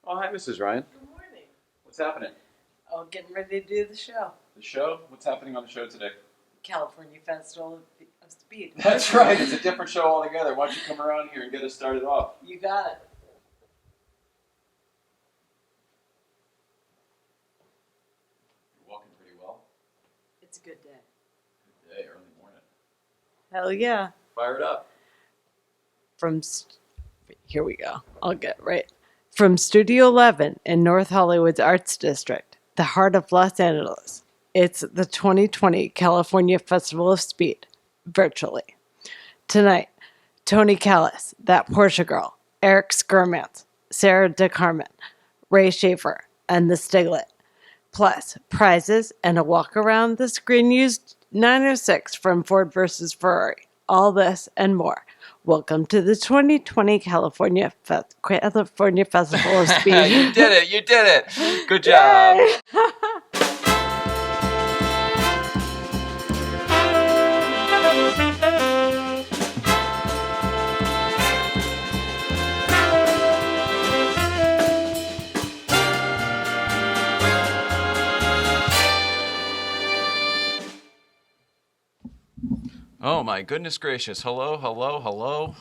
Oh, hi, Mrs. Ryan. Good morning. What's happening? Oh, getting ready to do the show. The show? What's happening on the show today? California Festival of Speed. That's right. It's a different show altogether. Why don't you come around here and get us started off? You got it. You're walking pretty well. It's a good day. Good day, early morning. Hell yeah. Fire it up. Here we go. I'll get right. From Studio 11 in North Hollywood's Arts District, the heart of Los Angeles, it's the 2020 California Festival of Speed, virtually. Tonight, Tony Callas, that Porsche Girl, Erik Skirmants, Sara Dakarmen, Ray Shaffer, and The Stiglett. Plus, prizes and a walk around the screen-used 906 from Ford vs. Ferrari. All this and more. Welcome to the 2020 California Festival of Speed. You did it. Good job. Oh my goodness gracious. Hello. Hello, hello.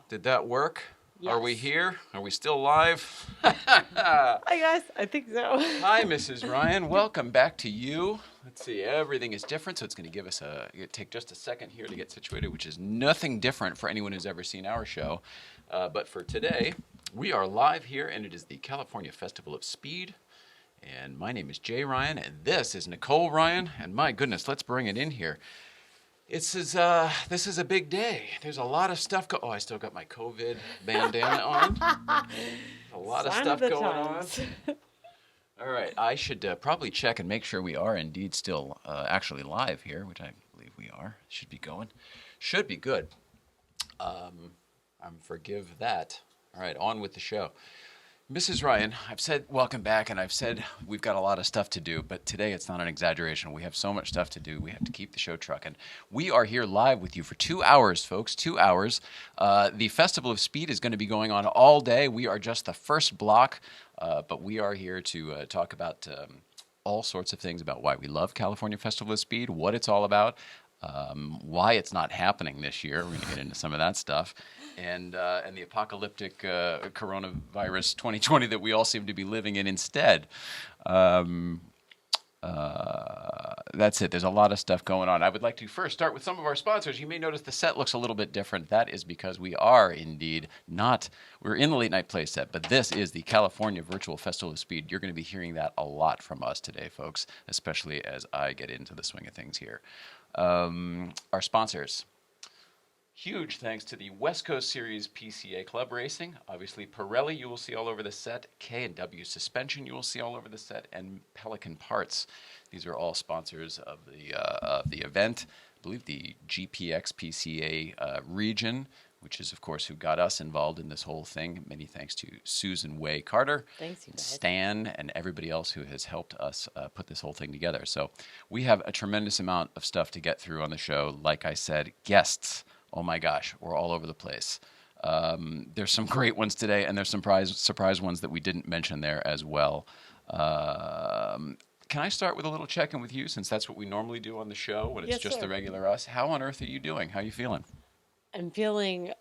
Did that work? Yes. Are we here? Are we still live? Hi, guys. I think so. Hi, Mrs. Ryan. Welcome back to you. Let's see. Everything is different, so it's going to give us take just a second here to get situated, which is nothing different for anyone who's ever seen our show. But for today, we are live here, and it is the California Festival of Speed. And my name is Jay Ryan, and this is Nicole Ryan. And my goodness, let's bring it in here. This is a big day. There's a lot of stuff Oh, I still got my COVID bandana on. A lot of stuff going on. All right, I should probably check and make sure we are indeed still actually live here, which I believe we are. Should be going. Should be good. Forgive that. All right, on with the show. Mrs. Ryan, I've said welcome back, and I've said we've got a lot of stuff to do, but today it's not an exaggeration. We have so much stuff to do. We have to keep the show trucking. We are here live with you for 2 hours, folks, 2 hours. The Festival of Speed is going to be going on all day. We are just the first block, but we are here to talk about all sorts of things about why we love California Festival of Speed, what it's all about, why it's not happening this year. We're going to get into some of that stuff. And the apocalyptic coronavirus 2020 that we all seem to be living in instead. That's it. There's a lot of stuff going on. I would like to first start with some of our sponsors. You may notice the set looks a little bit different. That is because we are indeed we're in the late night play set, but this is the California Virtual Festival of Speed. You're going to be hearing that a lot from us today, folks, especially as I get into the swing of things here. Our sponsors. Huge thanks to the West Coast Series PCA Club Racing. Obviously, Pirelli you will see all over the set. K&W Suspension you will see all over the set. And Pelican Parts. These are all sponsors of the event. I believe the GPX PCA region, which is, of course, who got us involved in this whole thing. Many thanks to Susan Way Carter, Thanks, you guys. Stan, and everybody else who has helped us put this whole thing together. So we have a tremendous amount of stuff to get through on the show. Like I said, guests. Oh my gosh, we're all over the place. There's some great ones today, and there's some surprise ones that we didn't mention there as well. Can I start with a little check-in with you, since that's what we normally do on the show when it's just the regular us? How on earth are you doing? How are you feeling? I'm feeling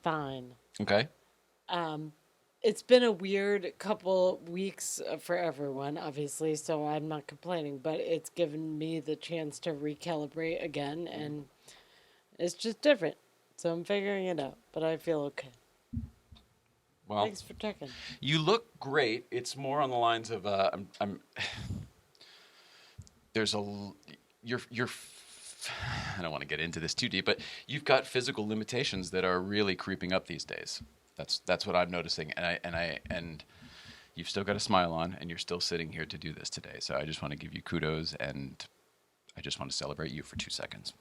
fine. Okay. It's been a weird couple weeks for everyone, obviously, so I'm not complaining, but it's given me the chance to recalibrate again, and it's just different. So I'm figuring it out, but I feel okay. Well, thanks for checking. You look great. It's more on the lines of there's you're I don't want to get into this too deep, but you've got physical limitations that are really creeping up these days. That's what I'm noticing, and you've still got a smile on, and you're still sitting here to do this today. So I just want to give you kudos, and I just want to celebrate you for 2 seconds.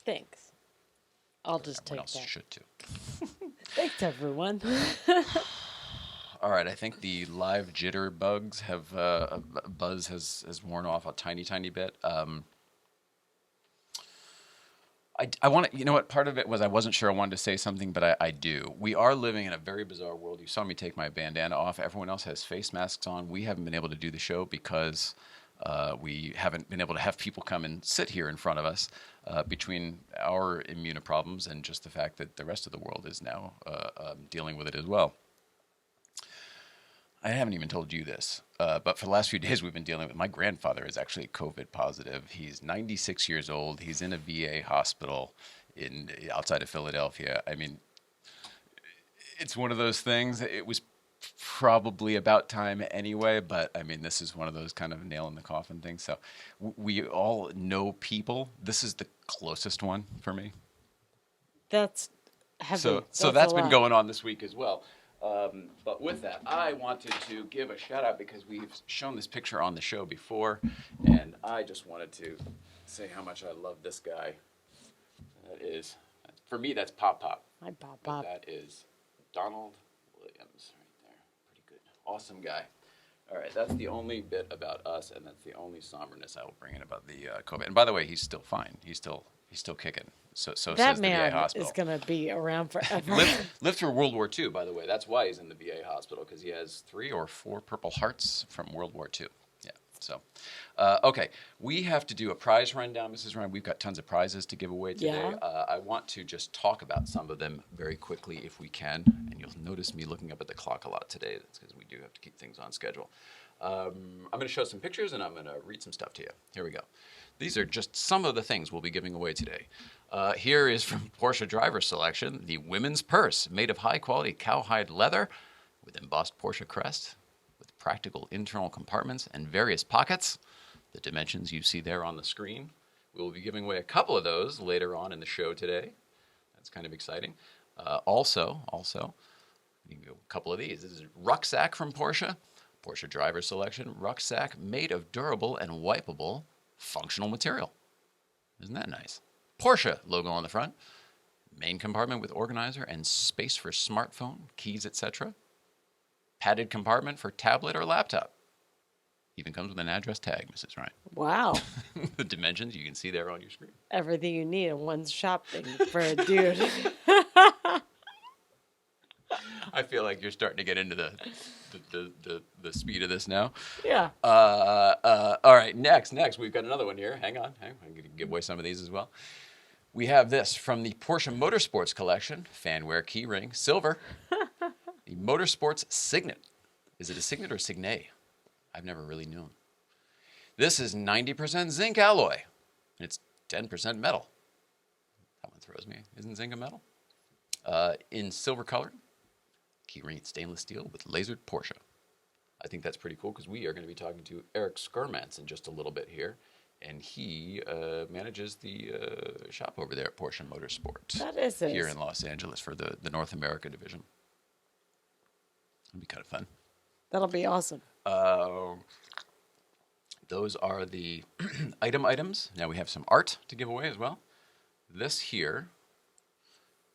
Thanks. I'll just take that. Everyone else should too. Thanks, everyone. All right, I think the live jitter bugs have buzz has worn off a tiny bit. I want to, you know what, part of it was I wasn't sure I wanted to say something, but I do. We are living in a very bizarre world. You saw me take my bandana off. Everyone else has face masks on. We haven't been able to do the show because we haven't been able to have people come and sit here in front of us between our immunoproblems and just the fact that the rest of the world is now dealing with it as well. I haven't even told you this, but for the last few days we've been dealing with, my grandfather is actually COVID positive. He's 96 years old. He's in a VA hospital outside of Philadelphia. I mean, it's one of those things. It was probably about time anyway, but I mean, this is one of those kind of nail in the coffin things. So we all know people. This is the closest one for me. That's heavy. So that's been going on this week as well. But with that, I wanted to give a shout out because we've shown this picture on the show before, and I just wanted to say how much I love this guy. That is, for me, that's Pop Pop. Hi, Pop Pop. That is Donald Williams right there. Pretty good. Awesome guy. All right, that's the only bit about us, and that's the only somberness I will bring in about the COVID. And by the way, he's still fine. He's still kicking. So that says man the VA hospital. is going to be around forever. Lived through World War II, by the way. That's why he's in the VA hospital, because he has 3 or 4 Purple Hearts from World War II. Yeah. So, okay, we have to do a prize rundown, Mrs. Ryan. We've got tons of prizes to give away today. Yeah. I want to just talk about some of them very quickly, if we can. And you'll notice me looking up at the clock a lot today. That's because we do have to keep things on schedule. I'm going to show some pictures, and I'm going to read some stuff to you. Here we go. These are just some of the things we'll be giving away today. Here is from Porsche Driver Selection, the women's purse made of high-quality cowhide leather with embossed Porsche crest, with practical internal compartments and various pockets. The dimensions you see there on the screen. We will be giving away a couple of those later on in the show today. That's kind of exciting. Also, you can go a couple of these. This is rucksack from Porsche. Porsche Driver Selection rucksack made of durable and wipeable functional material. Isn't that nice? Porsche logo on the front. Main compartment with organizer and space for smartphone, keys, etc. Padded compartment for tablet or laptop. Even comes with an address tag, Mrs. Ryan. Wow. The dimensions you can see there on your screen. Everything you need in one shopping for a dude. I feel like you're starting to get into the speed of this now. Yeah. All right, next, we've got another one here. Hang on. I'm going to give away some of these as well. We have this from the Porsche Motorsports collection, fanwear keyring, silver. The Motorsports Signet. Is it a Signet or Signet? I've never really known. This is 90% zinc alloy, and it's 10% metal. That one throws me. Isn't zinc a metal? In silver color. Keyring stainless steel with lasered Porsche. I think that's pretty cool because we are going to be talking to Eric Skirmants in just a little bit here. And he manages the shop over there at Porsche Motorsport. That is it. Here in Los Angeles for the North America division. That'd be kind of fun. That'll be awesome. Those are the items. Now we have some art to give away as well. This here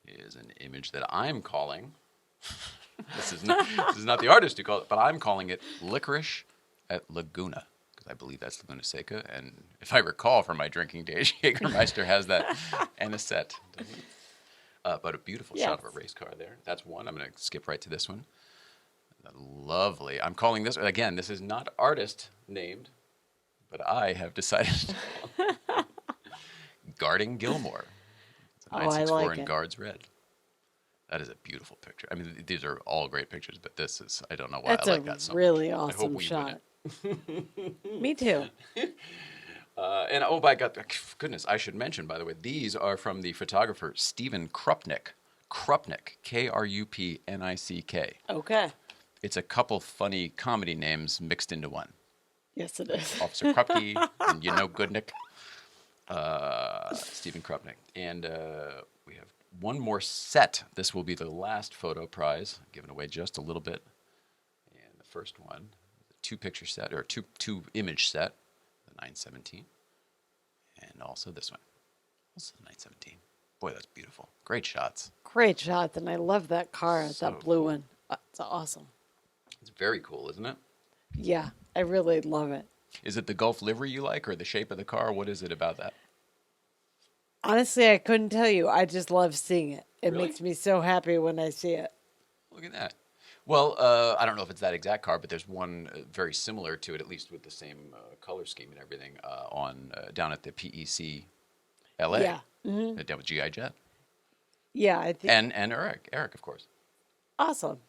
is an image that I'm calling... This is not the artist who called it, but I'm calling it Licorice at Laguna, because I believe that's Laguna Seca. And if I recall from my drinking days, Jägermeister has that anisette. But a beautiful shot of a race car there. That's one. I'm going to skip right to this one. Lovely. I'm calling this, again, this is not artist named, but I have decided to call it Guarding Gilmore. It's a 964 I like in it. Guards Red. That is a beautiful picture. I mean, these are all great pictures, but this is, I don't know why I like that so much. That's a really I hope awesome we shot. win Me too. And oh my God, goodness, I should mention, by the way, these are from the photographer Stephen Krupnick. Krupnick, Krupnick. Okay. It's a couple funny comedy names mixed into one. Yes, it is. Officer Krupke and Goodnick. Stephen Krupnick. And we have one more set. This will be the last photo prize, given away just a little bit. And the first one, the 2-picture set, or two image set, the 917. And also this one, also the 917. Boy, that's beautiful. Great shots. Great shot, and I love that car, So that blue cool. one. It's awesome. It's very cool, isn't it? Yeah, I really love it. Is it the Gulf livery you like, or the shape of the car? What is it about that? Honestly, I couldn't tell you. I just love seeing it. It Really? makes me so happy when I see it. Look at that. Well, I don't know if it's that exact car, but there's one very similar to it, at least with the same color scheme and everything, on down at the PEC LA, Yeah. down with GI Jet, Yeah, I think. and Eric, of course. Awesome.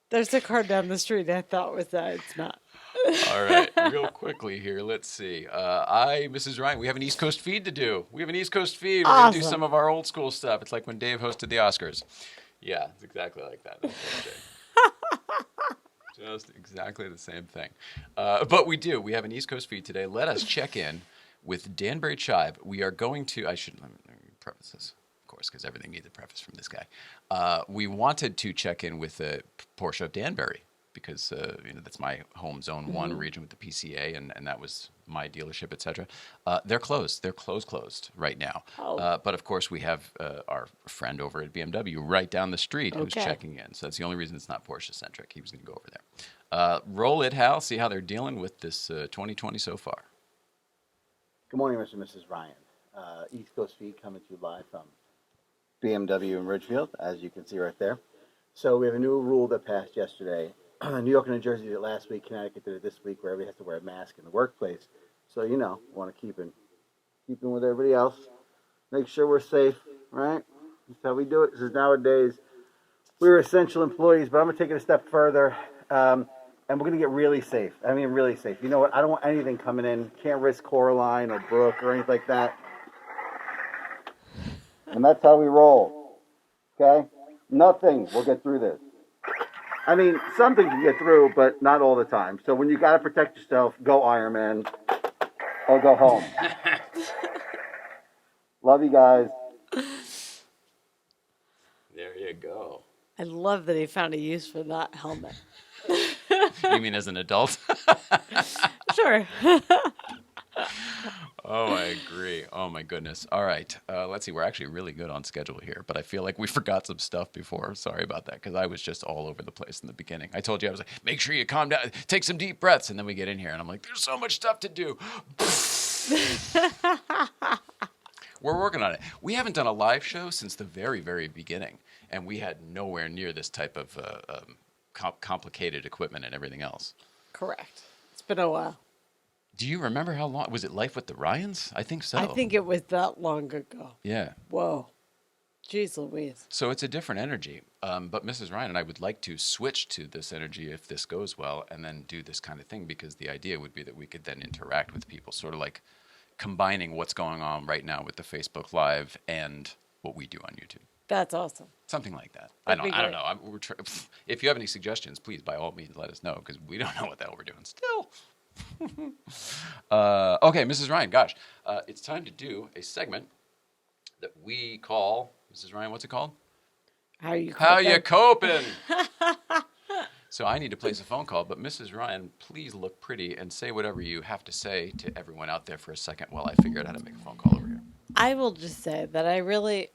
There's a car down the street I thought was that. It's not. All right, real quickly here. Let's see. Mrs. Ryan, we have an East Coast feed to do. We have an East Coast feed. We're going to do Awesome. some of our old school stuff. It's like when Dave hosted the Oscars. Yeah, it's exactly like that. That's what it is. Just exactly the same thing. But we do. We have an East Coast feed today. Let us check in with Danbury Chive. We are going to, let me preface this, of course, because everything needs a preface from this guy. We wanted to check in with Porsche of Danbury, because that's my home zone 1 region with the PCA, and that was my dealership, etc. They're closed. They're closed right now. Oh. But of course, we have our friend over at BMW right down the street who's Okay. checking in. So that's the only reason it's not Porsche centric. He was going to go over there. Roll it, Hal. See how they're dealing with this 2020 so far. Good morning, Mr. and Mrs. Ryan. East Coast feed coming to you live from BMW in Ridgefield, as you can see right there. So we have a new rule that passed yesterday. New York and New Jersey did it last week. Connecticut did it this week, where everybody has to wear a mask in the workplace. So, want to keep in with everybody else. Make sure we're safe, right? That's how we do it. Because nowadays, we're essential employees, but I'm going to take it a step further. And we're going to get really safe. I mean, really safe. You know what? I don't want anything coming in. Can't risk Coraline or Brooke or anything like that. And that's how we roll. Okay? Nothing will get through this. I mean, something can get through, but not all the time. So when you got to protect yourself, go Ironman or go home. Love you guys. There you go. I love that he found a use for that helmet. You mean as an adult? Sure. Oh, I agree. Oh, my goodness. All right. Let's see. We're actually really good on schedule here, but I feel like we forgot some stuff before. Sorry about that, because I was just all over the place in the beginning. I told you, I was like, make sure you calm down, take some deep breaths, and then we get in here, and I'm like, there's so much stuff to do. We're working on it. We haven't done a live show since the very, very beginning, and we had nowhere near this type of complicated equipment and everything else. Correct. It's been a while. Do you remember how long? Was it Life with the Ryans? I think so. I think it was that long ago. Yeah. Whoa. Jeez Louise. So it's a different energy. But Mrs. Ryan and I would like to switch to this energy if this goes well, and then do this kind of thing, because the idea would be that we could then interact with people, sort of like combining what's going on right now with the Facebook Live and what we do on YouTube. That's awesome. Something like that. That'd I be don't great. know. If you have any suggestions, please, by all means, let us know, because we don't know what the hell we're doing still. Okay, Mrs. Ryan, gosh. It's time to do a segment that we call, Mrs. Ryan, what's it called? How you How coping? you coping? So I need to place a phone call, but Mrs. Ryan, please look pretty and say whatever you have to say to everyone out there for a second while I figure out how to make a phone call over here. I will just say that I really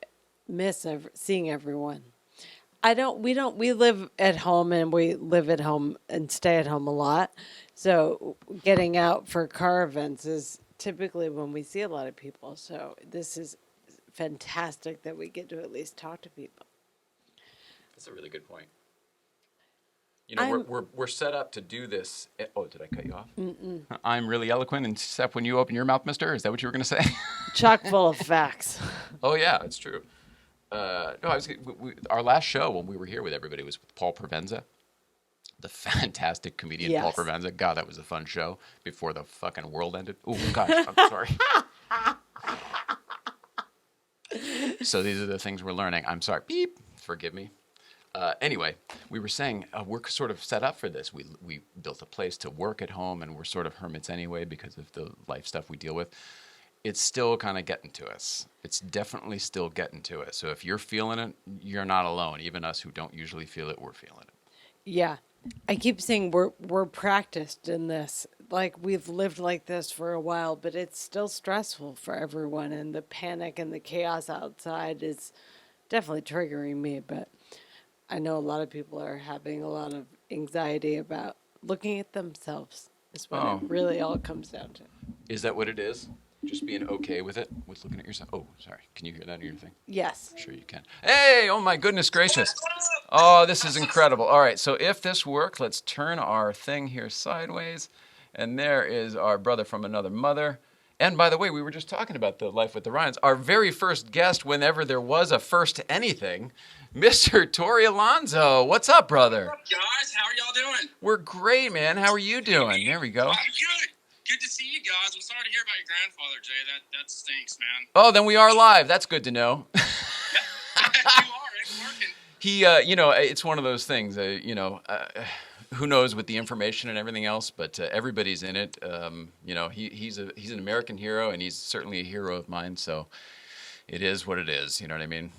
miss seeing everyone. We live at home, and we live at home and stay at home a lot. So getting out for car events is typically when we see a lot of people. So this is fantastic that we get to at least talk to people. That's a really good point. You know, we're set up to do this. Oh, did I cut you off? Mm-mm. I'm really eloquent, except when you open your mouth, mister. Is that what you were going to say? Chock full of facts. Oh, yeah, that's true. No, our last show when we were here with everybody was with Paul Provenza, the fantastic comedian. Yes. Paul Provenza. God, that was a fun show before the fucking world ended. Oh, gosh, I'm sorry. So these are the things we're learning. I'm sorry. Beep. Forgive me. Anyway, we were saying we're sort of set up for this. We built a place to work at home, and we're sort of hermits anyway because of the life stuff we deal with. It's still kind of getting to us. It's definitely still getting to us. So if you're feeling it, you're not alone. Even us who don't usually feel it, we're feeling it. Yeah. I keep saying we're practiced in this. Like, we've lived like this for a while, but it's still stressful for everyone. And the panic and the chaos outside is definitely triggering me. But I know a lot of people are having a lot of anxiety about looking at themselves is what Oh. it really all comes down to. Is that what it is? Just being okay with it, with looking at yourself. Oh, sorry. Can you hear that in your thing? Yes. Sure you can. Hey, oh my goodness gracious. Oh, this is incredible. All right, so if this works, let's turn our thing here sideways. And there is our brother from another mother. And by the way, we were just talking about the Life with the Ryans. Our very first guest, whenever there was a first to anything, Mr. Tory Alonzo. What's up, brother? What's up, guys? How are y'all doing? We're great, man. How are you doing? There we go. I'm good. Good to see you guys. I'm sorry to hear about your grandfather, Jay. That stinks, man. Oh, then we are live. That's good to know. You are. It's working. He, it's one of those things, who knows with the information and everything else, but everybody's in it. He's an American hero, and he's certainly a hero of mine, so it is what it is. You know what I mean?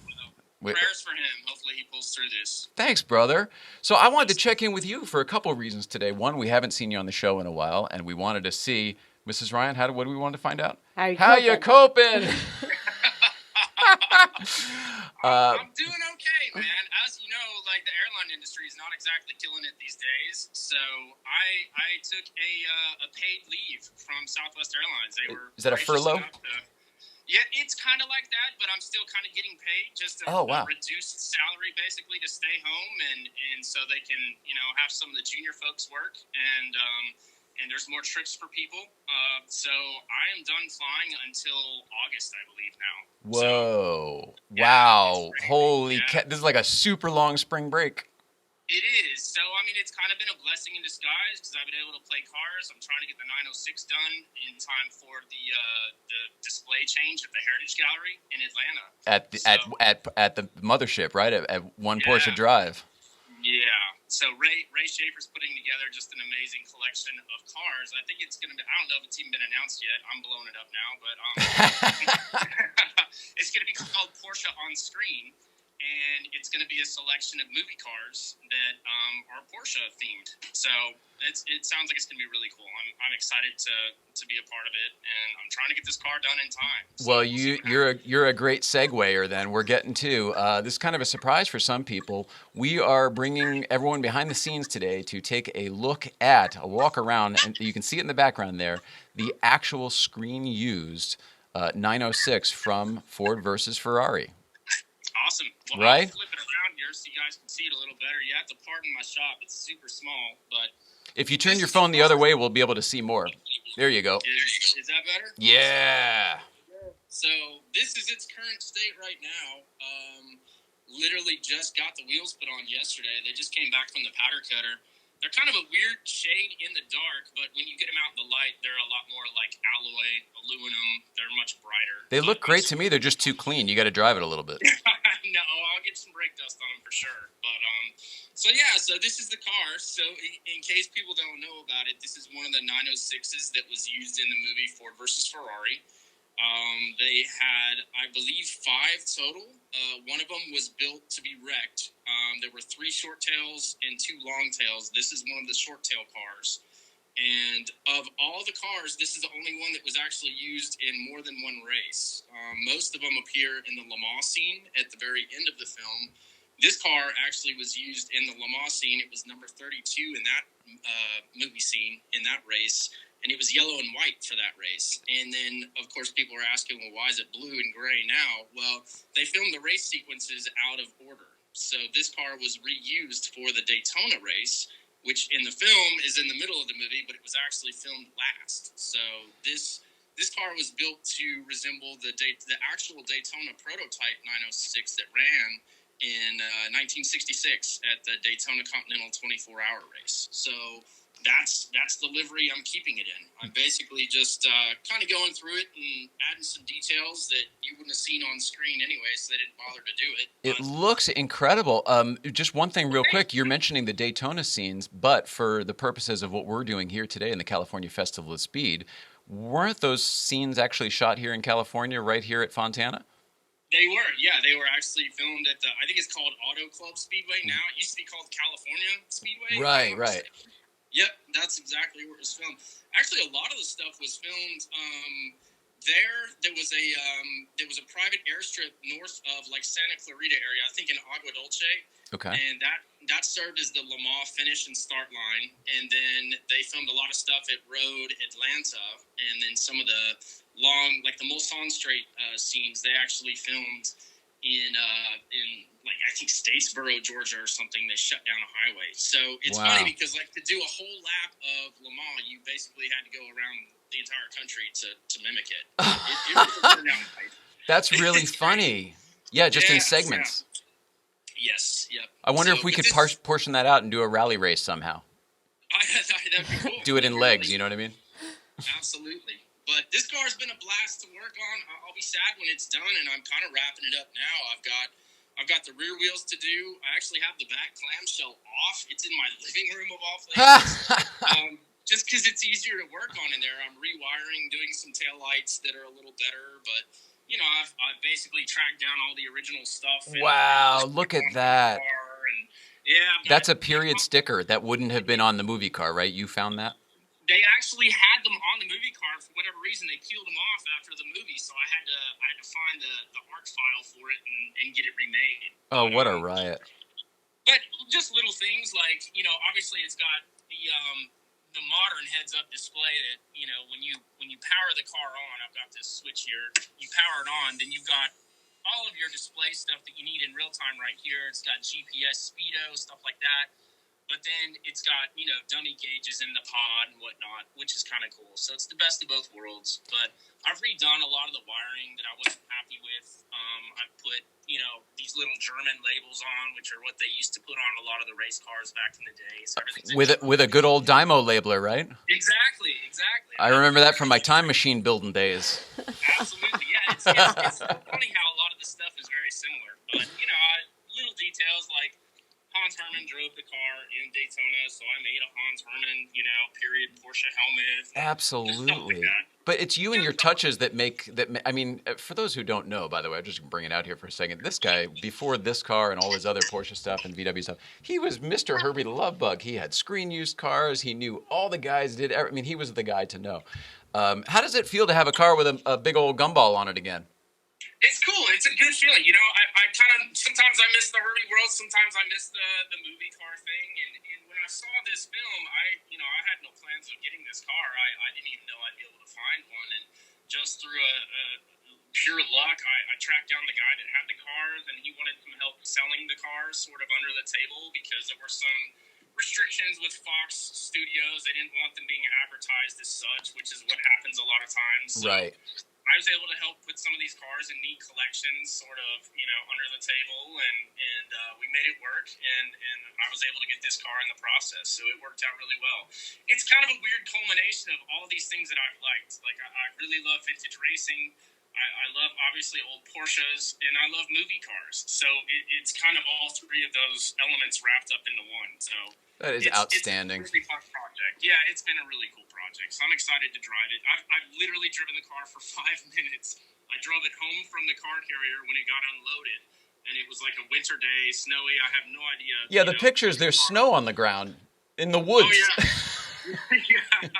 Prayers for him. Hopefully he pulls through this. Thanks, brother. So I wanted to check in with you for a couple of reasons today. One, we haven't seen you on the show in a while, and we wanted to see, Mrs. Ryan, what do we want to find out? How you coping? I'm doing okay, man. As you know, like the airline industry is not exactly killing it these days. So I took a paid leave from Southwest Airlines. They were Is that a gracious furlough? enough Yeah, it's kind of like that, but I'm still kind of getting paid, just a reduced salary basically to stay home, and so they can have some of the junior folks work, and there's more trips for people. So I am done flying until August, I believe now. Whoa! So, yeah, wow! Holy this is like a super long spring break. It is. So, I mean, it's kind of been a blessing in disguise because I've been able to play cars. I'm trying to get the 906 done in time for the display change at the Heritage Gallery in Atlanta. At the mothership, right? At One Porsche Drive. Yeah. So Ray Shaffer's putting together just an amazing collection of cars. I think it's going to be, I don't know if it's even been announced yet. I'm blowing it up now, but it's going to be called Porsche On Screen. And it's going to be a selection of movie cars that are Porsche themed. So it sounds like it's going to be really cool. I'm excited to be a part of it, and I'm trying to get this car done in time. So well, you're a great seguer. Then we're getting to this is kind of a surprise for some people. We are bringing everyone behind the scenes today to take a look at a walk around, and you can see it in the background there, the actual screen used 906 from Ford versus Ferrari. Awesome. Well, right? I'll flip it around here so you guys can see it a little better. You have to pardon my shop. It's super small, but... If you turn your phone the other way, we'll be able to see more. There you go. Is that better? Yeah. So this is its current state right now. Literally just got the wheels put on yesterday. They just came back from the powder cutter. They're kind of a weird shade in the dark, but when you get them out in the light, they're a lot more like alloy, aluminum. They're much brighter. They look great to me. They're just too clean. You got to drive it a little bit. No, I'll get some brake dust on them for sure. But so this is the car. So in case people don't know about it, this is one of the 906s that was used in the movie Ford versus Ferrari. They had, I believe, 5 total. One of them was built to be wrecked. There were 3 short tails and 2 long tails. This is one of the short tail cars. And of all the cars, this is the only one that was actually used in more than one race. Most of them appear in the Le Mans scene at the very end of the film. This car actually was used in the Le Mans scene. It was number 32 in that movie scene, in that race. And it was yellow and white for that race. And then, of course, people are asking, well, why is it blue and gray now? Well, they filmed the race sequences out of order. So this car was reused for the Daytona race, which in the film is in the middle of the movie, but it was actually filmed last. So this car was built to resemble the actual Daytona prototype 906 that ran in 1966 at the Daytona Continental 24-hour race. So that's the livery I'm keeping it in. I'm basically just kind of going through it and adding some details that you wouldn't have seen on screen anyway, so they didn't bother to do it. It looks incredible. Just one thing real quick. You're mentioning the Daytona scenes, but for the purposes of what we're doing here today in the California Festival of Speed, weren't those scenes actually shot here in California, right here at Fontana? They were, yeah. They were actually filmed at I think it's called Auto Club Speedway now. It used to be called California Speedway. Right. Yep, that's exactly where it was filmed. Actually, a lot of the stuff was filmed there. There was a private airstrip north of like Santa Clarita area, I think in Agua Dulce. Okay. And that served as the Le Mans finish and start line, and then they filmed a lot of stuff at Road Atlanta, and then some of the long, like the Mulsanne Straight scenes, they actually filmed in like I think Statesboro, Georgia, or something. They shut down a highway, so it's funny because like to do a whole lap of Le Mans, you basically had to go around the entire country to mimic it. It really turned out nice. That's really funny. Yeah, just in segments. Yeah. Yes, yep. I wonder if we could portion that out and do a rally race somehow. That'd be cool. Do it in legs, you know what I mean? Absolutely. But this car's been a blast to work on. I'll be sad when it's done, and I'm kind of wrapping it up now. I've got the rear wheels to do. I actually have the back clamshell off. It's in my living room of all places. Just because it's easier to work on in there. I'm rewiring, doing some taillights that are a little better, but you know, I've basically tracked down all the original stuff. Wow, look at that. That's a period period sticker that wouldn't have been on the movie car, right? You found that? They actually had them on the movie car. For whatever reason, they peeled them off after the movie, so I had to find the art file for it and get it remade. Oh, what a riot. But just little things like, you know, obviously it's got the modern heads-up display that, you know, when you power the car on, I've got this switch here, you power it on, then you've got all of your display stuff that you need in real time right here. It's got GPS, speedo, stuff like that. But then it's got, you know, dummy gauges in the pod and whatnot, which is kind of cool. So it's the best of both worlds. But I've redone a lot of the wiring that I wasn't happy with. I've put, you know, these little German labels on, which are what they used to put on a lot of the race cars back in the day. So with a good old Dymo labeler, right? Exactly. I remember that from my time machine building days. Absolutely, yeah. It's funny how a lot of this stuff is very similar. But, you know, little details like Hans Hermann drove the car in Daytona, so I made a Hans Hermann, you know, period Porsche helmet. Absolutely. But it's you and your touches that make that. I mean, for those who don't know, by the way, I'm just gonna bring it out here for a second. This guy, before this car and all his other Porsche stuff and VW stuff, he was Mr. Herbie the Love Bug. He had screen used cars. He knew all the guys did. I mean, he was the guy to know. How does it feel to have a car with a big old gumball on it again? It's cool. It's a good feeling. You know, I kind of, sometimes I miss the Herbie world. Sometimes I miss the movie car thing. And when I saw this film, I had no plans of getting this car. I didn't even know I'd be able to find one. And just through a pure luck, I tracked down the guy that had the cars, and he wanted some help selling the cars sort of under the table because there were some restrictions with Fox Studios. They didn't want them being advertised as such, which is what happens a lot of times. So right. I was able to help put some of these cars in neat collections, sort of, you know, under the table, and we made it work, and I was able to get this car in the process, so it worked out really well. It's kind of a weird culmination of all these things that I've liked. Like, I really love vintage racing. I love, obviously, old Porsches, and I love movie cars. So it's kind of all three of those elements wrapped up into one. So that is outstanding. It's a really fun project. Yeah, it's been a really cool project. So I'm excited to drive it. I've literally driven the car for 5 minutes. I drove it home from the car carrier when it got unloaded, and it was like a winter day, snowy. I have no idea. Yeah, the pictures, there's snow on the ground in the woods. Oh, yeah.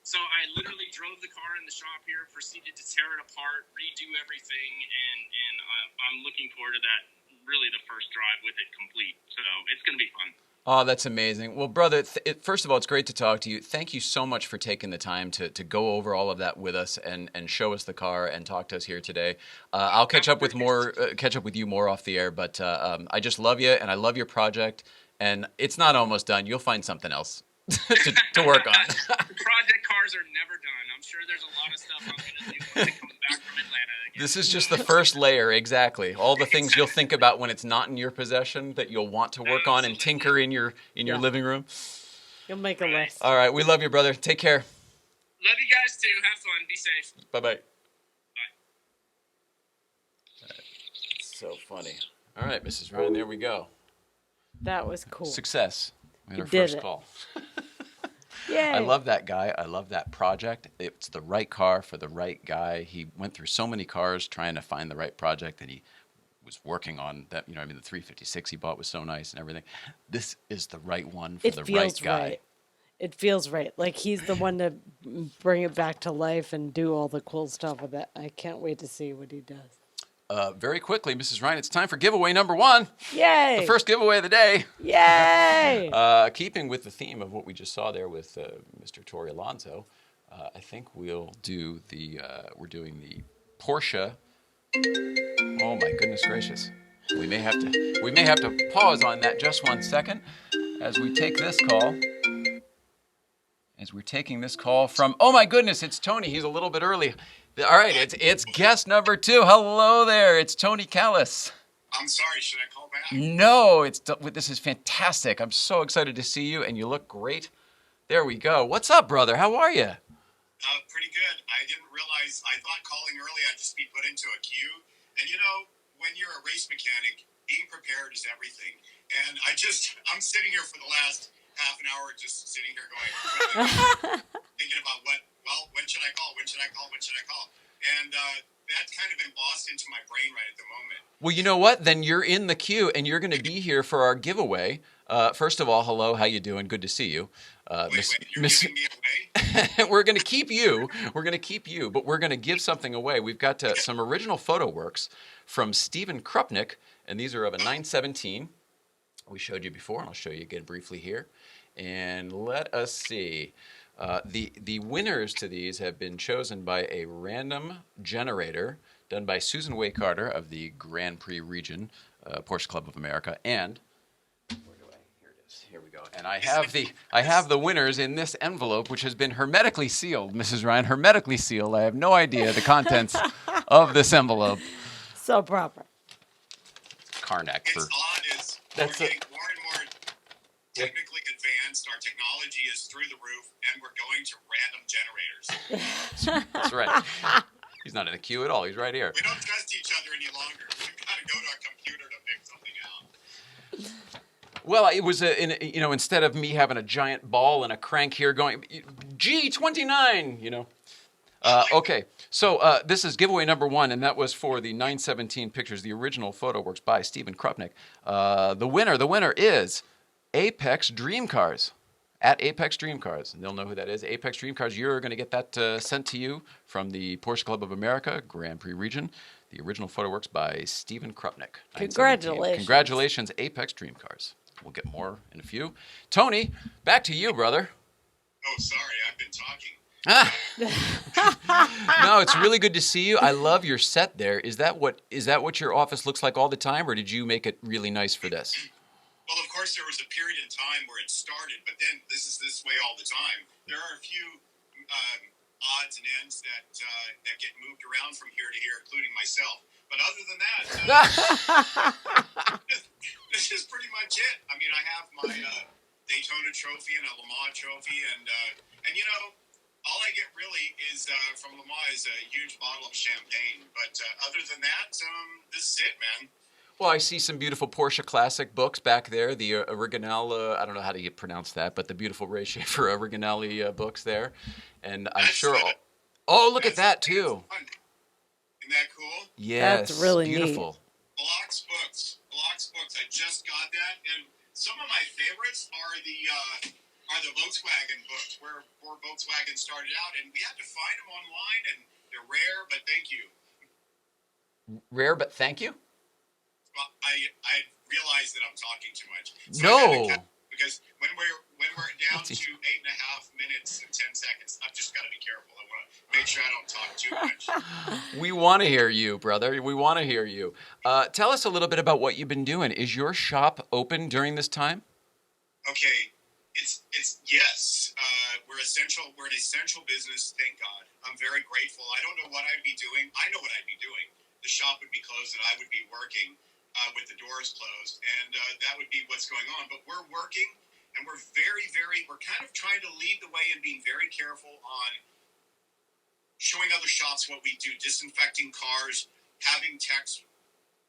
So I literally drove the car in the shop here, proceeded to tear it apart, redo everything, and I'm looking forward to that, really the first drive with it complete. So it's going to be fun. Oh, that's amazing. Well, brother, first of all, it's great to talk to you. Thank you so much for taking the time to go over all of that with us and show us the car and talk to us here today. I'll catch up with you more off the air, but I just love you, and I love your project, and it's not almost done. You'll find something else to work on. Project cars are never done. I'm sure there's a lot of stuff I'm going to do when it comes back from Atlanta again. This is just the first layer, exactly. All the things you'll think about when it's not in your possession that you'll want to work on and tinker in your living room. You'll make a list. All right, we love you, brother. Take care. Love you guys too. Have fun. Be safe. Bye-bye. Bye. So funny. All right, Mrs. Ryan, there we go. That was cool. Success. We had You our did first it. call. Yay. I love that guy. I love that project. It's the right car for the right guy. He went through so many cars trying to find the right project that he was working on. That, you know, I mean, the 356 he bought was so nice and everything. This is the right one for the right guy. Right. It feels right. Like he's the one to bring it back to life and do all the cool stuff with it. I can't wait to see what he does. very quickly, Mrs. Ryan, it's time for giveaway number 1. Yay! The first giveaway of the day. Yay! Keeping with the theme of what we just saw there with Mr. Tory Alonzo, I think we'll do we're doing the Porsche. Oh my goodness gracious. We may have to pause on that just one second as we take this call. As we're taking this call from, oh my goodness, it's Tony. He's a little bit early. All right, it's guest number 2. Hello there. It's Tony Callas. I'm sorry, should I call back? No, this is fantastic. I'm so excited to see you, and you look great. There we go. What's up, brother? How are you? Pretty good. I didn't realize, I thought calling early I'd just be put into a queue. And when you're a race mechanic, being prepared is everything. And I'm sitting here for the last half an hour just sitting here going, thinking about when should I call? And that's kind of embossed into my brain right at the moment. Well, you know what? Then you're in the queue, and you're going to be here for our giveaway. First of all, hello. How you doing? Good to see you. Wait, you're giving me away? We're going to keep you. But we're going to give something away. We've got some original photo works from Stephen Krupnick, and these are of a 917. We showed you before, and I'll show you again briefly here. And let us see. The winners to these have been chosen by a random generator done by Susan Way Carter of the Grand Prix region, Porsche Club of America, and here it is. Here we go. And I have the winners in this envelope, which has been hermetically sealed, Mrs. Ryan, hermetically sealed. I have no idea the contents of this envelope. So proper. Karnak for. It's odd is we're getting more and more technically advanced. Our technology is through the roof, and we're going to random generators. That's right. He's not in the queue at all. He's right here. We don't trust each other any longer. We've got to go to a computer to figure something out. Well, it was instead of me having a giant ball and a crank here going G29, Okay, so this is giveaway number 1, and that was for the 917 pictures, the original photo works by Stephen Krupnick. The winner is Apex Dream Cars. At Apex Dream Cars. And they'll know who that is. Apex Dream Cars, you're going to get that sent to you from the Porsche Club of America, Grand Prix region. The original photo works by Stephen Krupnick. Congratulations. Congratulations, Apex Dream Cars. We'll get more in a few. Tony, back to you, brother. Oh, sorry, I've been talking. No, it's really good to see you. I love your set there. Is that what your office looks like all the time, or did you make it really nice for this? Well, of course, there was a period in time where it started, but then this is this way all the time. There are a few odds and ends that get moved around from here to here, including myself. But other than that, this is pretty much it. I mean, I have my Daytona trophy and a Le Mans trophy, and all I get really is from Le Mans is a huge bottle of champagne. But other than that, this is it, man. Well, I see some beautiful Porsche Classic books back there. The Originale, I don't know how to pronounce that, but the beautiful Ray Shaffer Originale books there. And I'm sure... Oh, look at that, too. Fun. Isn't that cool? Yes, that's really beautiful. Neat. Block's books. I just got that. And some of my favorites are the Volkswagen books, where Volkswagen started out. And we had to find them online, and they're rare, but thank you. Rare, but thank you? I realize that I'm talking too much. So no. Because when we're down to 8.5 minutes and 10 seconds, I've just got to be careful. I want to make sure I don't talk too much. We want to hear you, brother. We want to hear you. Tell us a little bit about what you've been doing. Is your shop open during this time? Okay. It's yes. We're essential. We're an essential business. Thank God. I'm very grateful. I don't know what I'd be doing. I know what I'd be doing. The shop would be closed and I would be working. With the doors closed, and that would be what's going on. But we're working, and we're we're kind of trying to lead the way and being very careful on showing other shops what we do, disinfecting cars, having techs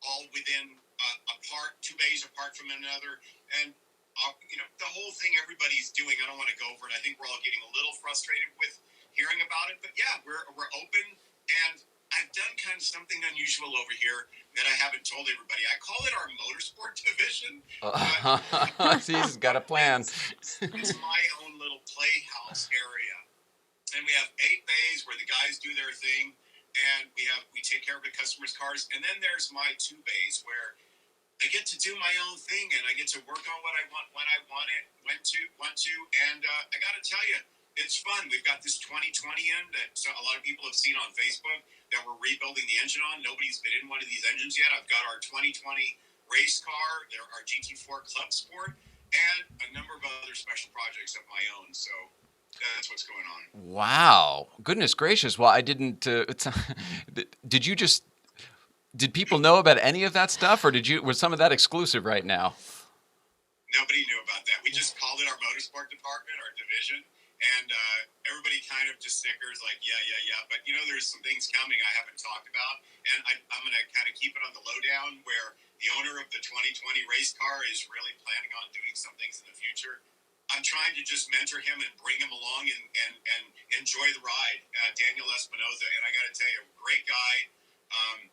all within apart, 2 bays apart from another, and the whole thing everybody's doing. I don't want to go over it. I think we're all getting a little frustrated with hearing about it, but yeah, we're open, and I've done kind of something unusual over here that I haven't told everybody. I call it our Motorsport division. See, he's got a plan. It's my own little playhouse area. And we have 8 bays where the guys do their thing. and we take care of the customers' cars. And then there's my two bays where I get to do my own thing, and I get to work on what I want when I want it, want to. And I got to tell you, it's fun. We've got this 2020 in that a lot of people have seen on Facebook that we're rebuilding the engine on. Nobody's been in one of these engines yet. I've got our 2020 race car, our GT4 Club Sport, and a number of other special projects of my own. So that's what's going on. Wow. Goodness gracious. Well, I didn't, did people know about any of that stuff, or was some of that exclusive right now? Nobody knew about that. We just called it our motorsport department, our division, and everybody kind of just snickers like, yeah. But, there's some things coming I haven't talked about, and I'm going to kind of keep it on the lowdown where the owner of the 2020 race car is really planning on doing some things in the future. I'm trying to just mentor him and bring him along and enjoy the ride. Daniel Espinoza, and I got to tell you, great guy.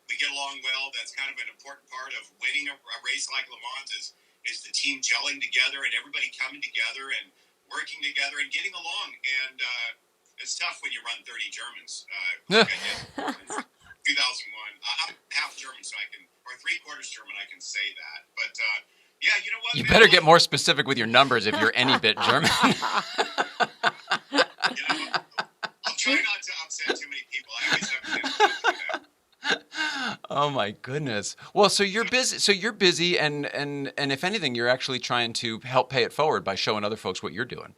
We get along well. That's kind of an important part of winning a race like Le Mans is the team gelling together and everybody coming together and working together and getting along. And it's tough when you run 30 Germans. Like I did in 2001. I'm half German, so or 3/4 German, I can say that. But yeah, you know what? You better get more specific with your numbers if you're any bit German. I'll try not to upset too many people. I always have to. Oh my goodness. Well, so you're busy and if anything, you're actually trying to help pay it forward by showing other folks what you're doing.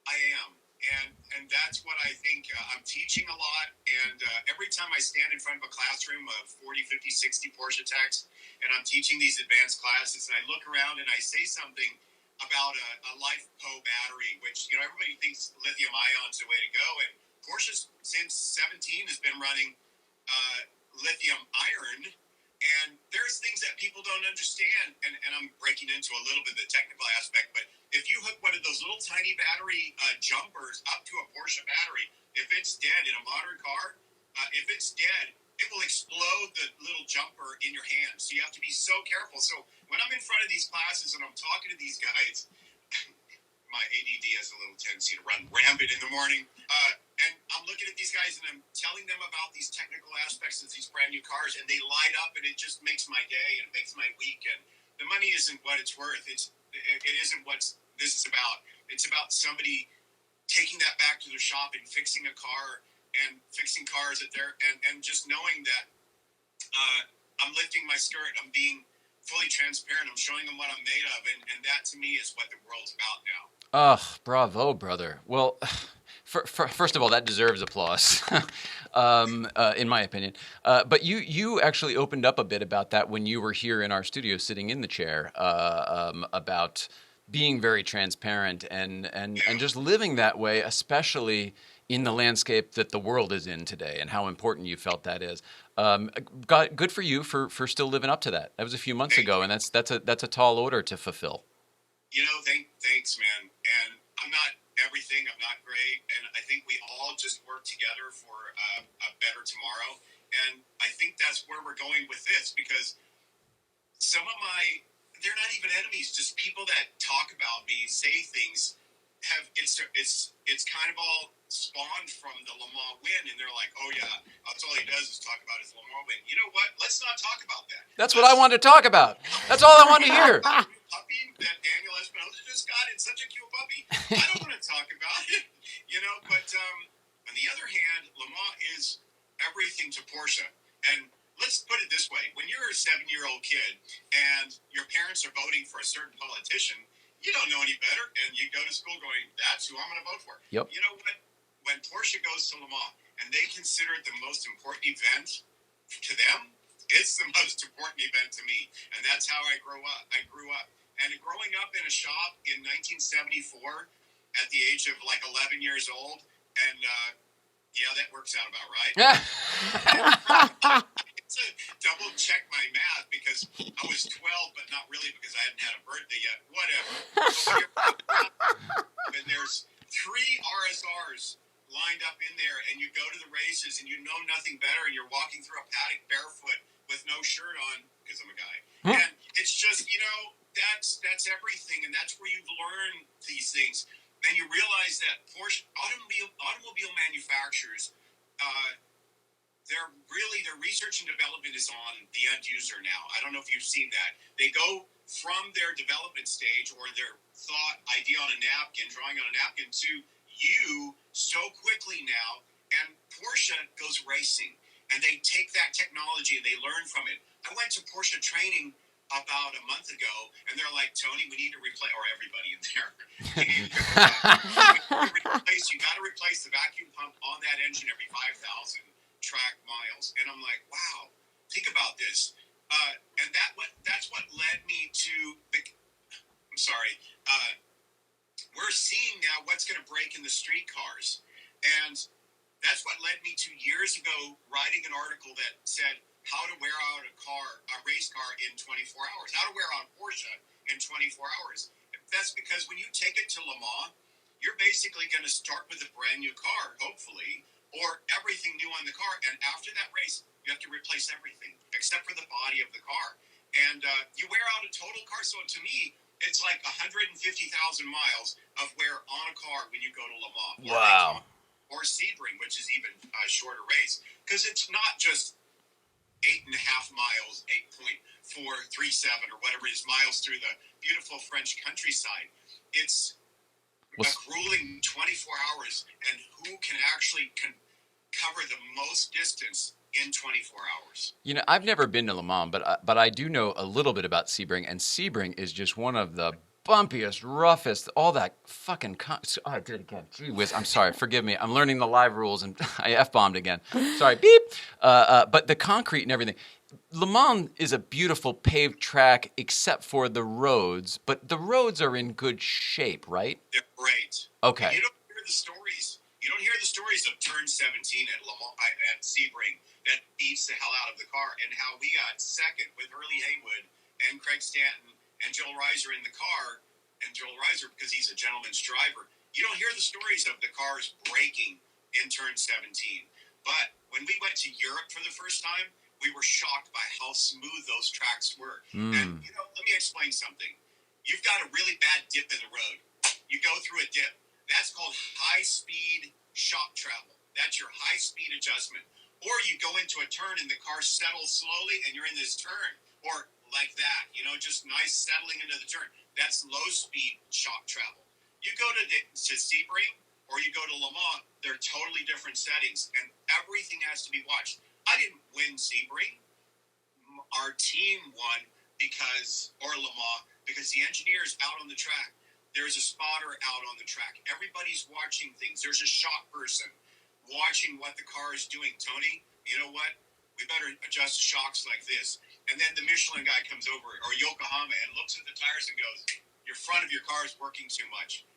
I am. And that's what I think. I'm teaching a lot, and every time I stand in front of a classroom of 40, 50, 60 Porsche techs, and I'm teaching these advanced classes, and I look around and I say something about a LiFePO battery, which, everybody thinks lithium ion's the way to go, and Porsche since 17 has been running lithium iron, and there's things that people don't understand, and I'm breaking into a little bit of the technical aspect, but if you hook one of those little tiny battery jumpers up to a Porsche battery, if it's dead in a modern car, if it's dead, it will explode the little jumper in your hand, so you have to be so careful. So when I'm in front of these classes and I'm talking to these guys, my ADD has a little tendency to run rampant in the morning. And I'm looking at these guys and I'm telling them about these technical aspects of these brand new cars, and they light up, and it just makes my day and makes my week. And the money isn't what it's worth. It isn't what this is about. It's about somebody taking that back to their shop and fixing a car and fixing cars and just knowing that I'm lifting my skirt. I'm being fully transparent. I'm showing them what I'm made of. And that to me is what the world's about now. Bravo, brother. Well, first of all, that deserves applause, in my opinion. But you actually opened up a bit about that when you were here in our studio, sitting in the chair, about being very transparent and just living that way, especially in the landscape that the world is in today, and how important you felt that is. Good for you for still living up to that. That was a few months ago, and that's a tall order to fulfill. Thanks, man. And I'm not everything. I'm not great. And I think we all just work together for a better tomorrow. And I think that's where we're going with this, because they're not even enemies, just people that talk about me, say things, it's kind of all spawned from the Le Mans win, and they're like, oh yeah, that's all he does is talk about his Le Mans win. You know what? Let's not talk about that. That's what I wanted to talk about. That's all I wanted to hear. Puppy that Daniel Espinosa just got, it's such a cute puppy. I don't want to talk about it, but on the other hand, Le Mans is everything to Porsche. And let's put it this way. When you're a 7-year-old kid and your parents are voting for a certain politician, you don't know any better, and you go to school going, that's who I'm going to vote for. Yep. You know what? When Porsche goes to Le Mans and they consider it the most important event to them, it's the most important event to me. And that's how I grew up. And growing up in a shop in 1974 at the age of like 11 years old, and yeah, that works out about right. To double check my math, because I was 12, but not really, because I hadn't had a birthday yet. Whatever. And there's 3 RSRs lined up in there, and you go to the races, and you know nothing better, and you're walking through a paddock barefoot with no shirt on, because I'm a guy. And it's just, that's everything, and that's where you learn these things. Then you realize that Porsche automobile manufacturers their research and development is on the end user now. I don't know if you've seen that. They go from their development stage or their thought idea on a napkin, drawing on a napkin, to you so quickly now. And Porsche goes racing, and they take that technology and they learn from it. I went to Porsche training about a month ago, and they're like, Tony, we need to replace, or everybody in there, you got to replace the vacuum pump on that engine every 5,000 track miles. And I'm like, wow, think about this. And that's what led me to, I'm sorry, we're seeing now what's going to break in the street cars. And that's what led me to years ago writing an article that said, how to wear out a race car in 24 hours, how to wear out Porsche in 24 hours. That's because when you take it to Le Mans, you're basically going to start with a brand new car, hopefully, or everything new on the car. And after that race, you have to replace everything except for the body of the car. And you wear out a total car. So to me, it's like 150,000 miles of wear on a car when you go to Le Mans. Wow. Or Sebring, which is even a shorter race. Because it's not just 8.5 miles, 8.437 or whatever it is, miles through the beautiful French countryside. It's a grueling 24 hours, and who can actually cover the most distance in 24 hours? You know, I've never been to Le Mans, but I do know a little bit about Sebring, and Sebring is just one of the bumpiest, roughest, all that fucking... I did it again. Gee whiz, I'm sorry. Forgive me. I'm learning the live rules, and I F-bombed again. Sorry. Beep. But the concrete and everything. Le Mans is a beautiful paved track except for the roads, but the roads are in good shape, right? They're great. Okay. And you don't hear the stories. You don't hear the stories of turn 17 at Le Mans, at Sebring that beats the hell out of the car, and how we got second with Hurley Haywood and Craig Stanton and Joel Reiser in the car, and Joel Reiser, because he's a gentleman's driver, you don't hear the stories of the cars breaking in turn 17. But when we went to Europe for the first time, we were shocked by how smooth those tracks were. And, let me explain something. You've got a really bad dip in the road. You go through a dip. That's called high-speed shock travel. That's your high-speed adjustment. Or you go into a turn and the car settles slowly and you're in this turn. Or like that, just nice settling into the turn. That's low-speed shock travel. You go to Sebring or you go to Le Mans, they're totally different settings, and everything has to be watched. I didn't win Sebring. Our team won or Le Mans, because the engineer's out on the track. There's a spotter out on the track. Everybody's watching things. There's a shock person watching what the car is doing. Tony, you know what? We better adjust the shocks like this. And then the Michelin guy comes over, or Yokohama, and looks at the tires and goes, your front of your car is working too much.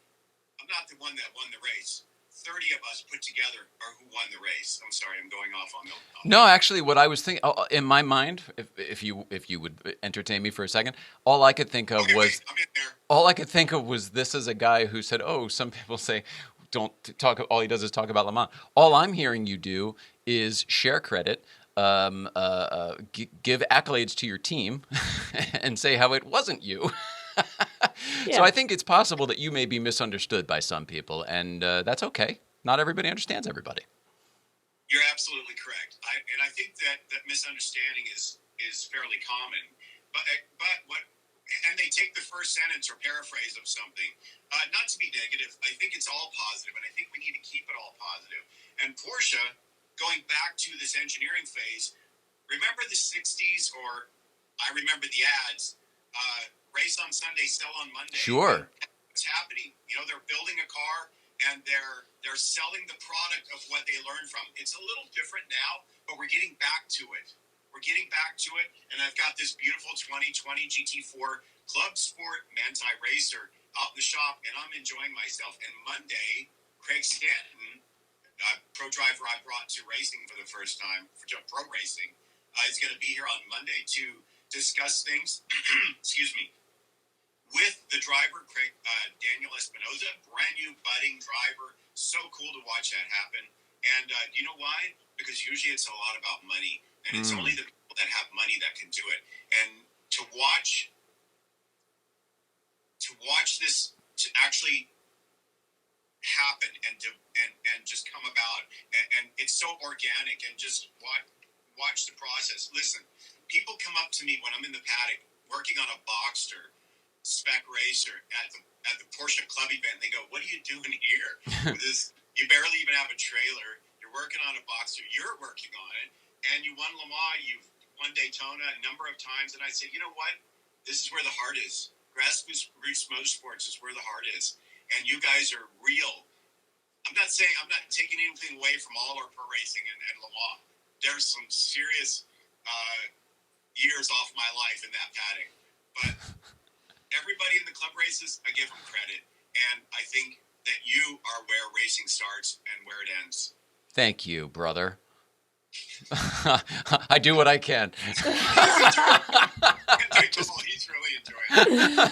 I'm not the one that won the race. 30 of us put together are who won the race. I'm sorry, I'm going off on the... No, actually, what I was thinking, in my mind, if you would entertain me for a second, all I could think of was... I'm in there. All I could think of was this is a guy who said, some people say, don't talk, all he does is talk about Le Mans. All I'm hearing you do is share credit, give accolades to your team, and say how it wasn't you. So I think it's possible that you may be misunderstood by some people, and that's okay. Not everybody understands everybody. You're absolutely correct. I think that misunderstanding is fairly common. But and they take the first sentence or paraphrase of something. Not to be negative, I think it's all positive, and I think we need to keep it all positive. And Porsche, going back to this engineering phase, remember the 60s, or I remember the ads, race on Sunday, sell on Monday. Sure. What's happening? They're building a car, and they're selling the product of what they learned from. It's a little different now, but we're getting back to it. And I've got this beautiful 2020 GT4 Club Sport Manti Racer out in the shop, and I'm enjoying myself. And Monday, Craig Stanton, pro driver I brought to racing for the first time, for pro racing, is going to be here on Monday to discuss things, excuse me, with the driver, Daniel Espinoza, brand new budding driver. So cool to watch that happen. And you know why? Because usually it's a lot about money. And it's only the people that have money that can do it. And to watch this, to actually happen and just come about, and it's so organic, and just watch the process. Listen, people come up to me when I'm in the paddock working on a Boxster spec racer at the Porsche club event. They go, "What are you doing here? This, you barely even have a trailer. You're working on a Boxster. You're working on it, and you won Le Mans. You've won Daytona a number of times." And I say, you know what? This is where the heart is. Grassroots Motorsports is where the heart is, and you guys are real. I'm not taking anything away from all our pro racing and Le Mans. There's some serious years off my life in that paddock, but everybody in the club races, I give them credit, and I think that you are where racing starts and where it ends. Thank you, brother. I do what I can. He's really enjoying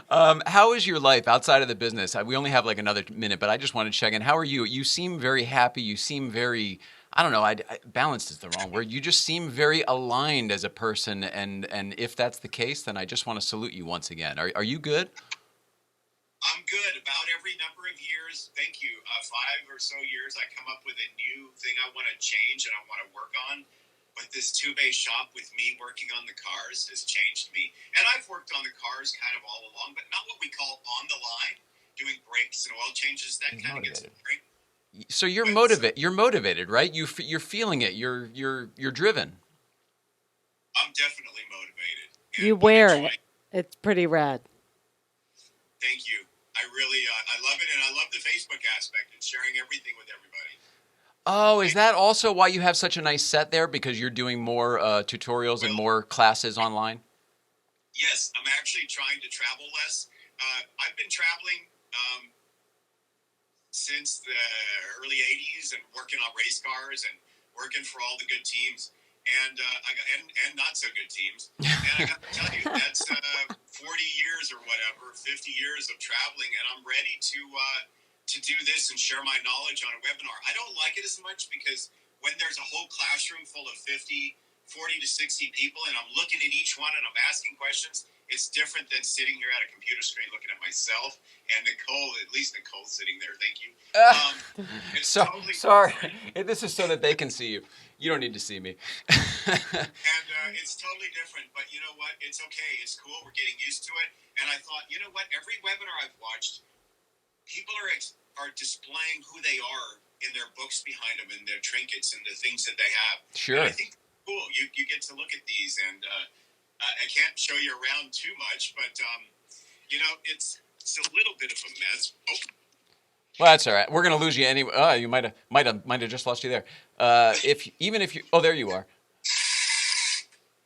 it. How is your life outside of the business? We only have like another minute, but I just want to check in. How are you? You seem very happy. You seem very, I don't know, balanced is the wrong word. You just seem very aligned as a person, and if that's the case, then I just want to salute you once again. Are you good? I'm good. About every number of years, thank you, 5 or so years, I come up with a new thing I want to change and I want to work on. But this two-bay shop with me working on the cars has changed me. And I've worked on the cars kind of all along, but not what we call on the line, doing brakes and oil changes. That kind of gets boring. So you're motivated. You're motivated, right? You're feeling it. You're driven. I'm definitely motivated. You wear it. It's pretty rad. Thank you. I really, I love it, and I love the Facebook aspect and sharing everything with everybody. Oh, is that also why you have such a nice set there? Because you're doing more tutorials and more classes online? Yes, I'm actually trying to travel less. I've been traveling since the early 80s and working on race cars and working for all the good teams. And and not so good teams. And I got to tell you, that's 40 years or whatever, 50 years of traveling, and I'm ready to do this and share my knowledge on a webinar. I don't like it as much because when there's a whole classroom full of 40 to 60 people, and I'm looking at each one and I'm asking questions, it's different than sitting here at a computer screen looking at myself and Nicole. At least Nicole's sitting there. Thank you. Totally sorry. This is so that they can see you. You don't need to see me. And it's totally different, but you know what? It's okay. It's cool. We're getting used to it. And I thought, you know what? Every webinar I've watched, people are displaying who they are in their books behind them and their trinkets and the things that they have. Sure. And I think it's cool. You get to look at these, and I can't show you around too much, but you know, it's a little bit of a mess. Oh. Well, that's all right. We're going to lose you anyway. Oh, you might have just lost you there. Even if you, oh, there you are.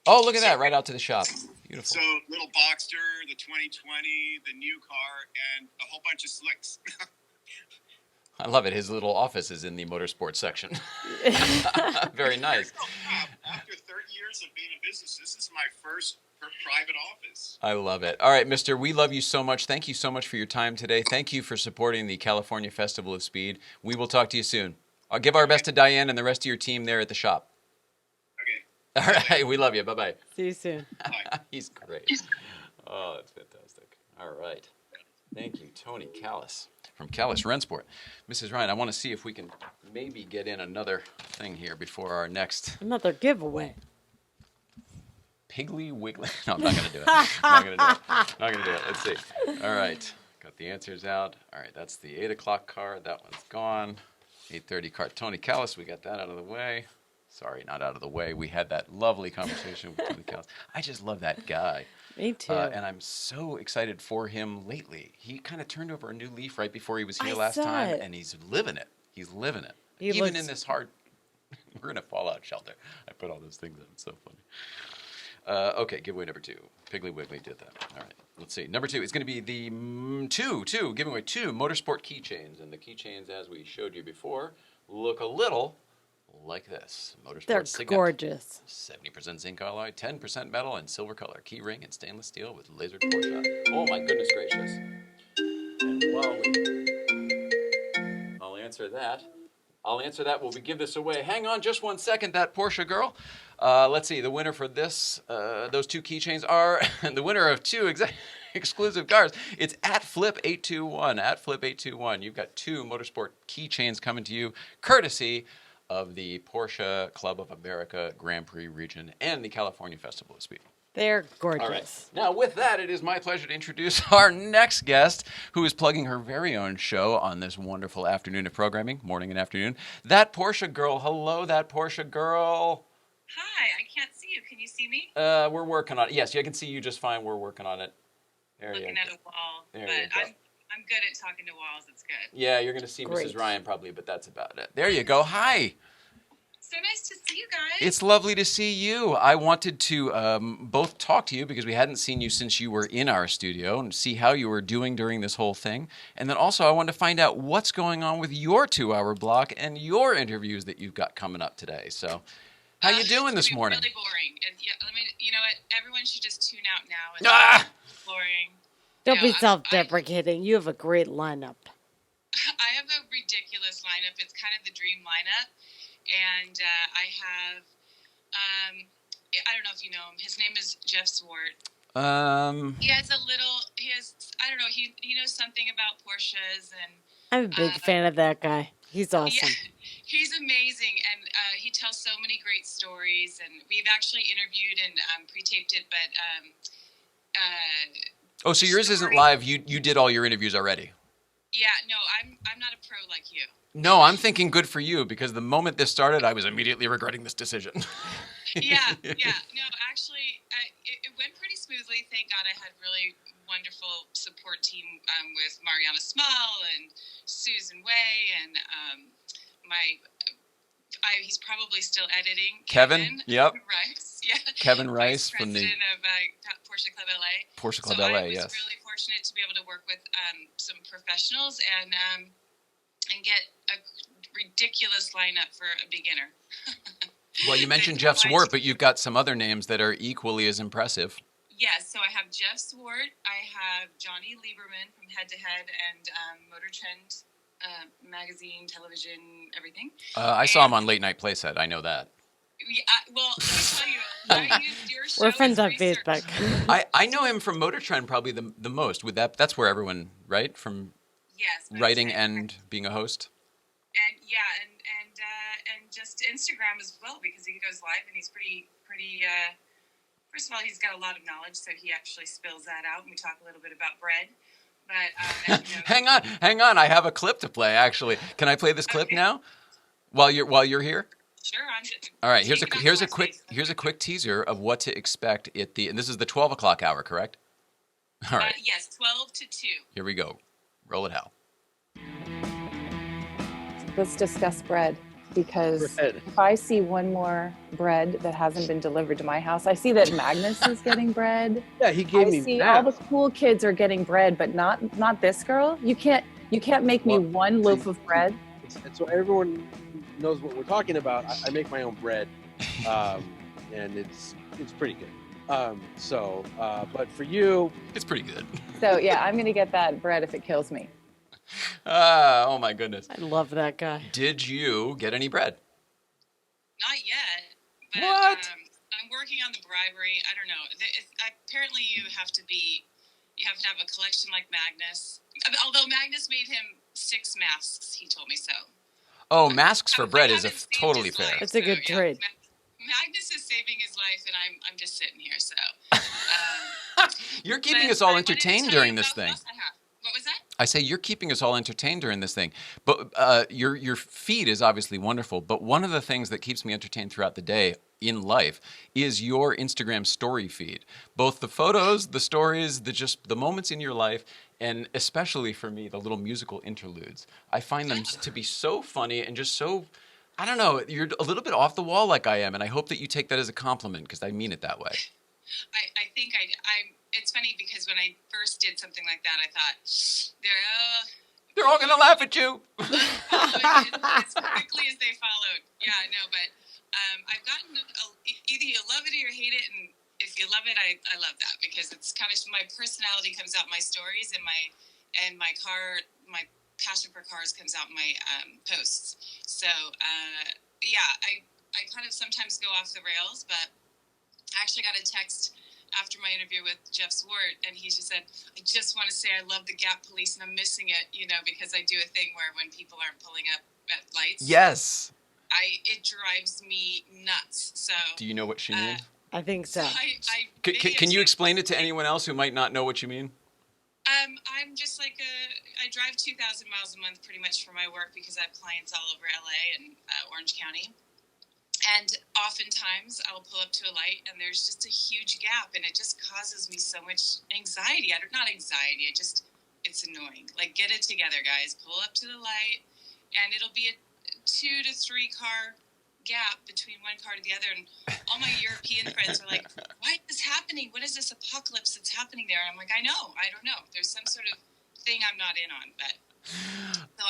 Oh, look at that, right out to the shop. Beautiful. So, little Boxster, the 2020, the new car, and a whole bunch of slicks. I love it. His little office is in the motorsport section. Very nice. After 30 years of being in business, this is my first private office. I love it. All right, mister, we love you so much. Thank you so much for your time today. Thank you for supporting the California Festival of Speed. We will talk to you soon. I'll give our best to Diane and the rest of your team there at the shop. Okay. All right, we love you. Bye-bye. See you soon. He's great. Oh, that's fantastic. All right. Thank you, Tony Callas from Callas Rensport. Mrs. Ryan, I want to see if we can maybe get in another thing here before our next... Another giveaway. Piggly Wiggly. No, I'm not going to do it. Not going to do it. Let's see. All right. Got the answers out. All right, that's the 8 o'clock card. That one's gone. 8:30 card. Tony Callas, we got that out of the way. Sorry, not out of the way. We had that lovely conversation with Tony Callas. I just love that guy. Me too. And I'm so excited for him lately. He kind of turned over a new leaf right before he was here I last saw time, it. and he's living it. He's living it. He Even looks- in this hard... We're in a fallout shelter. I put all those things in. It's so funny. Okay, giveaway number 2. Piggly Wiggly did that. All right, let's see. Number 2 is going to be the giving away 2 Motorsport keychains. And the keychains, as we showed you before, look a little like this. Motorsport They're Stiglet. gorgeous. 70% zinc alloy, 10% metal, and silver color. Key ring and stainless steel with laser core shot. Oh my goodness gracious. And while I'll answer that. Will we give this away? Hang on just one second, that Porsche Girl. Let's see. The winner for this, those 2 keychains are, the winner of 2 exclusive cars. It's at Flip821. At Flip821. You've got 2 Motorsport keychains coming to you, courtesy of the Porsche Club of America Grand Prix region and the California Festival of Speed. They're gorgeous. All right. Now, with that, it is my pleasure to introduce our next guest, who is plugging her very own show on this wonderful afternoon of programming, morning and afternoon. That Porsche Girl. Hello, That Porsche Girl. Hi, I can't see you. Can you see me? We're working on it. Yes, I can see you just fine. We're working on it. There you go. Looking at a wall. There But you go. I'm good at talking to walls. It's good. Yeah, you're going to see Great. Mrs. Ryan probably, but that's about it. There you go. Hi. So nice to see you guys. It's lovely to see you. I wanted to both talk to you because we hadn't seen you since you were in our studio and see how you were doing during this whole thing. And then also I wanted to find out what's going on with your 2-hour block and your interviews that you've got coming up today. So how you doing it's this gonna be morning? Really boring. And yeah, you know what? Everyone should just tune out now. It's Ah! boring. Don't be No, self-deprecating. You have a great lineup. I have a ridiculous lineup. It's kind of the dream lineup. And I have, I don't know if you know him. His name is Jeff Swart. He has I don't know, he knows something about Porsches. And I'm a big fan of that guy. He's awesome. yeah, he's amazing. And he tells so many great stories. And we've actually interviewed and pre-taped it. But So yours isn't live. You did all your interviews already. yeah, no, I'm not a pro like you. No, I'm thinking good for you because the moment this started, I was immediately regretting this decision. Yeah. No, actually, it went pretty smoothly. Thank God I had really wonderful support team with Mariana Small and Susan Way and he's probably still editing. Kevin? Yep. Rice. Yeah. Kevin Rice Vice from the president of Porsche Club LA. Porsche Club so LA, I was yes. really fortunate to be able to work with some professionals and get a ridiculous lineup for a beginner. Well, you mentioned Jeff Swart, but you've got some other names that are equally as impressive. Yes, so I have Jeff Swart, I have Johnny Lieberman from Head to Head and Motor Trend magazine, television, everything. I saw him on Late Night Playset. I know that. Yeah, well, let me tell you, I used your show We're friends as on research. Facebook. I know him from Motor Trend probably the most. With that's where everyone, right? From Yes, Motor writing Trend. and being a host. And yeah, and just Instagram as well because he goes live and he's pretty. First of all, he's got a lot of knowledge, so he actually spills that out, and we talk a little bit about bread. But as you know, Hang on. I have a clip to play. Actually, can I play this clip Okay. now? While you're here. sure, I'm just. All right. Here's taking a off my face. here's a quick teaser of what to expect at the. And this is the 12 o'clock hour, correct? All right. Yes, 12 to 2. Here we go. Roll it, Hal. Let's discuss bread because Bread. if I see one more bread that hasn't been delivered to my house, I see that Magnus is getting bread. Yeah, he gave I me see that. all the cool kids are getting bread, but not this girl. You can't make me Well, one loaf of bread. It's so everyone knows what we're talking about. I make my own bread, and it's pretty good. But for you, It's pretty good. So yeah, I'm gonna get that bread if it kills me. Oh my goodness. I love that guy. Did you get any bread? Not yet. But, What? I'm working on the bribery. I don't know. Apparently, you have to have a collection like Magnus. Although Magnus made him 6 masks, he told me so. Oh, masks for I bread is haven't saved totally his fair. life, It's a good trade. Magnus is saving his life, and I'm just sitting here. So You're keeping but us all I wanted to entertained tell during you this about what thing. else I have. What was that? I say you're keeping us all entertained during this thing. But your feed is obviously wonderful. But one of the things that keeps me entertained throughout the day in life is your Instagram story feed. Both the photos, the stories, the moments in your life, and especially for me, the little musical interludes. I find them to be so funny and just so, I don't know, you're a little bit off the wall like I am. And I hope that you take that as a compliment because I mean it that way. I think it's funny because when I first did something like that, I thought They're all going to laugh at you. as quickly as they followed. Yeah, no, but I've gotten either you love it or you hate it, and if you love it, I love that because it's kind of my personality comes out in my stories and my passion for cars comes out in my posts. So yeah, I kind of sometimes go off the rails, but I actually got a text after my interview with Jeff Swart, and he just said, I just want to say I love the Gap Police, and I'm missing it, because I do a thing where when people aren't pulling up at lights, Yes. it drives me nuts. So Do you know what she means? I think so. Can you explain it to anyone else who might not know what you mean? I'm just like I drive 2,000 miles a month pretty much for my work because I have clients all over LA and Orange County. And oftentimes I'll pull up to a light and there's just a huge gap and it just causes me so much anxiety. Not anxiety, it's annoying. Like, get it together, guys. Pull up to the light and it'll be a 2 to 3 car gap between one car to the other, and all my European friends are like, why is this happening? What is this apocalypse that's happening there? And I'm like, I don't know. There's some sort of thing I'm not in on, but so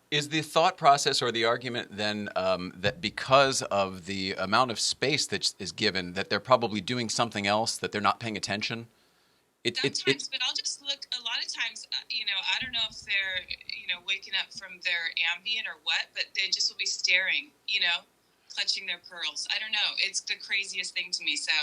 is the thought process or the argument then that because of the amount of space that is given, that they're probably doing something else, that they're not paying attention? But I'll just look. A lot of times, I don't know if they're, waking up from their Ambien or what, but they just will be staring, clutching their pearls. I don't know. It's the craziest thing to me. So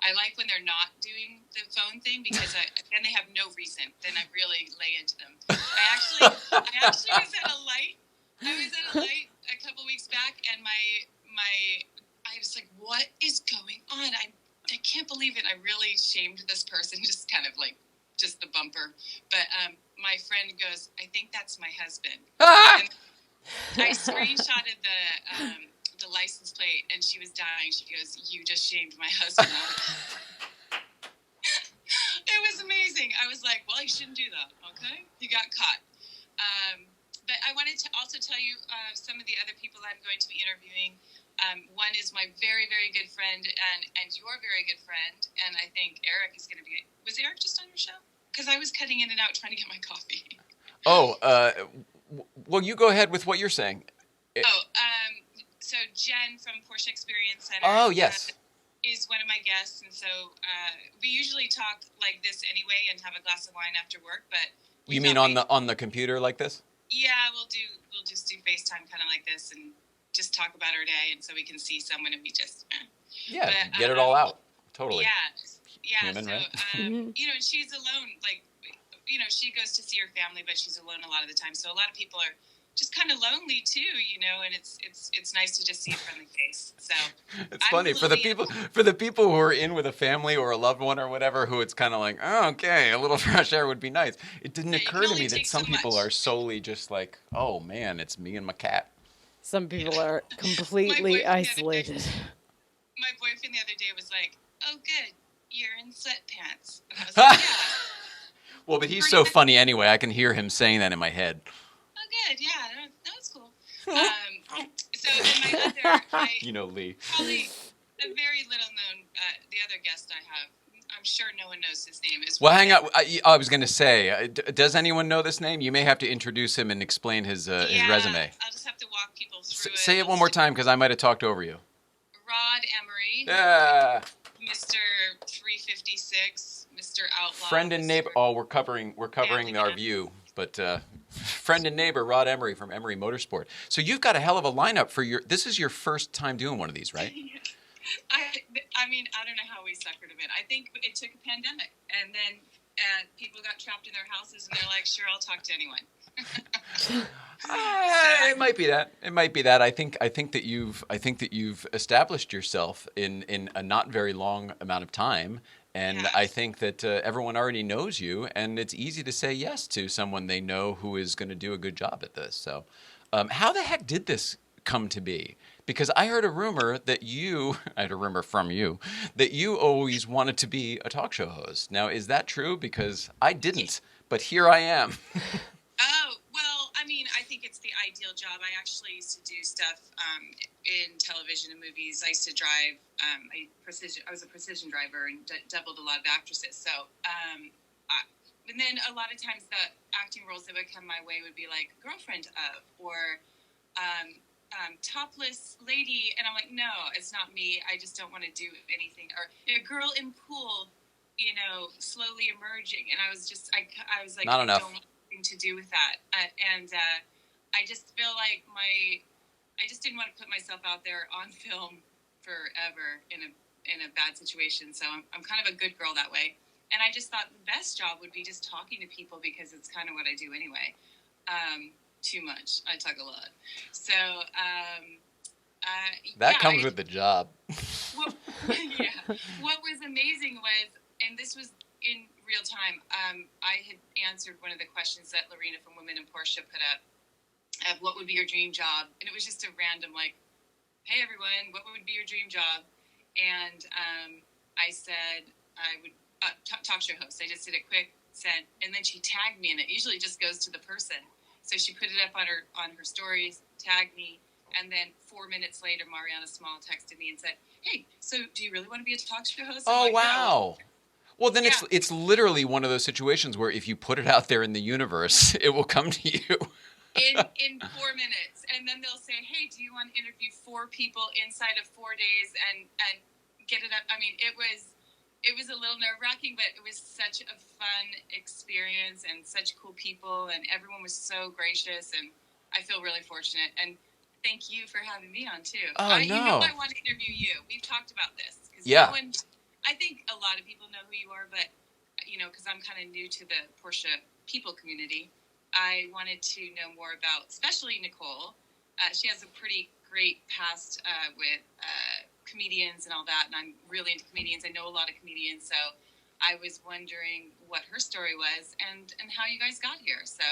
I like when they're not doing the phone thing because then they have no reason. Then I really lay into them. I actually was at a light. I was at a light a couple weeks back, and I was like, what is going on? I can't believe it. I really shamed this person, just kind of like, just the bumper. But my friend goes, I think that's my husband. And I screenshotted the license plate, and she was dying. She goes, you just shamed my husband. It was amazing. I was like, well, you shouldn't do that, okay? You got caught. But I wanted to also tell you some of the other people I'm going to be interviewing. One is my very, very good friend and your very good friend. And I think Eric is going to be... Was Eric just on your show? Because I was cutting in and out trying to get my coffee. Well, you go ahead with what you're saying. So Jen from Porsche Experience Center. Oh, yes. Is one of my guests. And so we usually talk like this anyway and have a glass of wine after work. But you mean on the computer like this? Yeah, we'll just do FaceTime kind of like this and just talk about our day, and so we can see someone and we just get it all out. Totally. Yeah. Human, so right? and she's alone. Like, she goes to see her family, but she's alone a lot of the time. So a lot of people are just kind of lonely too, and it's nice to just see a friendly face. So it's funny for the people who are in with a family or a loved one or whatever, who it's kind of like, oh, okay, a little fresh air would be nice. It didn't occur to me that some people are solely just like, oh man, it's me and my cat. Some people are completely isolated. My boyfriend the other day was like, oh good, you're in sweatpants. And I was like, yeah. Well, but he's so funny anyway. I can hear him saying that in my head. Oh, good. Yeah, that was cool. So then my other, Lee. Probably a very little known, the other guest I have, I'm sure no one knows his name. Well, hang on. I was going to say, does anyone know this name? You may have to introduce him and explain his resume. I'll just have to walk people through it. Say it one more time because I might have talked over you. Rod Emery. Yeah. Mr. 356, Mr. Outlaw. Friend and neighbor. Oh, we're covering our view, but friend and neighbor Rod Emery from Emery Motorsport. So you've got a hell of a lineup for this is your first time doing one of these, right? I mean, I don't know how we suckered him in. I think it took a pandemic, and then people got trapped in their houses, and they're like, sure, I'll talk to anyone. It might be that. It might be that. I think that you've established yourself in a not very long amount of time, and I think that everyone already knows you, and it's easy to say yes to someone they know who is going to do a good job at this. So, how the heck did this come to be? Because I heard a rumor that I had a rumor from you that you always wanted to be a talk show host. Now, is that true? Because I didn't, but here I am. Oh, well, I mean, I think it's the ideal job. I actually used to do stuff in television and movies. I used to drive. I was a precision driver and doubled a lot of actresses. So, and then a lot of times the acting roles that would come my way would be like girlfriend of or topless lady, and I'm like, no, it's not me. I just don't want to do anything. Or a girl in pool, slowly emerging, and I was like, not enough. I don't want anything to do with that, and I just feel like I just didn't want to put myself out there on film forever in in a bad situation. So I'm kind of a good girl that way. And I just thought the best job would be just talking to people because it's kind of what I do anyway. Too much. I talk a lot. So, that comes with the job. What was amazing was, and this was in real time, I had answered one of the questions that Lorena from Women in Porsche put up of what would be your dream job. And it was just a random, like, hey, everyone, what would be your dream job? And I said I would talk show host. I just did a quick sent, and then she tagged me, and it usually just goes to the person. So she put it up on her stories, tagged me, and then 4 minutes later, Mariana Small texted me and said, "Hey, so do you really want to be a talk show host?" Oh, like, wow. No. Well, then it's literally one of those situations where if you put it out there in the universe, it will come to you. in 4 minutes, and then they'll say, "Hey, do you want to interview 4 people inside of 4 days and get it up?" I mean, it was a little nerve-wracking, but it was such a fun experience and such cool people, and everyone was so gracious, and I feel really fortunate. And thank you for having me on too. Oh, no. You know I want to interview you. We've talked about this. Yeah. I think a lot of people know who you are, but because I'm kind of new to the Porsche people community, I wanted to know more about, especially Nicole. She has a pretty great past with comedians and all that, and I'm really into comedians. I know a lot of comedians, so I was wondering what her story was and how you guys got here. So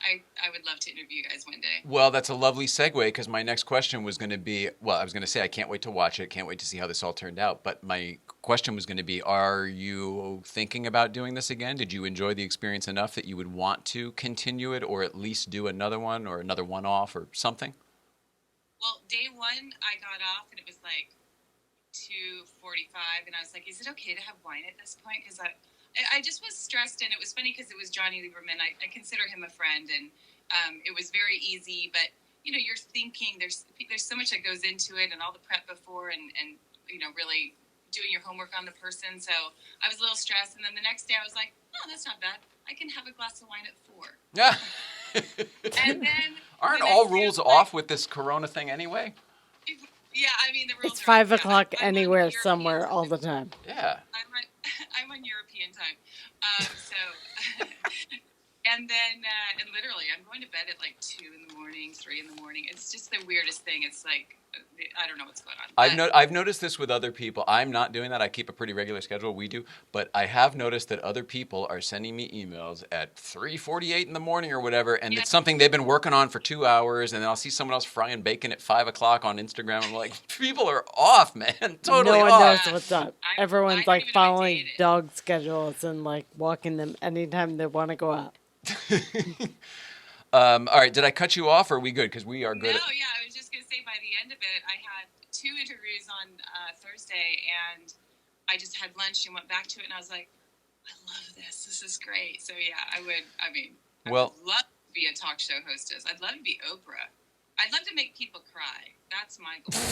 I would love to interview you guys one day. Well, that's a lovely segue, because my next question was going to be, well, I was going to say I can't wait to watch it, can't wait to see how this all turned out, but my question was going to be, are you thinking about doing this again? Did you enjoy the experience enough that you would want to continue it, or at least do another one or another one-off or something? Well, day one, I got off, and it was like 2:45, and I was like, is it okay to have wine at this point? Because I just was stressed, and it was funny because it was Johnny Lieberman. I consider him a friend, and it was very easy, but you're thinking there's so much that goes into it, and all the prep before, and really doing your homework on the person. So I was a little stressed, and then the next day I was like, oh, that's not bad. I can have a glass of wine at 4. Yeah. And then aren't all rules off with this Corona thing anyway? Yeah, I mean the rules. It's are 5 off. o'clock I'm anywhere, on European somewhere, time. all the time. Yeah. I'm on European time. So, and then, and literally, I'm going to bed at like 2 in the morning, 3 in the morning. It's just the weirdest thing. It's like, I don't know what's going on. I've noticed this with other people. I'm not doing that. I keep a pretty regular schedule. We do. But I have noticed that other people are sending me emails at 3:48 in the morning or whatever, and it's something they've been working on for 2 hours, and then I'll see someone else frying bacon at 5 o'clock on Instagram. I'm like, people are off, man. Totally no one off. knows what's up. Everyone's like following dog schedules and like walking them anytime they want to go out. All right, did I cut you off, or are we good? Because we are good. No, I was just going to say by the end of it, I had 2 interviews on Thursday, and I just had lunch and went back to it, and I was like, I love this. This is great. So, yeah, I would love to be a talk show hostess. I'd love to be Oprah. I'd love to make people cry. That's my goal.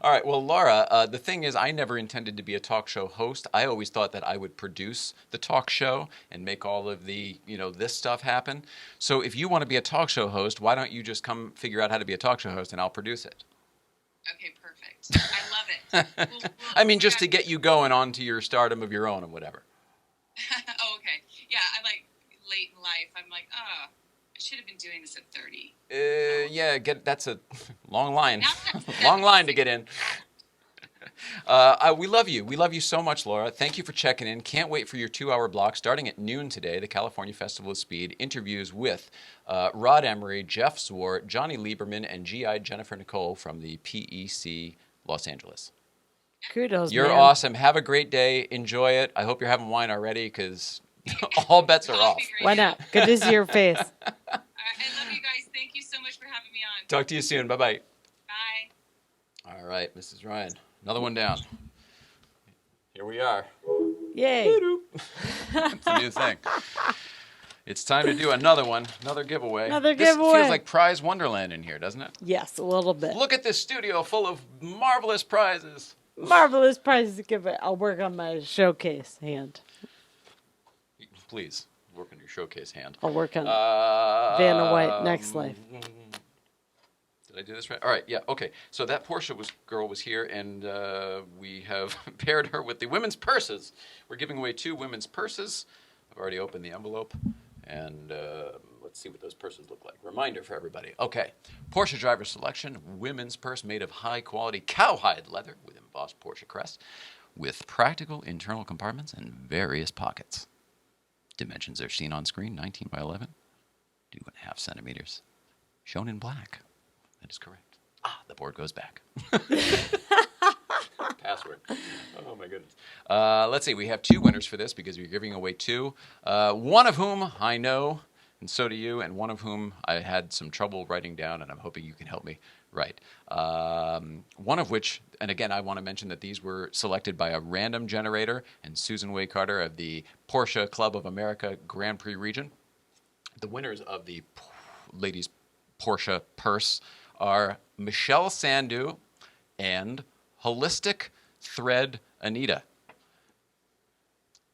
All right. Well, Laura, the thing is, I never intended to be a talk show host. I always thought that I would produce the talk show and make all of the, this stuff happen. So if you want to be a talk show host, why don't you just come figure out how to be a talk show host, and I'll produce it. Okay, perfect. I love it. We'll I mean, just to get you going onto your stardom of your own and whatever. Oh, okay. Yeah, I like late in life. I'm like, I should have been doing this at 30. Yeah, that's a long line. Long line to get in. We love you. We love you so much, Laura. Thank you for checking in. Can't wait for your 2-hour block starting at noon today, the California Festival of Speed. Interviews with Rod Emery, Jeff Zwart, Johnny Lieberman, and GI Jennifer Nicole from the PEC Los Angeles. Kudos, You're man. awesome. Have a great day. Enjoy it. I hope you're having wine already, because all bets are off. Why not? Good to see your face. I love you guys. Thank you so much for having me on. Talk to you soon. Bye-bye. Bye. All right, Mrs. Ryan. Another one down. Here we are. Yay. It's a new thing. It's time to do another one, another giveaway. Another This giveaway. feels like Prize Wonderland in here, doesn't it? Yes, a little bit. Look at this studio full of marvelous prizes. Marvelous prizes to give it. I'll work on my showcase hand. Please, work on your showcase hand. I'll work on Vanna White Next Life. Did Did I do this right? All right, yeah, okay. So that Porsche girl was here, and we have paired her with the women's purses. We're giving away 2 women's purses. I've already opened the envelope, and let's see what those purses look like. Reminder for everybody. Okay, Porsche driver selection, women's purse made of high-quality cowhide leather with embossed Porsche crest, with practical internal compartments and various pockets. Dimensions are seen on screen, 19 by 11, 2.5 centimeters. Shown in black. That is correct. The board goes back. Password. Oh, my goodness. Let's see. We have 2 winners for this because we're giving away 2. One of whom I know, and so do you, and one of whom I had some trouble writing down, and I'm hoping you can help me write. One of which, and again, I want to mention that these were selected by a random generator and Susan Way Carter of the Porsche Club of America Grand Prix region. The winners of the ladies' Porsche purse are Michelle Sandu and Holistic Thread Anita.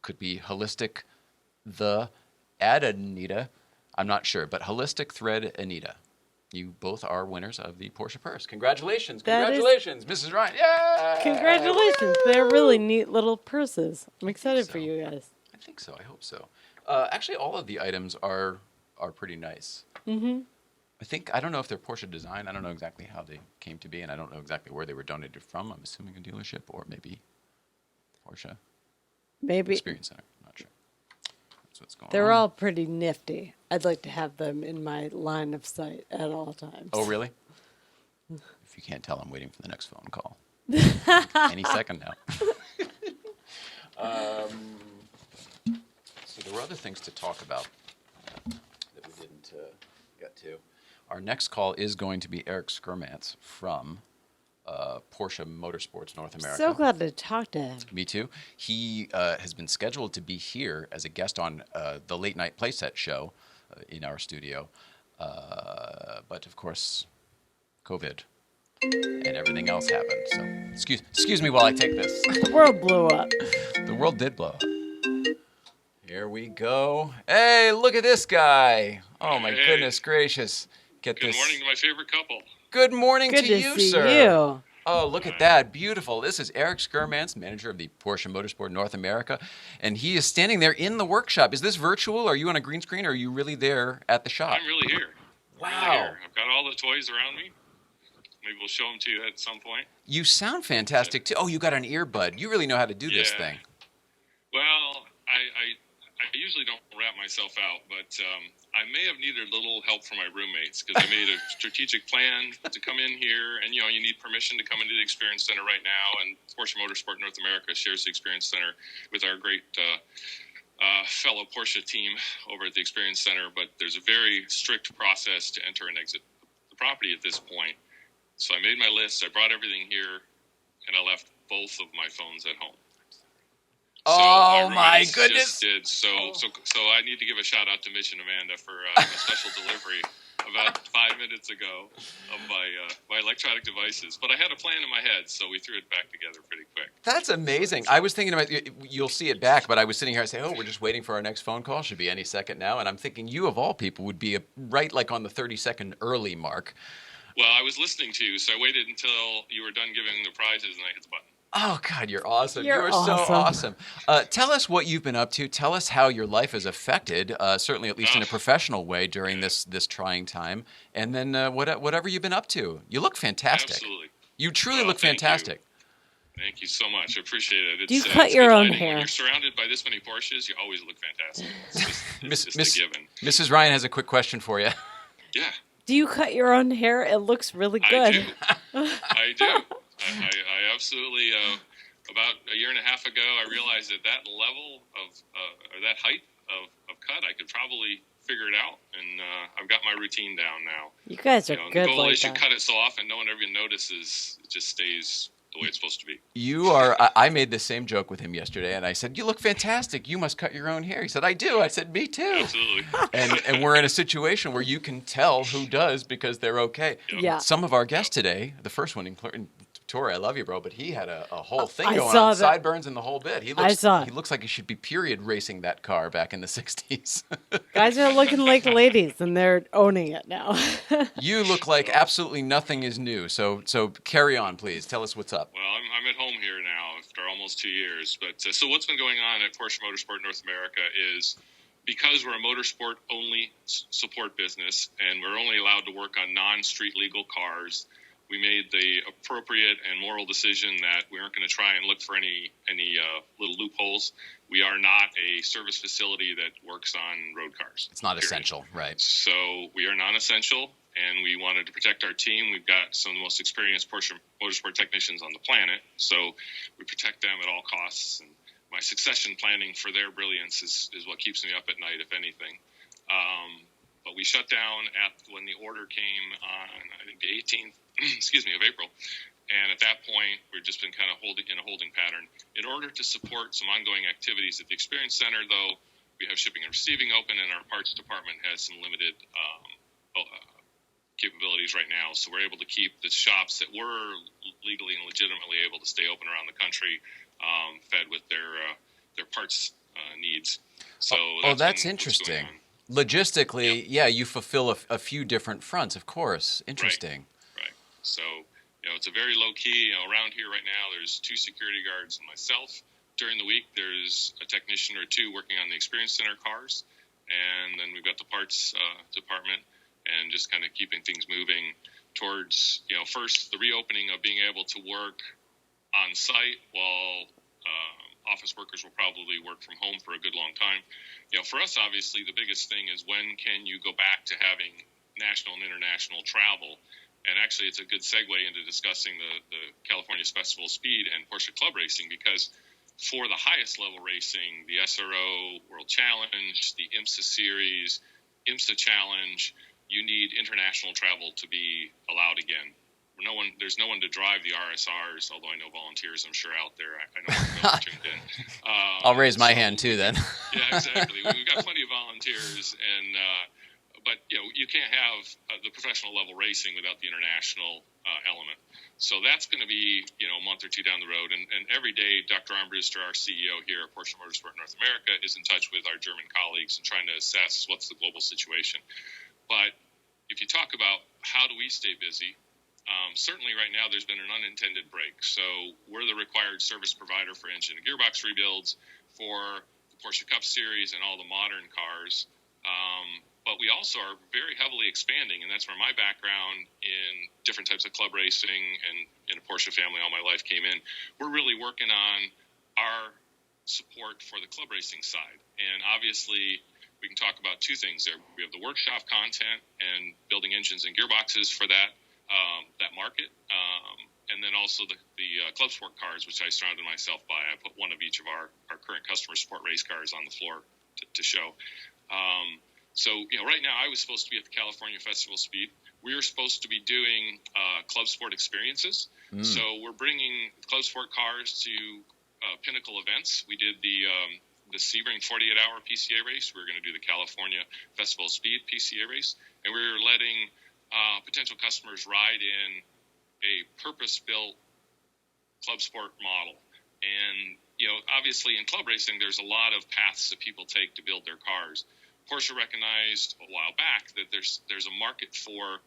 Could be Holistic the Anita. I'm not sure, but Holistic Thread Anita. You both are winners of the Porsche purse. Congratulations. Congratulations, Mrs. Ryan. Yay! Congratulations. They're really neat little purses. I'm excited for you guys. I think so. I hope so. Actually, all of the items are pretty nice. Mm-hmm. I don't know if they're Porsche design. I don't know exactly how they came to be, and I don't know exactly where they were donated from. I'm assuming a dealership or maybe Porsche. Maybe. Experience Center. I'm not sure. That's what's going on. They're all pretty nifty. I'd like to have them in my line of sight at all times. Oh, really? If you can't tell, I'm waiting for the next phone call. Any second now. So there were other things to talk about that we didn't get to. Our next call is going to be Eric Skirmants from Porsche Motorsports North America. So glad to talk to him. Me too. He has been scheduled to be here as a guest on the Late Night Playset show in our studio. But of course, COVID and everything else happened. So excuse me while I take this. The world blew up. The world did blow up. Here we go. Hey, look at this guy. Oh, my goodness gracious. Good morning to my favorite couple. Good morning Good to you, see sir. You. Oh, look at that. Beautiful. This is Erik Skirmants, manager of the Porsche Motorsport North America, and he is standing there in the workshop. Is this virtual? Are you on a green screen, or are you really there at the shop? I'm really here. Wow. Really here. I've got all the toys around me. Maybe we'll show them to you at some point. You sound fantastic, too. Oh, you got an earbud. You really know how to do this thing. Well, I usually don't wrap myself out, but I may have needed a little help from my roommates because I made a strategic plan to come in here, and you need permission to come into the Experience Center right now. And Porsche Motorsport North America shares the Experience Center with our great fellow Porsche team over at the Experience Center. But there's a very strict process to enter and exit the property at this point. So I made my list. I brought everything here, and I left both of my phones at home. So my goodness! So I need to give a shout out to Mitch and Amanda for a special delivery about 5 minutes ago of my electronic devices. But I had a plan in my head, so we threw it back together pretty quick. That's amazing. I was thinking about you'll see it back, but I was sitting here and saying, we're just waiting for our next phone call. Should be any second now. And I'm thinking you of all people would be right like on the 30-second early mark. Well, I was listening to you, so I waited until you were done giving the prizes, and I hit the button. Oh, God, you're awesome. You're so awesome. Tell us what you've been up to. Tell us how your life is affected, certainly at least in a professional way during this trying time. And then whatever you've been up to. You look fantastic. Absolutely. You truly look fantastic. Thank you so much. I appreciate it. Do you cut your own lighting. hair? When you're surrounded by this many Porsches, you always look fantastic. It's just a given. Mrs. Ryan has a quick question for you. Yeah. Do you cut your own hair? It looks really good. I do. I absolutely, about a year and a half ago, I realized that level of, or that height of cut, I could probably figure it out, and I've got my routine down now. You guys are good The goal like is you that. cut it so often no one ever notices, it just stays the way it's supposed to be. You are. I made the same joke with him yesterday, and I said, "You look fantastic. You must cut your own hair." He said, "I do." I said, "Me too." Absolutely. And we're in a situation where you can tell who does because they're okay. Yeah. Some of our guests today, the first one, Tory, I love you, bro, but he had a whole thing I going saw on, that. sideburns and the whole bit. I saw it. He looks like he should be period racing that car back in the 60s. Guys are looking like ladies, and they're owning it now. You look like absolutely nothing is new, so carry on, please. Tell us what's up. Well, I'm at home here now after almost 2 years. But so what's been going on at Porsche Motorsport North America is, because we're a motorsport-only support business and we're only allowed to work on non-street legal cars, we made the appropriate and moral decision that we aren't going to try and look for any little loopholes. We are not a service facility that works on road cars. It's not period. essential, right? So we are non-essential, and we wanted to protect our team. We've got some of the most experienced Porsche Motorsport technicians on the planet, so we protect them at all costs. And my succession planning for their brilliance is what keeps me up at night, if anything. But we shut down when the order came on, I think, the 18th, of April. And at that point, we've just been kind of in a holding pattern. In order to support some ongoing activities at the Experience Center, though, we have shipping and receiving open, and our parts department has some limited capabilities right now. So we're able to keep the shops that were legally and legitimately able to stay open around the country, fed with their parts needs. So that's interesting. Logistically, yeah, you fulfill a few different fronts, of course. Interesting. Right. So, it's a very low key. Around here right now, there's 2 security guards and myself. During the week, there's a technician or 2 working on the Experience Center cars. And then we've got the parts department, and just kind of keeping things moving towards, first the reopening of being able to work on site while office workers will probably work from home for a good long time. For us, obviously, the biggest thing is when can you go back to having national and international travel? And actually, it's a good segue into discussing the California Festival of Speed and Porsche Club Racing, because for the highest level racing, the SRO World Challenge, the IMSA Series, IMSA Challenge, you need international travel to be allowed again. There's no one to drive the RSRs, although I know volunteers, I'm sure, out there. I know we're tuned in. I'll raise my hand too then. Yeah, exactly. We've got plenty of volunteers, but you can't have the professional level racing without the international element. So that's going to be a month or 2 down the road. And every day, Dr. Armbruster, our CEO here at Porsche Motorsport North America, is in touch with our German colleagues and trying to assess what's the global situation. But if you talk about how do we stay busy, certainly right now there's been an unintended break. So we're the required service provider for engine and gearbox rebuilds for the Porsche Cup Series and all the modern cars. But we also are very heavily expanding, and that's where my background in different types of club racing and in a Porsche family all my life came in. We're really working on our support for the club racing side. And obviously, we can talk about 2 things there. We have the workshop content and building engines and gearboxes for that market, and then also the club sport cars, which I surrounded myself by. I put one of each of our current customer support race cars on the floor to show. So right now I was supposed to be at the California Festival of Speed. We were supposed to be doing club sport experiences. So we're bringing club sport cars to pinnacle events. We did the Sebring 48-hour PCA race. We were going to do the California Festival of Speed PCA race, and we were letting potential customers ride in a purpose-built club sport model. And obviously in club racing, there's a lot of paths that people take to build their cars. Porsche recognized a while back that there's a market for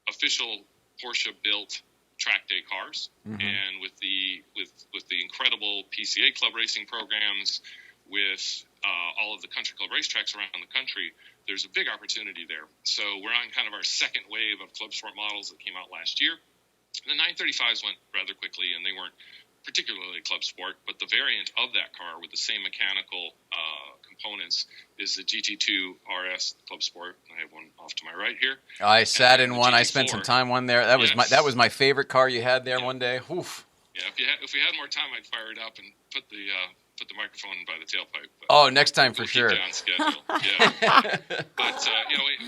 official Porsche-built track day cars, and with the incredible PCA club racing programs, with all of the country club racetracks around the country, there's a big opportunity there. So we're on kind of our second wave of club sport models that came out last year. The 935s went rather quickly, and they weren't particularly club sport, but the variant of that car with the same mechanical components is the GT2 RS Club Sport. I have one off to my right here. I sat in one. GT4. I spent some time one there. That was my favorite car you had there one day. Oof. Yeah, if we had more time, I'd fire it up and put the microphone by the tailpipe. But next time for sure. Keep you on schedule. Yeah. But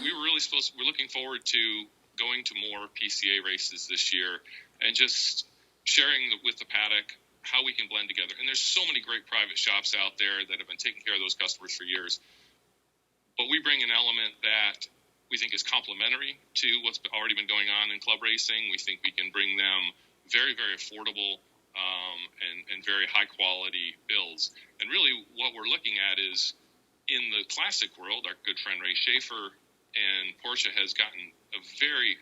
we were really we're looking forward to going to more PCA races this year and just sharing with the paddock how we can blend together. And there's so many great private shops out there that have been taking care of those customers for years. But we bring an element that we think is complementary to what's already been going on in club racing. We think we can bring them very, very affordable and very high quality builds. And really what we're looking at is, in the classic world, our good friend Ray Shaffer and Porsche has gotten a very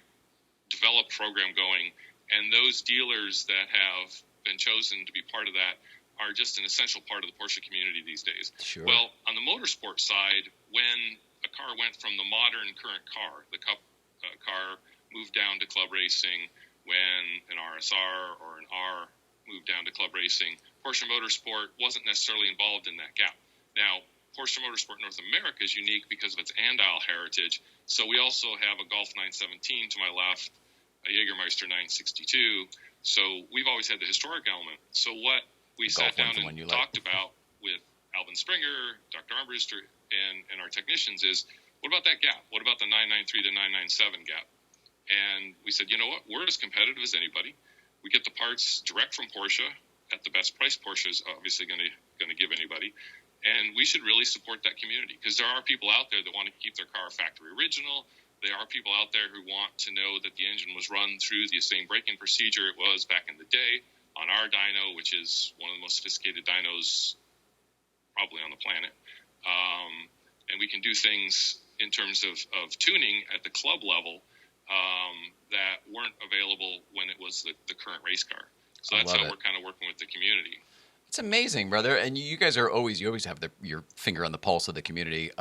developed program going, and those dealers that have been chosen to be part of that are just an essential part of the Porsche community these days. Sure. Well, on the motorsport side, when a car went from the modern current car, the Cup car, moved down to club racing, when an RSR or an R moved down to club racing, Porsche Motorsport wasn't necessarily involved in that gap. Now, Porsche Motorsport North America is unique because of its Andal heritage. So we also have a Golf 917 to my left, a Jägermeister 962. So we've always had the historic element. So what we sat down and talked about with Alvin Springer, Dr. Armbruster, and our technicians is, what about that gap? What about the 993 to 997 gap? And we said, you know what? We're as competitive as anybody. We get the parts direct from Porsche at the best price Porsche is obviously going to give anybody. And we should really support that community, because there are people out there that want to keep their car factory original. There are people out there who want to know that the engine was run through the same braking procedure it was back in the day on our dyno, which is one of the most sophisticated dynos probably on the planet. And we can do things in terms of tuning at the club level that weren't available when it was the current race car. So that's how we're kind of working with the community. It's amazing, brother. And you guys you always have your finger on the pulse of the community.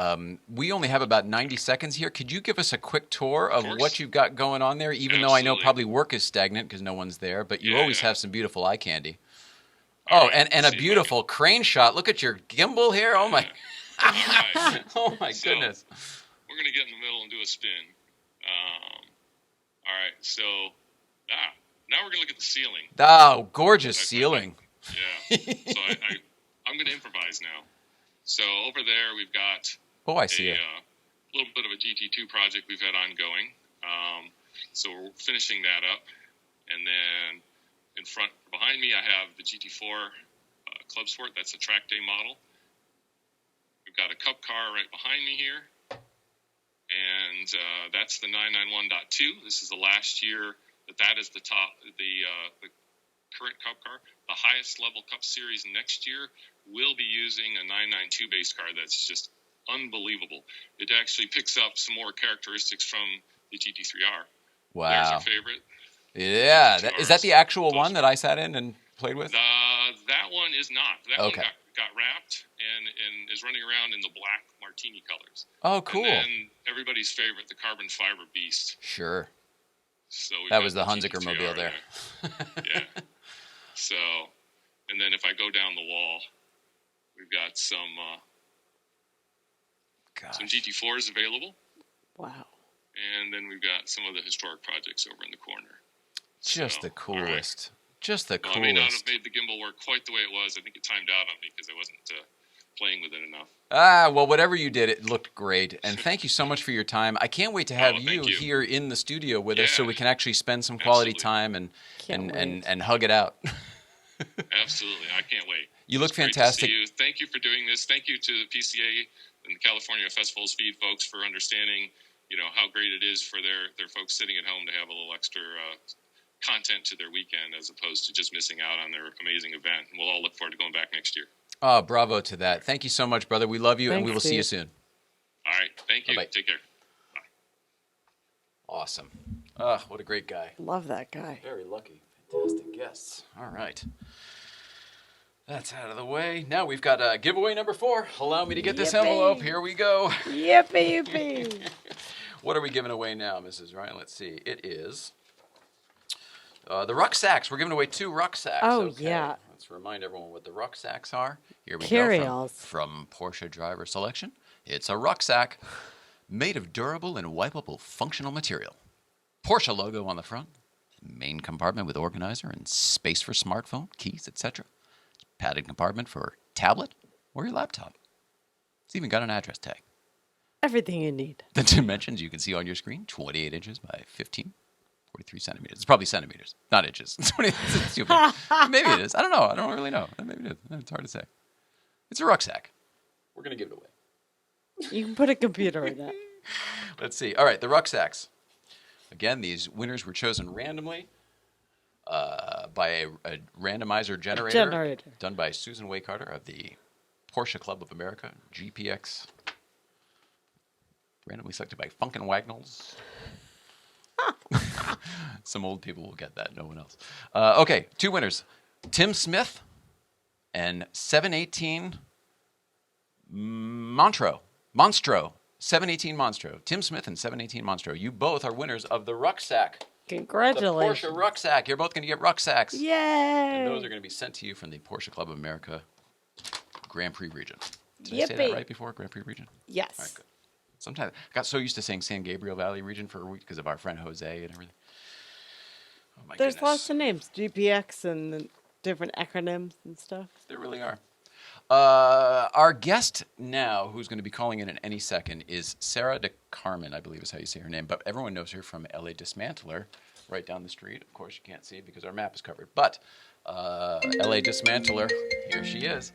We only have about 90 seconds here. Could you give us a quick tour of what you've got going on there? Even though I know probably work is stagnant because no one's there, but you always have some beautiful eye candy. And a beautiful crane shot. Look at your gimbal here. Oh my, oh my goodness. We're going to get in the middle and do a spin. All right. So, now we're going to look at the ceiling. Oh, gorgeous ceiling. Yeah. So I'm going to improvise now. So over there we've got I see a little bit of a GT2 project we've had ongoing. So we're finishing that up. And then behind me, I have the GT4 Club Sport. That's a track day model. We've got a Cup car right behind me here. And that's the 991.2. This is the last year that is the top, the current Cup car. The highest level Cup Series next year will be using a 992 base car that's just unbelievable. It actually picks up some more characteristics from the GT3R. Wow. There's our favorite. Yeah. Is that the actual one that I sat in and played with? That one is not. That one got wrapped and is running around in the black martini colors. Oh, cool. And then everybody's favorite, the carbon fiber beast. Sure. So that was the Hunziker mobile there. Yeah. So, and then if I go down the wall, we've got some GT4s available. Wow. And then we've got some of the historic projects over in the corner. Just the coolest. Right. Just the coolest. I may not have made the gimbal work quite the way it was. I think it timed out on me because I wasn't playing with it enough. Well, whatever you did, it looked great. And thank you so much for your time. I can't wait to have you here in the studio with us so we can actually spend some quality time and hug it out. Absolutely. I can't wait. You look fantastic. Great to see you. Thank you for doing this. Thank you to the PCA and the California Festival of Speed folks for understanding, how great it is for their folks sitting at home to have a little extra content to their weekend as opposed to just missing out on their amazing event. And we'll all look forward to going back next year. Oh, bravo to that. Thank you so much, brother. We love you, and we will see you soon. All right. Thank you. Bye-bye. Take care. Bye. Awesome. What a great guy. Love that guy. Very lucky. Fantastic guests. All right. That's out of the way. Now we've got giveaway number 4. Allow me to get this envelope. Here we go. Yippee. What are we giving away now, Mrs. Ryan? Let's see. It is the rucksacks. We're giving away 2 rucksacks. Oh, yeah. Let's remind everyone what the rucksacks are. Here we go. From Porsche Driver Selection. It's a rucksack made of durable and wipeable functional material. Porsche logo on the front. Main compartment with organizer and space for smartphone, keys, etc. Padded compartment for tablet or your laptop. It's even got an address tag. Everything you need. The dimensions you can see on your screen, 28 inches by 15, 43 centimeters. It's probably centimeters, not inches. Maybe it is. I don't know. I don't really know. Maybe it is. It's hard to say. It's a rucksack. We're going to give it away. You can put a computer in it. Let's see. All right, the rucksacks. Again, these winners were chosen randomly. by a randomizer generator done by Susan Way Carter of the Porsche Club of America, GPX. Randomly selected by Funkin' Wagnalls. Some old people will get that. No one else. Okay, 2 winners. Tim Smith and 718 Monstro. 718 Monstro. Tim Smith and 718 Monstro. You both are winners of the rucksack. Congratulations. The Porsche rucksack. You're both going to get rucksacks. Yay. And those are going to be sent to you from the Porsche Club of America Grand Prix region. Did I say that right before? Grand Prix region? Yes. All right, good. Sometimes I got so used to saying San Gabriel Valley region for a week because of our friend Jose and everything. Oh my There's goodness. lots of names, GPX and the different acronyms and stuff. There really are. Our guest now, who's going to be calling in any second, is Sara DeCarmen, I believe is how you say her name. But everyone knows her from LA Dismantler, right down the street. Of course, you can't see it because our map is covered. But LA Dismantler, here she is.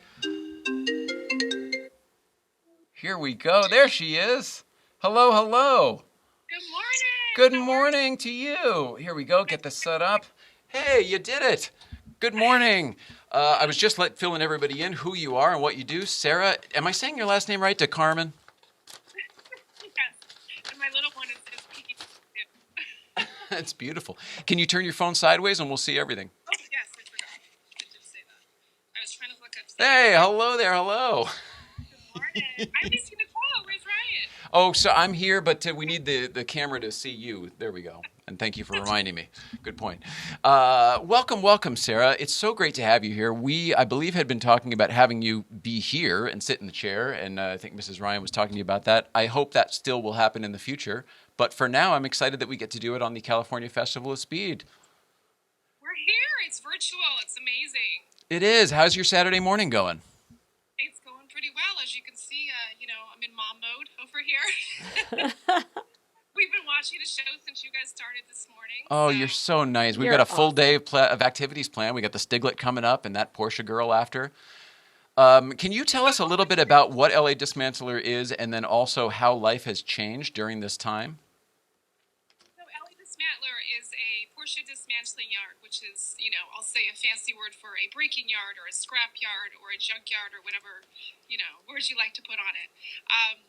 Here we go. There she is. Hello, hello. Good morning. Good morning to you. Here we go. Get this set up. Hey, you did it. Good morning. I was just filling everybody in who you are and what you do. Sara, am I saying your last name right? DeCarmen? Yes. And my little one is peeking. That's beautiful. Can you turn your phone sideways and we'll see everything? Oh, yes. I forgot. I did say that. I was trying to look up. Hey, hello there. Hello. Good morning. I missed you, Nicole. Where's Ryan? Oh, so I'm here, but we need the camera to see you. There we go. And thank you for reminding me. Good point. Welcome, Sara. It's so great to have you here. We, I believe, had been talking about having you be here and sit in the chair, and I think Mrs. Ryan was talking to you about that. I hope that still will happen in the future. But for now, I'm excited that we get to do it on the California Festival of Speed. We're here. It's virtual. It's amazing. It is. How's your Saturday morning going? It's going pretty well. As you can see, I'm in mom mode over here. We've been watching the show since you guys started this morning. Oh, you're so nice. We've got a full day of activities planned. We got the Stiglet coming up and that Porsche Girl after. Can you tell us a little bit about what LA Dismantler is and then also how life has changed during this time? So LA Dismantler is a Porsche dismantling yard, which is, I'll say a fancy word for a breaking yard or a scrap yard or a junk yard or whatever, words you like to put on it.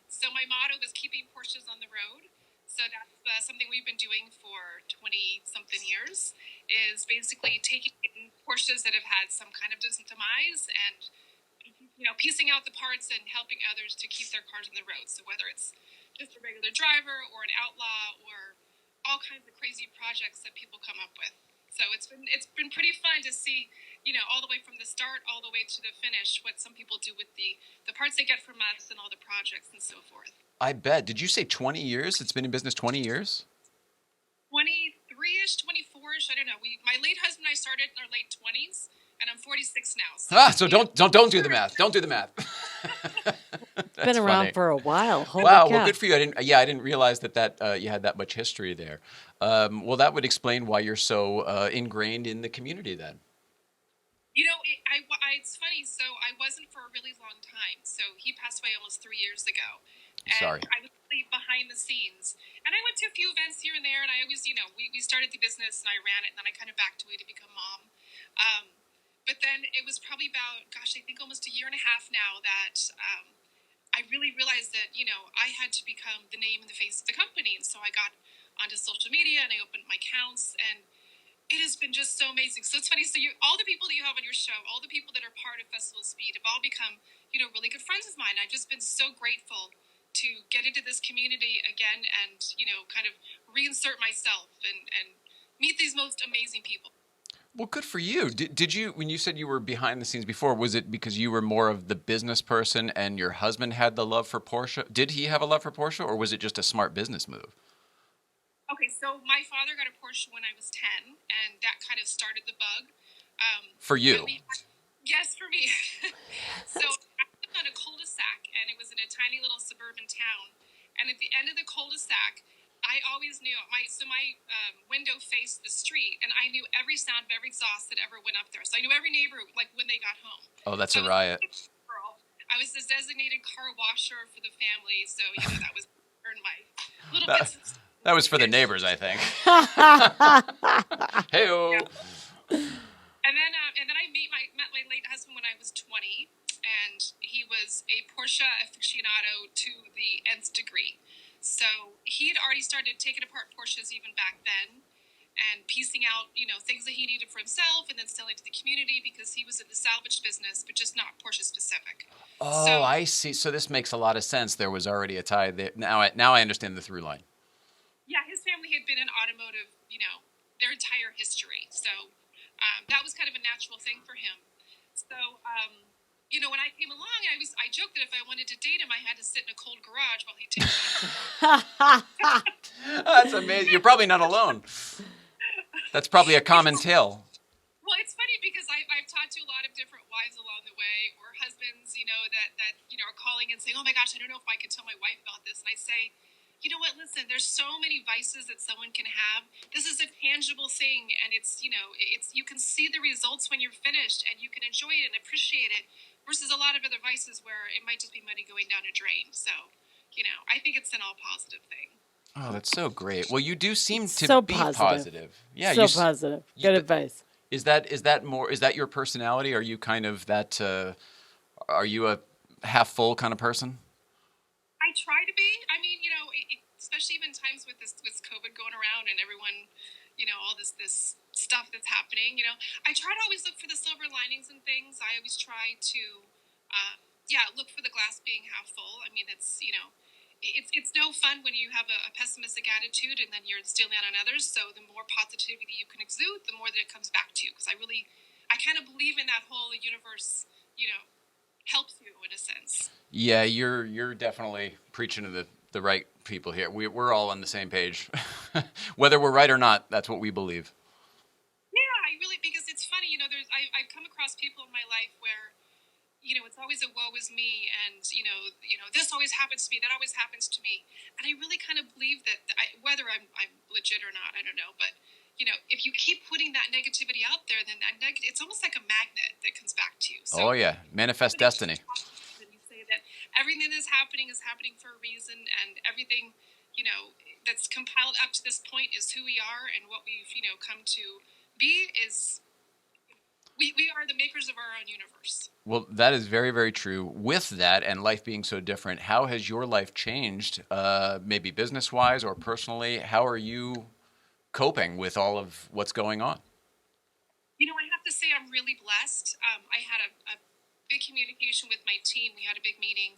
So my motto is keeping Porsches on the road. So that's something we've been doing for 20-something years, is basically taking in Porsches that have had some kind of demise and, piecing out the parts and helping others to keep their cars on the road. So whether it's just a regular driver or an outlaw or all kinds of crazy projects that people come up with. So it's been pretty fun to see, all the way from the start all the way to the finish, what some people do with the parts they get from us and all the projects and so forth. I bet. Did you say 20 years? It's been in business 20 years? 23-ish, 24-ish. I don't know. My late husband and I started in our late 20s, and I'm 46 now. So don't do the math. Don't do the math. Been around for a while. Holy wow. cow. Well, good for you. I didn't realize that you had that much history there. Well, that would explain why you're so ingrained in the community then. It's funny. So I wasn't for a really long time. So he passed away almost 3 years ago. And Sorry. I was really behind the scenes. And I went to a few events here and there, and I always, we started the business and I ran it, and then I kind of backed away to become mom. But then it was probably about, I think almost a year and a half now that I really realized that, I had to become the name and the face of the company. And so I got onto social media and I opened my accounts, and it has been just so amazing. So it's funny. So all the people that you have on your show, all the people that are part of Festival of Speed have all become, really good friends of mine. I've just been so grateful to get into this community again and, kind of reinsert myself and meet these most amazing people. Well, good for you. Did you, when you said you were behind the scenes before, was it because you were more of the business person and your husband had the love for Porsche? Did he have a love for Porsche, or was it just a smart business move? Okay, so my father got a Porsche when I was 10, and that kind of started the bug. For you? Yes, for me. So I lived on a cul-de-sac, and it was in a tiny little suburban town. And at the end of the cul-de-sac, I always knew my window faced the street, and I knew every sound of every exhaust that ever went up there. So I knew every neighbor, like when they got home. Oh, that's a riot. I was the dedesignated car washer for the family, so that was earn my little bits. That was for the neighbors, I think. Hey-o. Porsche aficionado to the nth degree. So he had already started taking apart Porsches even back then and piecing out, things that he needed for himself and then selling to the community because he was in the salvage business, but just not Porsche specific. Oh, I see. So this makes a lot of sense. There was already a tie there. Now I understand the through line. Yeah, his family had been in automotive, their entire history. So that was kind of a natural thing for him. So, when I came along, I joked that if I wanted to date him, I had to sit in a cold garage while he takes me. That's amazing. You're probably not alone. That's probably a common tale. Well, it's funny because I've talked to a lot of different wives along the way, or husbands, that are calling and saying, "Oh my gosh, I don't know if I could tell my wife about this." And I say, you know what? Listen, there's so many vices that someone can have. This is a tangible thing, and it's you can see the results when you're finished, and you can enjoy it and appreciate it. Versus a lot of other vices where it might just be money going down a drain. So, I think it's an all positive thing. Oh, that's so great. Well, you do seem to So be positive. positive. Yeah, So positive. Good advice. Is that your personality? Are you kind of that? Are you a half full kind of person? I try to be. I mean, especially even times with COVID going around and everyone, all this stuff that's happening. I try to always look for the silver linings and things. I always try to, look for the glass being half full. I mean, it's it's no fun when you have a pessimistic attitude and then you're stealing out on others. So the more positivity you can exude, the more that it comes back to you. Because I kind of believe in that whole universe, helps you in a sense. Yeah, you're definitely preaching to the right people here. We're all on the same page. Whether we're right or not, that's what we believe. Yeah, because it's funny, I've come across people in my life where, it's always a woe is me, and this always happens to me, that always happens to me, and I really kind of believe that whether I'm legit or not, I don't know, but if you keep putting that negativity out there, then it's almost like a magnet that comes back to you. So, oh yeah, manifest destiny. and you say that everything that's happening is happening for a reason, and everything that's compiled up to this point is who we are, and what we've come to be is we are the makers of our own universe. Well, that is very, very true. With that and life being so different, how has your life changed, maybe business-wise or personally? How are you coping with all of what's going on? I have to say I'm really blessed. I had a big communication with my team. We had a big meeting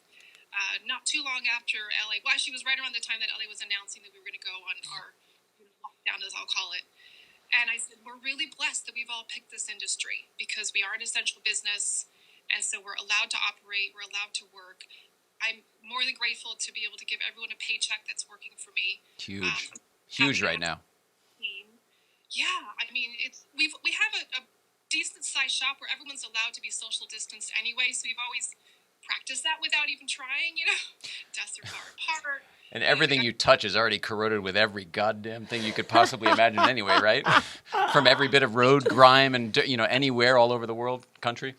not too long after LA. Well, actually, it was right around the time that LA was announcing that we were going to go on our lockdown, as I'll call it. And I said, we're really blessed that we've all picked this industry because we are an essential business. And so we're allowed to operate. We're allowed to work. I'm more than grateful to be able to give everyone a paycheck that's working for me. Huge right now. Yeah, I mean, we have a decent sized shop where everyone's allowed to be social distanced anyway. So we've always practiced that without even trying. Desks are far apart. And everything you touch is already corroded with every goddamn thing you could possibly imagine anyway, right? From every bit of road grime and, anywhere all over the world, country.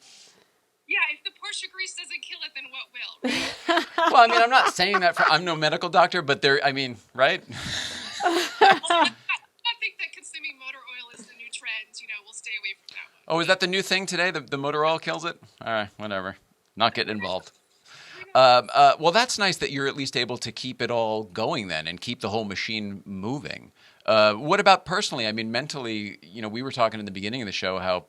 Yeah, if the Porsche grease doesn't kill it, then what will, right? Well, I mean, I'm not saying that I'm no medical doctor, but right? I think that consuming motor oil is the new trend. We'll stay away from that one. Oh, is that the new thing today? The motor oil kills it? All right, whatever. Not getting involved. Well, that's nice that you're at least able to keep it all going then and keep the whole machine moving. What about personally? I mean, mentally, we were talking in the beginning of the show how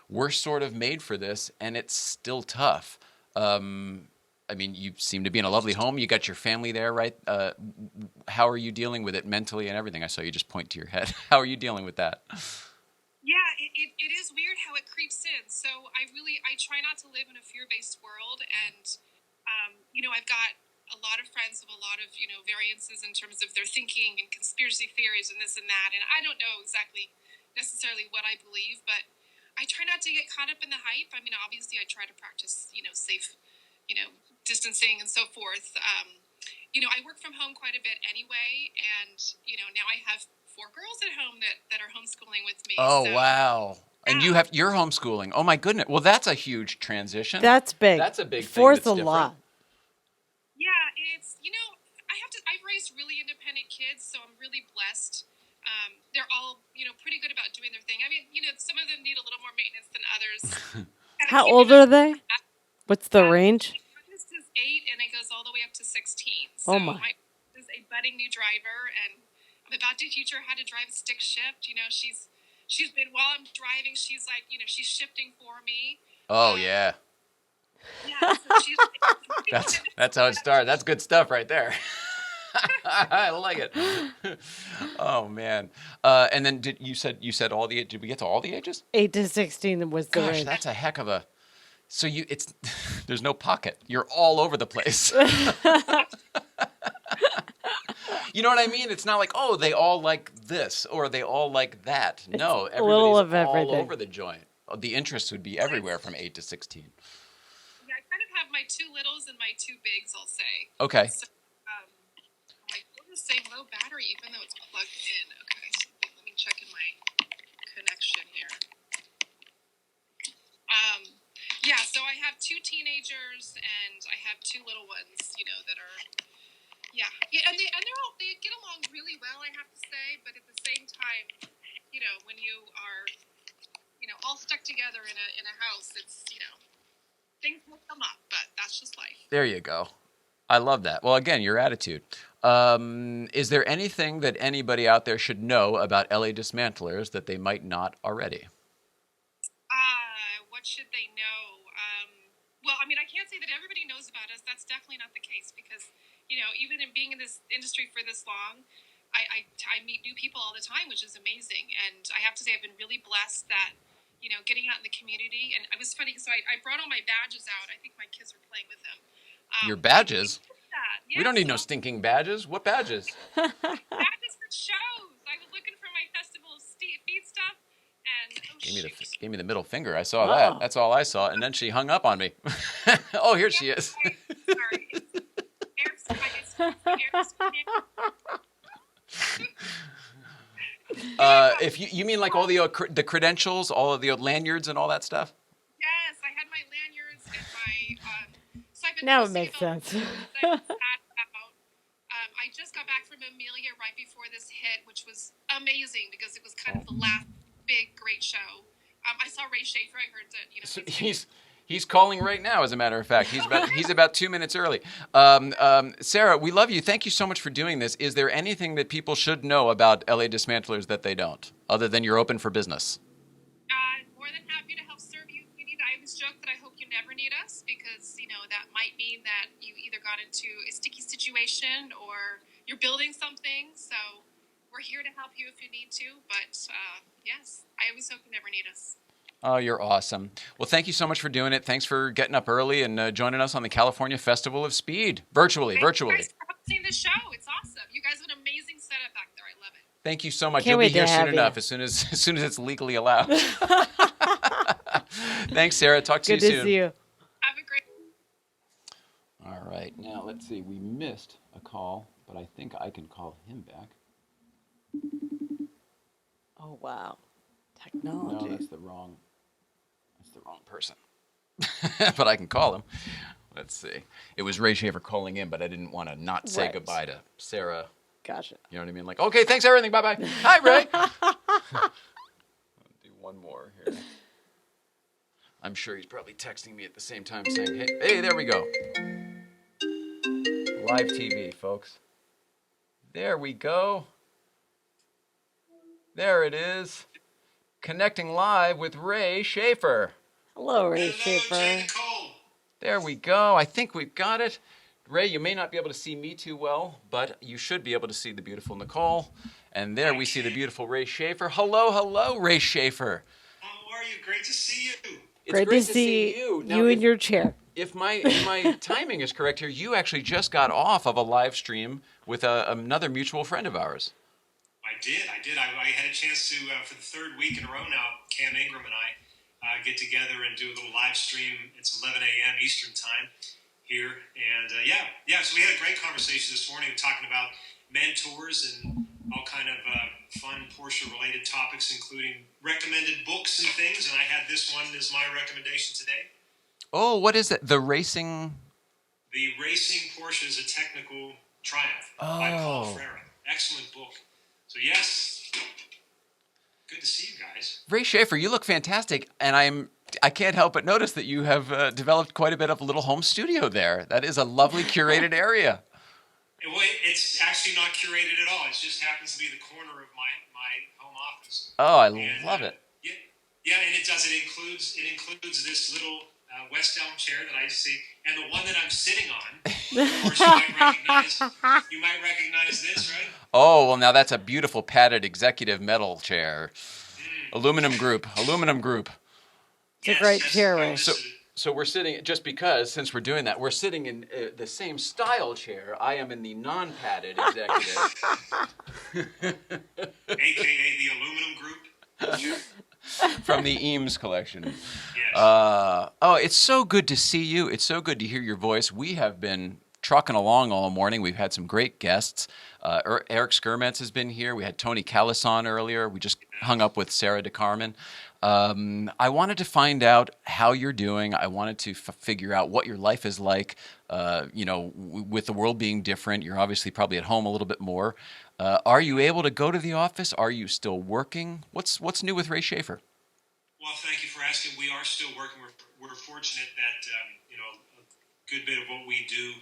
we're sort of made for this and it's still tough. I mean, you seem to be in a lovely home. You got your family there, right? How are you dealing with it mentally and everything? I saw you just point to your head. How are you dealing with that? Yeah, it is weird how it creeps in. So I try not to live in a fear-based world, and I've got a lot of friends with a lot of variances in terms of their thinking and conspiracy theories and this and that, and I don't know exactly necessarily what I believe, but I try not to get caught up in the hype. I mean, obviously, I try to practice safe distancing and so forth. I work from home quite a bit anyway, and now I have 4 girls at home that are homeschooling with me. Oh, so, wow. And you're homeschooling. Oh my goodness. Well, that's a huge transition. That's big. That's a big thing. 4's that's a different. lot. Yeah, it's I've raised really independent kids, so I'm really blessed. They're all pretty good about doing their thing. I mean, some of them need a little more maintenance than others. How old are they? What's the range? This is 8 Oh, my. my is a budding new driver, and I'm about to teach her how to drive stick shift. You know, she's been, while I'm driving, she's like, you know, she's shifting for me. Oh, yeah. Yeah, so she's like, That's how it started. That's good stuff right there. I like it. Oh man. And then you said all the, did we get to all the ages? 8 to 16 was the Gosh, range. that's a heck of a. So it's there's no pocket. You're all over the place. You know what I mean? It's not like, oh, they all like this or they all like that. No, a little of everybody's all everything. over the joint. The interests would be everywhere from 8 to 16. yeah, I kind of have my two littles and my two bigs, I'll say. Okay. So, I'm like, what is saying low battery even though it's plugged in? Okay, so let me check in my connection here. Yeah, so I have two teenagers and I have two little ones, you know, that are, yeah, and they get along really well, I have to say, but at the same time, you know, when you are, you know, all stuck together in a house, it's, you know, things will come up, but that's just life. There you go. I love that. Well, again, your attitude. Is there anything that anybody out there should know about LA Dismantlers that they might not already? What should they know? Well, I mean, I can't say that everybody knows about us. That's definitely not the case because, you know, even in being in this industry for this long, I meet new people all the time, which is amazing. And I have to say I've been really blessed that, you know, getting out in the community. And it was funny, so I brought all my badges out. I think my kids were playing with them. Your badges? Yeah, We don't need no stinking badges. What badges? badges for shows. I was looking for my festival of feed stuff. And, Gave me the middle finger. I saw that. That's all I saw. And then she hung up on me. Oh, here she is. Sorry. If you mean like all the credentials, all of the lanyards and all that stuff? Yes, I had my lanyards and my. So I've been Now it posting makes about sense. that I'm sad about. I just got back from Amelia right before this hit, which was amazing because it was kind of the last big great show. I saw Ray Shaffer. I heard that, you know. So he's calling right now, as a matter of fact. He's about 2 minutes early. Sarah, we love you. Thank you so much for doing this. Is there anything that people should know about LA Dismantlers that they don't, other than you're open for business? More than happy to help serve you. I always joke that I hope you never need us because, you know, that might mean that you either got into a sticky situation or you're building something. So we're here to help you if you need to. But yes, I always hope you never need us. Oh, you're awesome. Well, thank you so much for doing it. Thanks for getting up early and joining us on the California Festival of Speed, virtually. Thanks for hosting the show. It's awesome. You guys have an amazing setup back there. I love it. Thank you so much. Can't You'll be wait to here soon have you. enough, as soon as it's legally allowed. Thanks, Sarah. Talk to Good you to soon. see you. Have a great. All right. Now, let's see. We missed a call, but I think I can call him back. Oh, wow. No, Technology. that's the wrong person. But I can call him. Let's see. It was Ray Shaffer calling in, but I didn't want to not say Right. goodbye to Sarah. Gotcha. You know what I mean? Like, okay, thanks for everything. Bye-bye. Hi, Ray. I'll do one more here. I'm sure he's probably texting me at the same time saying, hey, there we go. Live TV, folks. There we go. There it is. Connecting live with Ray Shaffer. Hello, Ray Hello, Shaffer. Jay Nicole. There we go. I think we've got it. Ray, you may not be able to see me too well, but you should be able to see the beautiful Nicole. And there we see the beautiful Ray Shaffer. Hello, Ray Shaffer. How are you? Great to see you. It's Great to see you. Now, you in your chair. If my timing is correct here, you actually just got off of a live stream with another mutual friend of ours. I did. I had a chance to, for the third week in a row now, Cam Ingram and I get together and do a little live stream. It's 11 a.m. Eastern time here. And so we had a great conversation this morning talking about mentors and all kind of fun Porsche-related topics, including recommended books and things. And I had this one as my recommendation today. Oh, what is it? The Racing Porsche is a Technical Triumph by Paul Freire. Excellent book. So yes, good to see you guys. Ray Shaffer, you look fantastic, and I can't help but notice that you have developed quite a bit of a little home studio there. That is a lovely curated area. Well, it's actually not curated at all. It just happens to be the corner of my home office. Oh, I love it. Yeah, and it does. It includes this little West Elm chair that I see, and the one that I'm sitting on. Of course, you might recognize this, right? Oh, well, now that's a beautiful padded executive metal chair. Aluminum group. It's a great chair, Ray. So we're sitting, just because, since we're doing that, we're sitting in the same style chair. I am in the non-padded executive. AKA the aluminum group. From the Eames collection. Yes. It's so good to see you. It's so good to hear your voice. We have been trucking along all morning. We've had some great guests. Erik Skirmants has been here. We had Tony Callas on earlier. We just hung up with Sara DeCormier. I wanted to find out how you're doing. I wanted to figure out what your life is like, with the world being different. You're obviously probably at home a little bit more. Are you able to go to the office? Are you still working? What's new with Ray Shaffer? Well, thank you for asking. We are still working. We're fortunate that a good bit of what we do,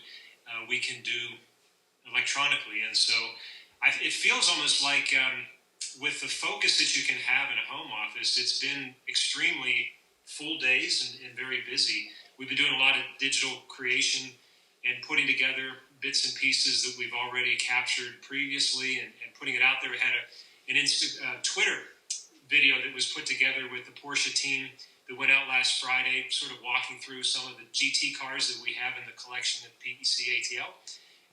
we can do electronically, and so it feels almost like with the focus that you can have in a home office, it's been extremely full days and very busy. We've been doing a lot of digital creation and putting together bits and pieces that we've already captured previously and putting it out there. We had an Twitter video that was put together with the Porsche team that went out last Friday, sort of walking through some of the GT cars that we have in the collection at PEC ATL.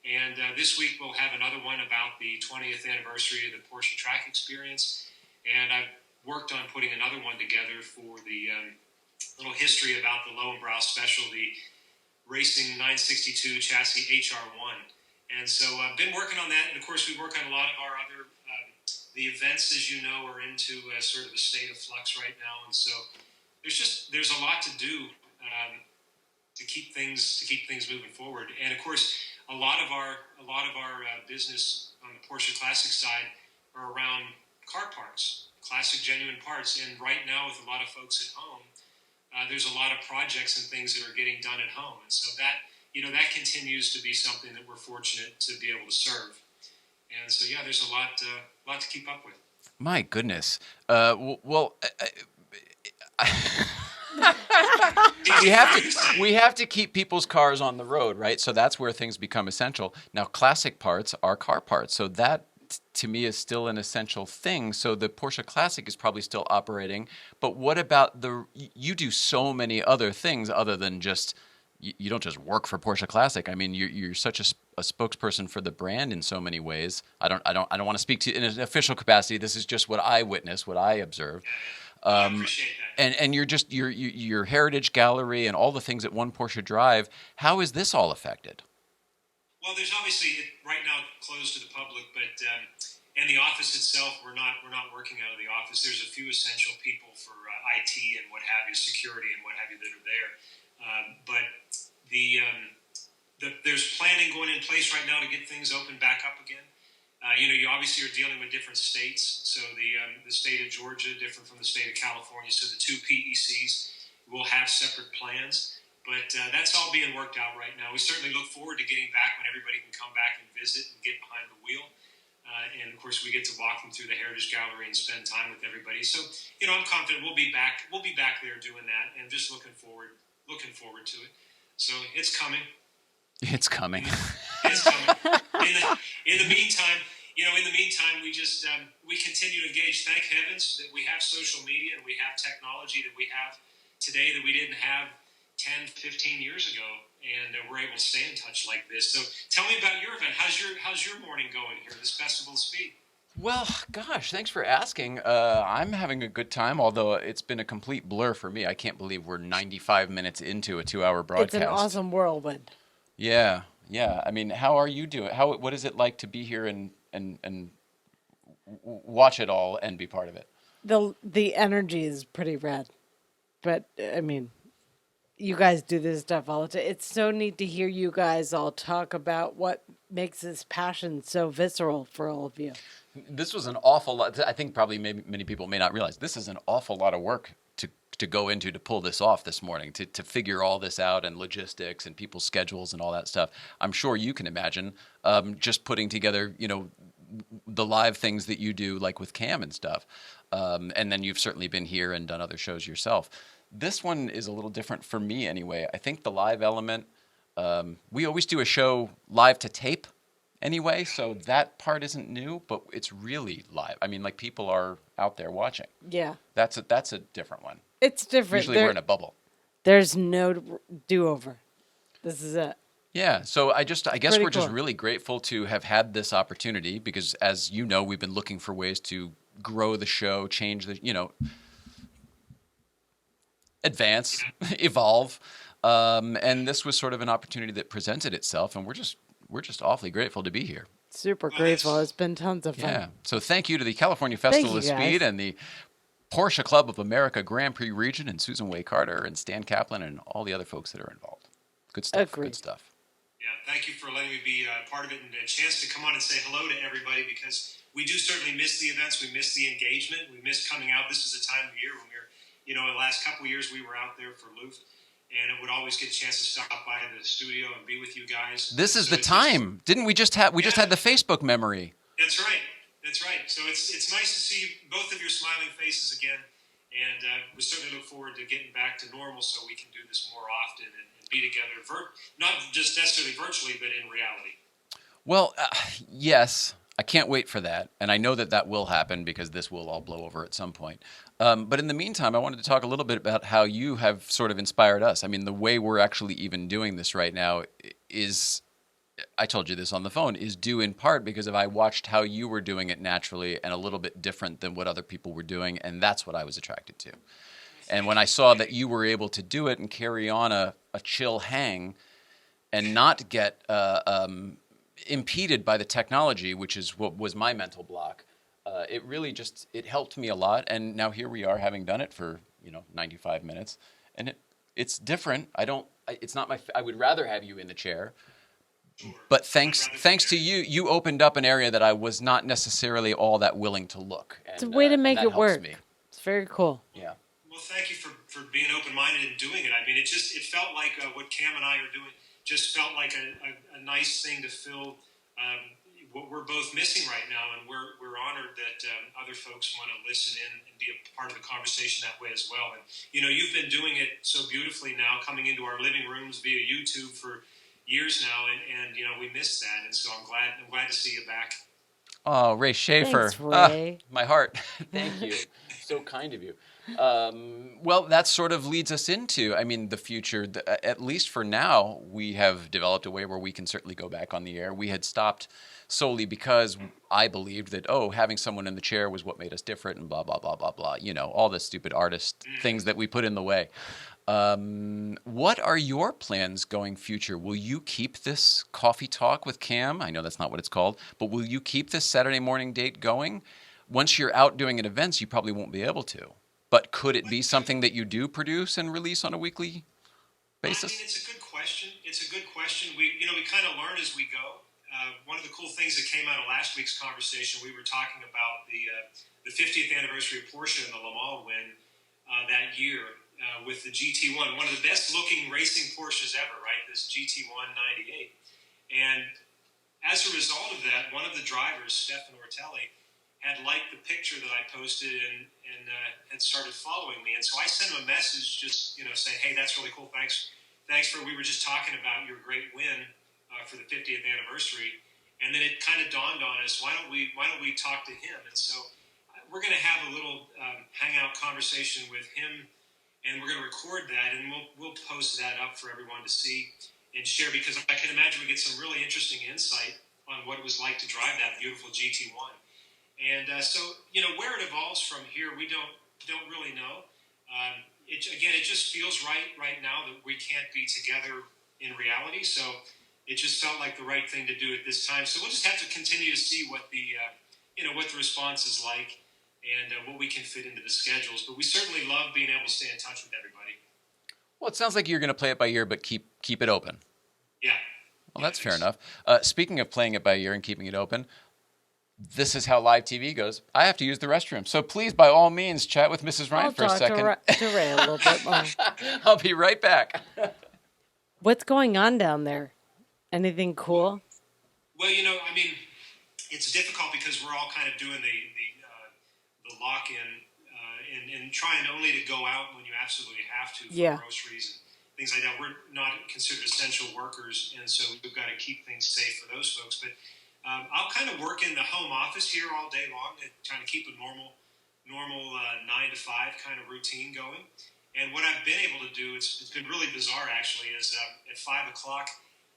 And this week we'll have another one about the 20th anniversary of the Porsche Track Experience. And I've worked on putting another one together for the little history about the Lowenbrow Special, the Racing 962 chassis HR1. And so I've been working on that. And of course we work on a lot of our other, the events, as you know, are into sort of a state of flux right now. And so there's a lot to do to keep things moving forward. And of course, a lot of our business on the Porsche Classic side are around car parts, classic genuine parts. And right now, with a lot of folks at home, there's a lot of projects and things that are getting done at home. And so that continues to be something that we're fortunate to be able to serve. And so, yeah, there's a lot to keep up with. My goodness. We have to keep people's cars on the road, right? So that's where things become essential. Now, classic parts are car parts. So that, to me, is still an essential thing. So the Porsche Classic is probably still operating. But what about you do so many other things other than just, you don't just work for Porsche Classic. I mean, you're such a spokesperson for the brand in so many ways. I don't want to speak to in an official capacity. This is just what I witnessed, what I observed. I appreciate that. And you're just your heritage gallery and all the things at One Porsche Drive. How is this all affected? Well, there's obviously right now closed to the public, but and the office itself, we're not working out of the office. There's a few essential people for IT and what have you, security and what have you that are there. But there's planning going in place right now to get things open back up again. You obviously are dealing with different states. So the state of Georgia, different from the state of California. So the two PECs will have separate plans. But that's all being worked out right now. We certainly look forward to getting back when everybody can come back and visit and get behind the wheel. And, of course, we get to walk them through the Heritage Gallery and spend time with everybody. So, I'm confident we'll be back. We'll be back there doing that and just looking forward to it. So it's coming. It's coming. It's coming. In the meantime, we just we continue to engage. Thank heavens that we have social media and we have technology that we have today that we didn't have 10, 15 years ago, and we're able to stay in touch like this. So tell me about your event. How's your morning going here, this Festival of Speed? Well, gosh, thanks for asking. I'm having a good time, although it's been a complete blur for me. I can't believe we're 95 minutes into a 2-hour broadcast. It's an awesome whirlwind. Yeah. I mean, how are you doing? What is it like to be here and watch it all and be part of it? The energy is pretty rad, but I mean, you guys do this stuff all the time. It's so neat to hear you guys all talk about what makes this passion so visceral for all of you. This was an awful lot. I think probably many people may not realize this is an awful lot of work to to go into to pull this off this morning, to figure all this out and logistics and people's schedules and all that stuff. I'm sure you can imagine just putting together, the live things that you do, like with Cam and stuff. And then you've certainly been here and done other shows yourself. This one is a little different for me anyway. I think the live element, we always do a show live to tape anyway, so that part isn't new, but it's really live. I mean, like, people are out there watching. Yeah. That's a different one. It's different. Usually we're in a bubble. There's no do-over. This is it. Yeah, so I guess Pretty we're just cool. really grateful to have had this opportunity because, as you know, we've been looking for ways to grow the show, change the, advance, evolve, and this was sort of an opportunity that presented itself, and we're just awfully grateful to be here. Super grateful. It's been tons of fun. Yeah, so thank you to the California Festival of you, guys. Speed and the Porsche Club of America Grand Prix Region and Susan Way Carter and Stan Kaplan and all the other folks that are involved. Good stuff. Agreed. Good stuff. Yeah, thank you for letting me be part of it and a chance to come on and say hello to everybody because we do certainly miss the events. We miss the engagement. We miss coming out. This was a time of year when we were, the last couple of years we were out there for Loof, and it would always get a chance to stop by the studio and be with you guys. This is the time. Didn't we just have, just had the Facebook memory. That's right. That's right. So it's nice to see both of your smiling faces again, and we certainly look forward to getting back to normal so we can do this more often and be together, not just necessarily virtually, but in reality. Well, yes, I can't wait for that. And I know that will happen because this will all blow over at some point. But in the meantime, I wanted to talk a little bit about how you have sort of inspired us. I mean, the way we're actually even doing this right now is, I told you this on the phone, is due in part because I watched how you were doing it naturally and a little bit different than what other people were doing. And that's what I was attracted to. And when I saw that you were able to do it and carry on a chill hang and not get impeded by the technology, which is what was my mental block, it really it helped me a lot. And now here we are, having done it for 95 minutes, and it's different. It's not I would rather have you in the chair, but thanks to you, you opened up an area that I was not necessarily all that willing to look. And, it's a way to make it work. Me. It's very cool. Yeah. Well, thank you for being open-minded and doing it. I mean, it felt like what Cam and I are doing just felt like a nice thing to fill what we're both missing right now, and we're honored that other folks want to listen in and be a part of the conversation that way as well. And you've been doing it so beautifully now, coming into our living rooms via YouTube for years now, and we missed that, and so I'm glad to see you back. Oh, Ray Shaffer. Thanks, Ray. My heart. Thank you. So kind of you. Well, that sort of leads us into, the future. At least for now, we have developed a way where we can certainly go back on the air. We had stopped solely because I believed that, having someone in the chair was what made us different and blah, blah, blah, blah, blah. All the stupid artist things that we put in the way. What are your plans going future? Will you keep this coffee talk with Cam? I know that's not what it's called, but will you keep this Saturday morning date going? Once you're out doing at events, you probably won't be able to. But could it be something that you do produce and release on a weekly basis? It's a good question. We kind of learn as we go. One of the cool things that came out of last week's conversation, we were talking about the 50th anniversary of Porsche and the Le Mans win that year with the GT1, one of the best looking racing Porsches ever, right? This GT1 98. And as a result of that, one of the drivers, Stefan Ortelli, had liked the picture that I posted and had started following me. And so I sent him a message just, saying, hey, that's really cool. Thanks we were just talking about your great win for the 50th anniversary. And then it kind of dawned on us, why don't we talk to him? And so we're going to have a little hangout conversation with him, and we're going to record that, and we'll post that up for everyone to see and share, because I can imagine we get some really interesting insight on what it was like to drive that beautiful GT1. And so, where it evolves from here, we don't really know. It just feels right now that we can't be together in reality. So it just felt like the right thing to do at this time. So we'll just have to continue to see what the response is like and what we can fit into the schedules. But we certainly love being able to stay in touch with everybody. Well, it sounds like you're going to play it by ear, but keep it open. Yeah. Well, that's fair enough. Speaking of playing it by ear and keeping it open, this is how live TV goes. I have to use the restroom. So please, by all means, chat with Mrs. Ryan for a second. I'll talk to Ray a little bit more. I'll be right back. What's going on down there? Anything cool? Well, I mean, it's difficult because we're all kind of doing the lock-in and trying only to go out when you absolutely have to for groceries and things like that. We're not considered essential workers, and so we've got to keep things safe for those folks. But I'll kind of work in the home office here all day long to kind of keep a normal 9 to 5 kind of routine going. And what I've been able to do, it's been really bizarre actually, is at 5 o'clock,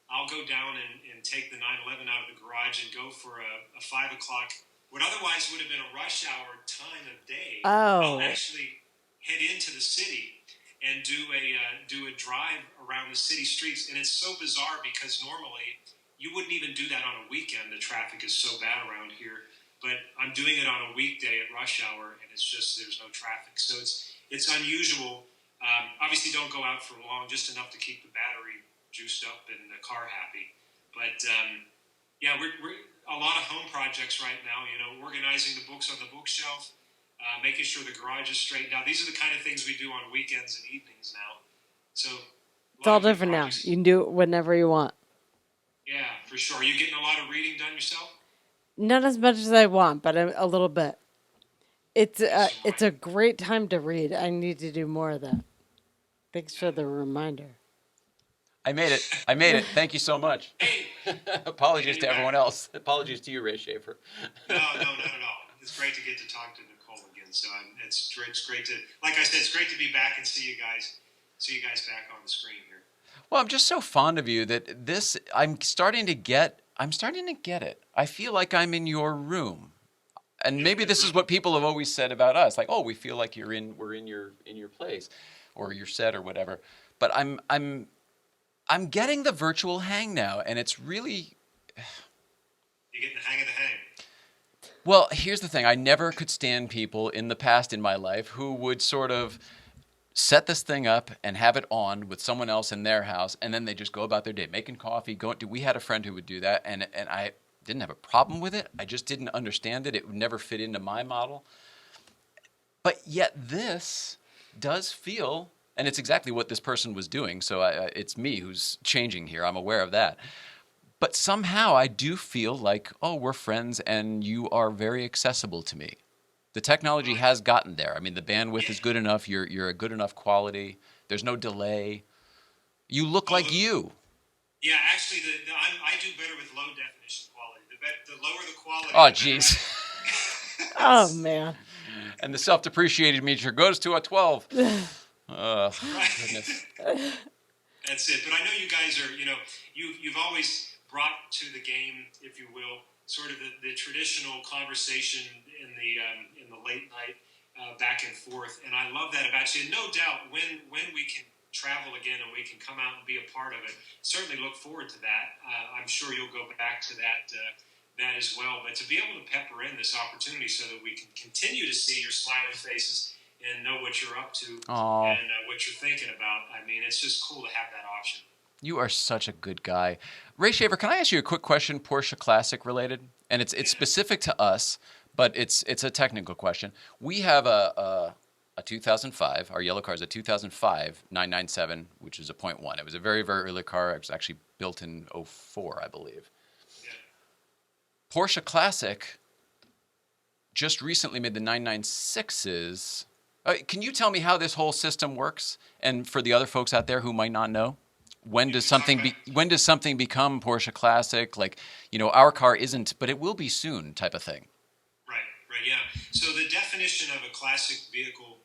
I'll go down and take the 911 out of the garage and go for a 5 o'clock, what otherwise would have been a rush hour time of day. Oh. I'll actually head into the city and do a drive around the city streets. And it's so bizarre because normally you wouldn't even do that on a weekend. The traffic is so bad around here. But I'm doing it on a weekday at rush hour, and it's just there's no traffic. So it's unusual. Obviously, don't go out for long, just enough to keep the battery juiced up and the car happy. But yeah, we're a lot of home projects right now. Organizing the books on the bookshelf, making sure the garage is straightened out. These are the kind of things we do on weekends and evenings now. So it's all different now. You can do it whenever you want. Yeah, for sure. Are you getting a lot of reading done yourself? Not as much as I want, but a little bit. It's a great time to read. I need to do more of that. Thanks for the reminder. I made it. Thank you so much. Apologies to everyone else. Apologies to you, Ray Shaffer. No, not at all. It's great to get to talk to Nicole again. So it's great to, like I said, it's great to be back and see you guys back on the screen here. Well, I'm just so fond of you that I'm starting to get it. I feel like I'm in your room. And maybe this is what people have always said about us. Like, oh, we feel like we're in your place or your set or whatever. But I'm getting the virtual hang now, and it's really... You're getting the hang of the hang. Well, here's the thing. I never could stand people in the past in my life who would sort of set this thing up and have it on with someone else in their house, and then they just go about their day, making coffee, we had a friend who would do that, and I didn't have a problem with it. I just didn't understand it. It would never fit into my model. But yet this does feel... And it's exactly what this person was doing, so it's me who's changing here. I'm aware of that. But somehow I do feel like, oh, we're friends and you are very accessible to me. The technology has gotten there. I mean, the bandwidth is good enough. You're a good enough quality. There's no delay. You look like you. Yeah, actually, I do better with low definition quality. The lower the quality... Oh, jeez. Oh, man. And the self-depreciated meter goes to a 12. Goodness. That's it. But I know you guys are, you've always brought to the game, if you will, sort of the traditional conversation in the late night back and forth. And I love that about you. And no doubt when we can travel again and we can come out and be a part of it, certainly look forward to that. I'm sure you'll go back to that as well. But to be able to pepper in this opportunity so that we can continue to see your smiling faces and know what you're up to and what you're thinking about. I mean, it's just cool to have that option. You are such a good guy. Ray Shaffer, can I ask you a quick question, Porsche Classic related? And it's specific to us, but it's a technical question. We have a 2005, our yellow car is a 2005 997, which is a 0.1. It was a very, very early car. It was actually built in 04, I believe. Yeah. Porsche Classic just recently made the 996s. Can you tell me how this whole system works? And for the other folks out there who might not know, when does something become Porsche Classic? Like, our car isn't, but it will be soon, type of thing. Right, yeah. So the definition of a classic vehicle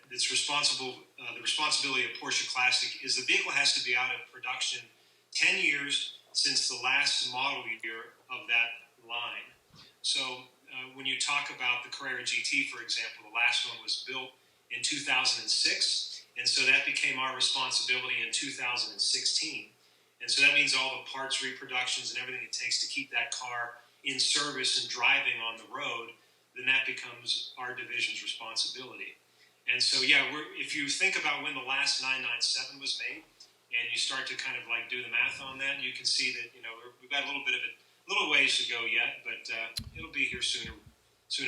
that's responsible, the responsibility of Porsche Classic is the vehicle has to be out of production 10 years since the last model year of that line. So when you talk about the Carrera GT, for example, the last one was built in 2006, and so that became our responsibility in 2016. And so that means all the parts reproductions and everything it takes to keep that car in service and driving on the road, then that becomes our division's responsibility. And so, yeah, if you think about when the last 997 was made, and you start to kind of like do the math on that, you can see that we've got a little bit little ways to go yet, but it'll be here soon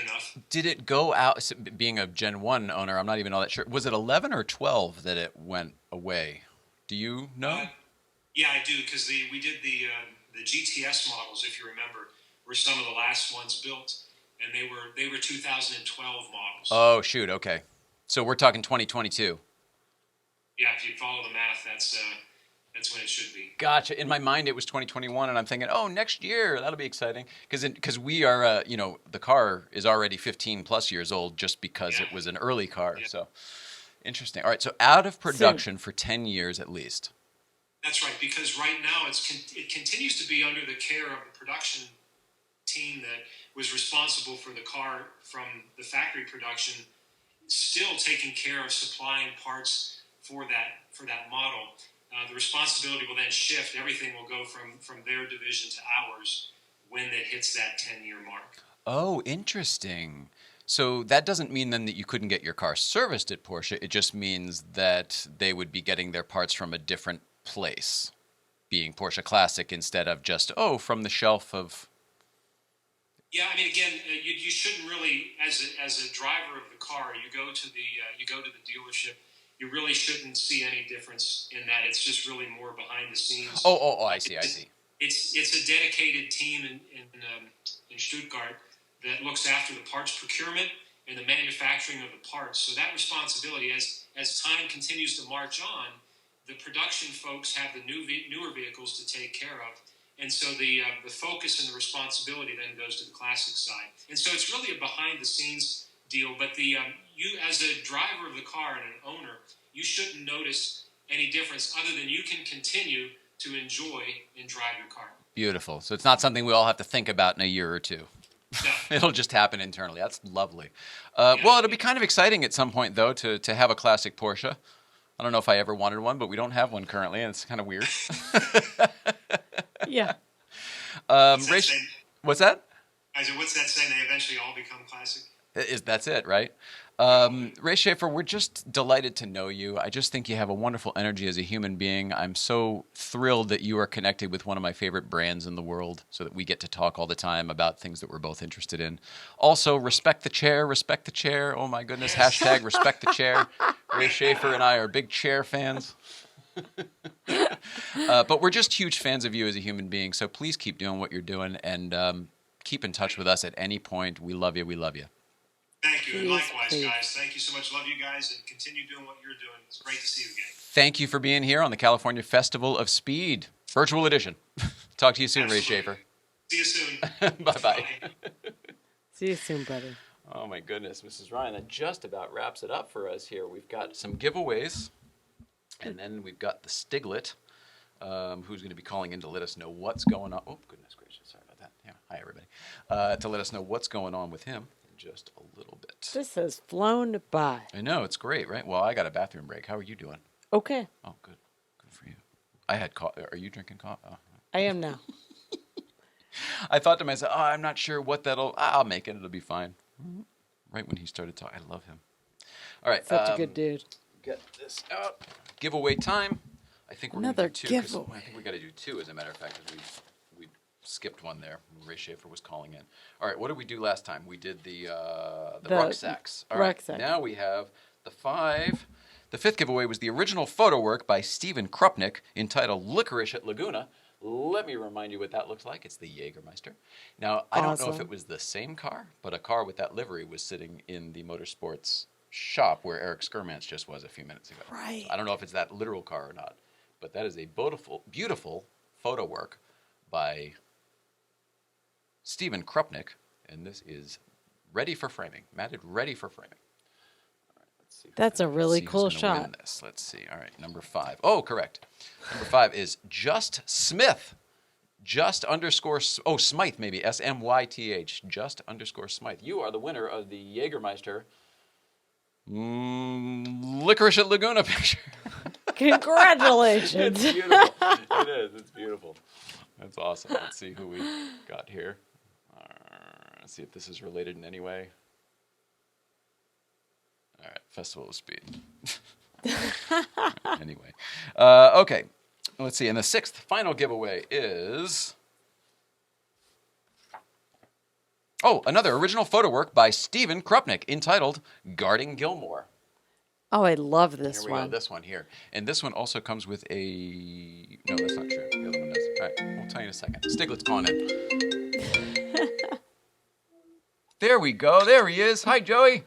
enough. Did it go out, being a Gen 1 owner, I'm not even all that sure, was it 11 or 12 that it went away? Do you know? Yeah, I do, because we did the GTS models, if you remember, were some of the last ones built, and they were 2012 models. Oh, shoot, okay. So we're talking 2022. Yeah, if you follow the math, that's when it should be. Gotcha. In my mind, it was 2021, and I'm thinking, oh, next year, that'll be exciting. Because we are, the car is already 15 plus years old just because it was an early car. Yeah. So interesting. All right, so out of production for 10 years at least. That's right, because right now it continues to be under the care of the production team that was responsible for the car from the factory production, still taking care of supplying parts for that model. The responsibility will then shift. Everything will go from their division to ours when it hits that 10-year mark. Oh, interesting. So that doesn't mean then that you couldn't get your car serviced at Porsche. It just means that they would be getting their parts from a different place, being Porsche Classic instead of just, from the shelf of... Yeah, I mean, again, you shouldn't really, as a driver of the car, you go to the dealership, you really shouldn't see any difference in that. It's just really more behind the scenes. Oh, I see. It's a dedicated team in Stuttgart that looks after the parts procurement and the manufacturing of the parts. So that responsibility, as time continues to march on, the production folks have the newer vehicles to take care of. And so the focus and the responsibility then goes to the classic side. And so it's really a behind-the-scenes deal. But you, as a driver of the car and an owner, you shouldn't notice any difference other than you can continue to enjoy and drive your car. Beautiful. So it's not something we all have to think about in a year or two. No. It'll just happen internally. That's lovely. Well, it'll be kind of exciting at some point, though, to have a classic Porsche. I don't know if I ever wanted one, but we don't have one currently, and it's kind of weird. Yeah. What's that? I said, what's that saying? They eventually all become classic? That's it, right? Ray Shaffer, we're just delighted to know you. I just think you have a wonderful energy as a human being. I'm so thrilled that you are connected with one of my favorite brands in the world so that we get to talk all the time about things that we're both interested in. Also, respect the chair, respect the chair. Oh, my goodness, hashtag respect the chair. Ray Shaffer and I are big chair fans. But we're just huge fans of you as a human being, so please keep doing what you're doing and keep in touch with us at any point. We love you. We love you. Thank you. And likewise, guys. Thank you so much. Love you guys and continue doing what you're doing. It's great to see you again. Thank you for being here on the California Festival of Speed, virtual edition. Talk to you soon, Absolutely. Ray Shaffer. See you soon. Bye-bye. See you soon, buddy. Oh, my goodness, Mrs. Ryan, that just about wraps it up for us here. We've got some giveaways, and then we've got the Stiglet, who's going to be calling in to let us know what's going on. Oh, goodness gracious. Sorry about that. Yeah. Hi, everybody. To let us know what's going on with him. Just a little bit. This has flown by. I know, it's great, right? Well, I got a bathroom break. How are you doing? Okay. Oh, good. Good for you. I had coffee. Are you drinking coffee? Oh. I am now. I thought to myself, I'm not sure what I'll make it. It'll be fine. Right when he started talking. I love him. All right. Such a good dude. Get this out. Giveaway time. I think we're going to do two. Giveaway. I think we got to do two, as a matter of fact, because we skipped one there. Ray Shaffer was calling in. All right, what did we do last time? We did the rucksacks. All right, rucksack. now we have the five. The fifth giveaway was the original photo work by Stephen Krupnick entitled Licorice at Laguna. Let me remind you what that looks like. It's the Jägermeister. Now, I don't know if it was the same car, but a car with that livery was sitting in the Motorsports shop where Eric Skirmants just was a few minutes ago. Right. I don't know if it's that literal car or not, but that is a beautiful photo work by Stephen Krupnick, and this is ready for framing, matted ready for framing. All right, let's see. That's a really cool who's gonna shot. win this. Let's see. All right, number 5. Oh, correct. Number 5 is Just Smith. Smythe maybe. SMYTH. Just_Smythe. You are the winner of the Jägermeister Licorice at Laguna picture. Congratulations. It's beautiful. It is. It's beautiful. That's awesome. Let's see who we got here. Let's see if this is related in any way. All right, Festival of Speed. Anyway. Okay. Let's see. And the 6th final giveaway is Oh, another original photo work by Stephen Krupnick entitled Guarding Gilmore. Oh, I love this Here we one. go, this one here. And this one also comes with a... No, that's not true. The other one does. All right, we'll tell you in a second. Stiglet's calling in. There we go. There he is. Hi, Joey.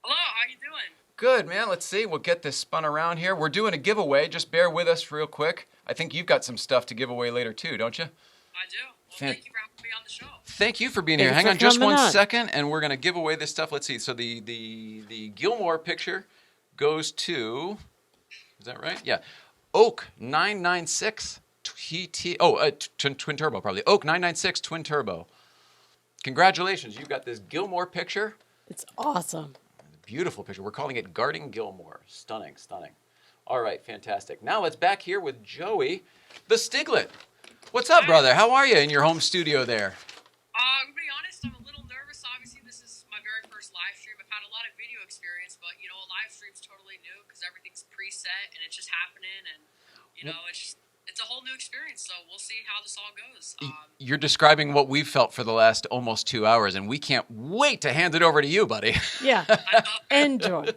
Hello, how you doing? Good, man. Let's see. We'll get this spun around here. We're doing a giveaway. Just bear with us real quick. I think you've got some stuff to give away later, too, don't you? I do. Well, thank you for having me on the show. Thank you for being Thanks here. Hang for on just coming one on. second, and we're going to give away this stuff. Let's see. So the Gilmore picture goes to, is that right? Yeah. Oak 996 twin turbo probably. Oak 996 twin turbo. Congratulations. You've got this Gilmore picture. It's awesome. Beautiful picture. We're calling it Guarding Gilmore. Stunning, stunning. All right, fantastic. Now let's back here with Joey, the Stiglet. What's up, brother? How are you in your home studio there? To be honest, I'm a little nervous. Obviously, this is my very first live stream. I've had a lot of video experience, but, you know, a live stream's totally new because everything's preset and it's just happening. And, you know, it's a whole new experience. So we'll see how this all goes. You're describing what we've felt for the last almost 2 hours, and we can't wait to hand it over to you, buddy. Yeah. Enjoy.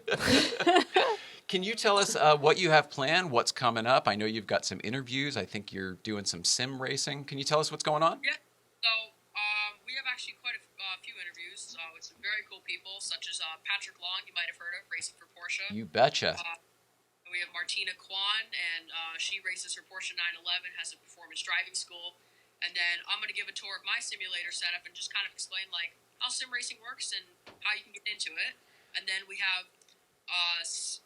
Can you tell us what you have planned, what's coming up? I know you've got some interviews. I think you're doing some sim racing. Can you tell us what's going on? Yeah. So we have actually quite a few interviews with some very cool people, such as Patrick Long, you might have heard of, racing for Porsche. You betcha. We have Martina Kwan, and she races her Porsche 911, has a performance driving school. And then I'm going to give a tour of my simulator setup and just kind of explain like how sim racing works and how you can get into it. And then we have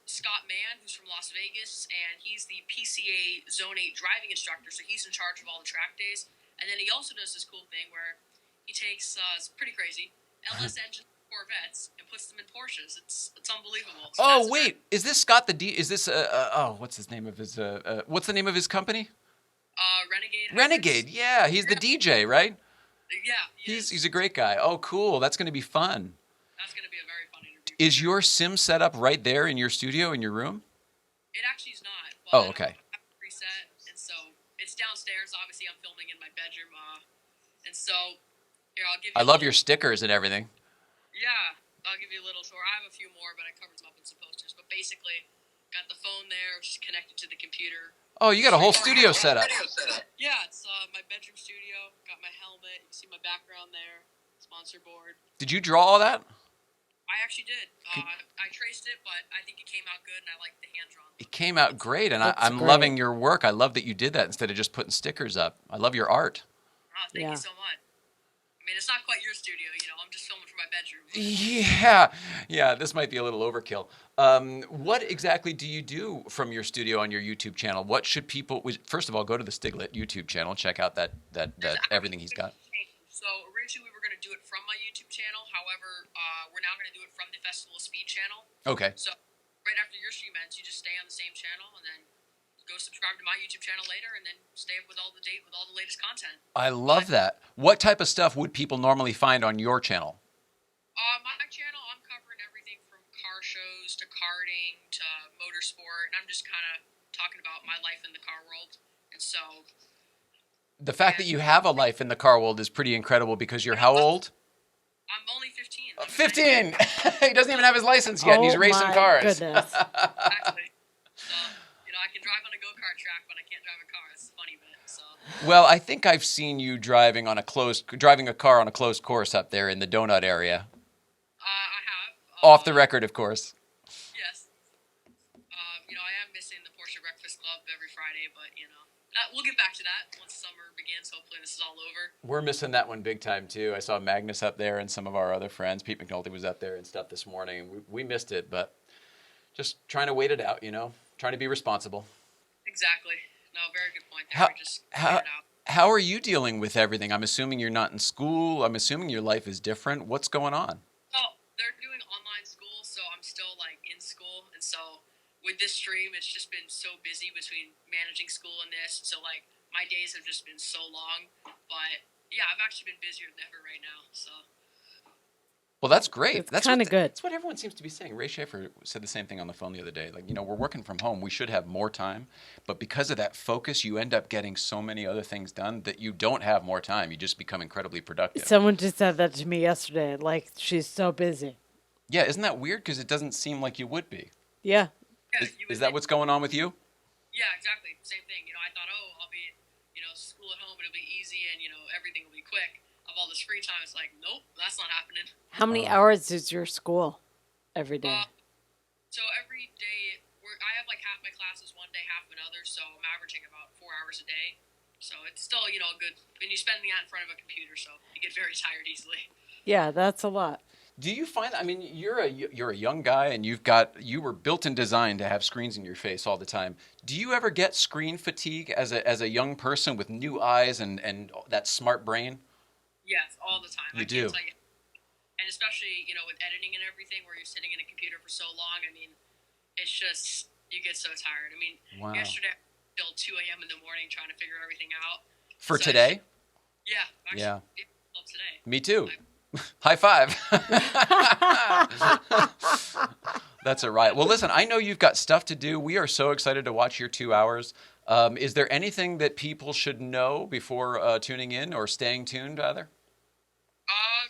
Scott Mann, who's from Las Vegas, and he's the PCA Zone 8 driving instructor, so he's in charge of all the track days. And then he also does this cool thing where he takes, it's pretty crazy, LS engines Corvettes and puts them in Porsches. It's unbelievable. So Oh wait, is this Scott the D? Is this what's his name of his what's the name of his company? Renegade. Renegade. Yeah, he's the DJ, right? Yeah, He's a great guy. Oh, cool. That's going to be fun. That's going to be a very fun interview. Is your sim setup right there in your studio in your room? It actually is not. Oh, okay. I have it preset, and so it's downstairs. Obviously, I'm filming in my bedroom, and so here I'll give you. I love your stickers and everything. Yeah, I'll give you a little tour. I have a few more, but I covered them up with some posters. But basically, got the phone there, which is connected to the computer. Oh, you got a whole studio set up. Yeah, it's my bedroom studio. Got my helmet. You can see my background there. Sponsor board. Did you draw all that? I actually did. I traced it, but I think it came out good, and I like the hand-drawn. It came out great, and I'm great. loving your work. I love that you did that instead of just putting stickers up. I love your art. Oh, thank you so much. I mean, it's not quite your studio, you know. I'm just filming from my bedroom. Yeah. This might be a little overkill. What exactly do you do from your studio on your YouTube channel? What should people? First of all, go to the Stiglet YouTube channel. Check out that everything he's got. So originally we were going to do it from my YouTube channel. However, we're now going to do it from the Festival of Speed channel. Okay. So right after your stream ends, you just stay on the same channel and then go subscribe to my YouTube channel later, and then stay up with all the latest content. I love that. What type of stuff would people normally find on your channel? My channel, I'm covering everything from car shows to karting to motorsport, and I'm just kind of talking about my life in the car world. And so, The fact that you have a life in the car world is pretty incredible because you're how old? I'm only 15. 15. He doesn't even have his license yet, and he's racing cars. Goodness. Exactly. So, you know, I can drive on a go-kart track, but I can't drive a car. It's a funny bit. So. Well, I think I've seen you driving a car on a closed course up there in the donut area. I have. Off the record, of course. Yes. You know, I am missing the Porsche Breakfast Club every Friday, but, you know, we'll get back to that once summer begins. Hopefully this is all over. We're missing that one big time, too. I saw Magnus up there and some of our other friends. Pete McNulty was up there and stuff this morning. We missed it, but just trying to wait it out, you know, trying to be responsible. Exactly. No, very good point there. We're just figuring it out. How are you dealing with everything? I'm assuming you're not in school. I'm assuming your life is different. What's going on? Well, they're doing online school, so I'm still, like, in school. And so with this stream, it's just been so busy between managing school and this. So, like, my days have just been so long. But, yeah, I've actually been busier than ever right now, so. Well, that's great. It's That's kind what of good. That's what everyone seems to be saying. Ray Shaffer said the same thing on the phone the other day. Like, we're working from home. We should have more time. But because of that focus, you end up getting so many other things done that you don't have more time. You just become incredibly productive. Someone just said that to me yesterday. Like, she's so busy. Yeah, isn't that weird? Because it doesn't seem like you would be. Yeah. Is that what's going on with you? Yeah, exactly. Same thing. I thought, I'll be, school at home, it'll be easy, and everything will be quick. Of all this free time, it's like, nope, that's not happening. How many hours is your school every day? So every day, I have like half my classes one day, half another, so I'm averaging about 4 hours a day. So it's still, good. And you spend that in front of a computer, so you get very tired easily. Yeah, that's a lot. Do you find? I mean, you're a young guy, and you were built and designed to have screens in your face all the time. Do you ever get screen fatigue as a young person with new eyes and that smart brain? Yes, all the time. You do. Tell you. And especially, with editing and everything, where you're sitting in a computer for so long. I mean, it's just you get so tired. I mean, yesterday till 2 a.m. in the morning trying to figure everything out. For today? Yeah. Actually, Yeah. Today. Me too. High five. That's a riot. Well, listen, I know you've got stuff to do. We are so excited to watch your 2 hours. Is there anything that people should know before tuning in or staying tuned, rather?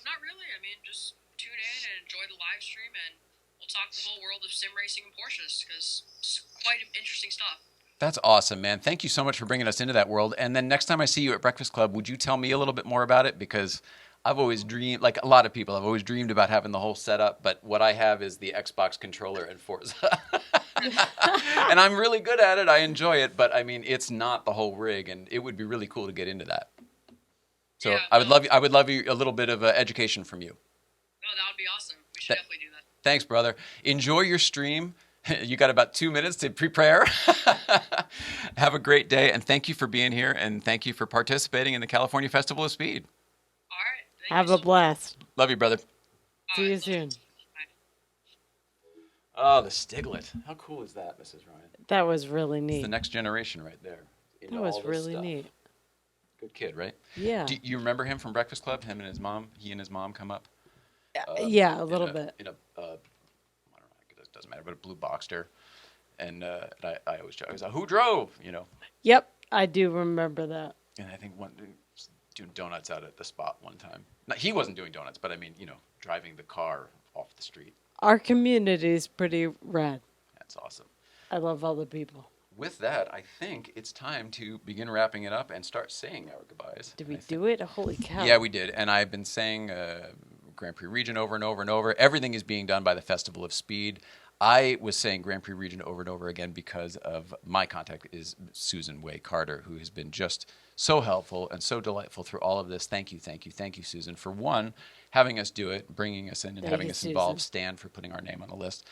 Not really. I mean, just tune in and enjoy the live stream, and we'll talk the whole world of sim racing and Porsches, because it's quite interesting stuff. That's awesome, man. Thank you so much for bringing us into that world. And then next time I see you at Breakfast Club, would you tell me a little bit more about it? Because I've always dreamed, like a lot of people, I've always dreamed about having the whole setup, but what I have is the Xbox controller and Forza. And I'm really good at it. I enjoy it, but I mean, it's not the whole rig, and it would be really cool to get into that. So yeah, I would love you a little bit of education from you. Oh, that would be awesome. We should definitely do that. Thanks, brother. Enjoy your stream. You got about 2 minutes to prepare. Have a great day, and thank you for being here, and thank you for participating in the California Festival of Speed. All right. Have a blast. Love you, brother. See you soon. Oh, the Stiglet. How cool is that, Mrs. Ryan? That was really neat. It's the next generation right there. That was really neat. Good kid, right? Yeah. Do you remember him from Breakfast Club? Him and his mom? He and his mom come up? Yeah, a little bit. I don't know, it doesn't matter, but a blue Boxster. And I always joke, I was like, who drove? Yep, I do remember that. And I think doing donuts out at the spot one time. Now, he wasn't doing donuts, but I mean, driving the car off the street. Our community is pretty rad. That's awesome. I love all the people. With that, I think it's time to begin wrapping it up and start saying our goodbyes. Did we do it? Holy cow. Yeah, we did. And I've been saying Grand Prix Region over and over and over. Everything is being done by the Festival of Speed. I was saying Grand Prix Region over and over again because of my contact is Susan Way Carter, who has been just so helpful and so delightful through all of this. Thank you, Susan, for one, having us do it, bringing us in and having us involved, Stan for putting our name on the list,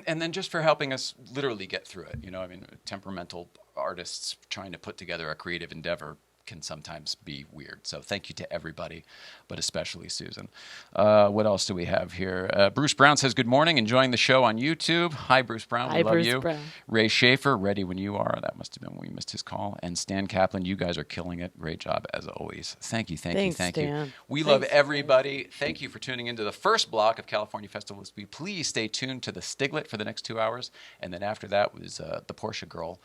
and then just for helping us literally get through it. I mean, temperamental artists trying to put together a creative endeavor can sometimes be weird. So thank you to everybody, but especially Susan. What else do we have here? Bruce Brown says, good morning, enjoying the show on YouTube. Hi, Bruce Brown. We love you. Brown. Ray Shaffer, ready when you are. That must have been when we missed his call. And Stan Kaplan, you guys are killing it. Great job as always. Thank you. Thanks, Stan. You. We love everybody. Thank you for tuning into the first block of California Festival of Speed. Please stay tuned to the Stiglet for the next 2 hours. And then after that was the Porsche Girl,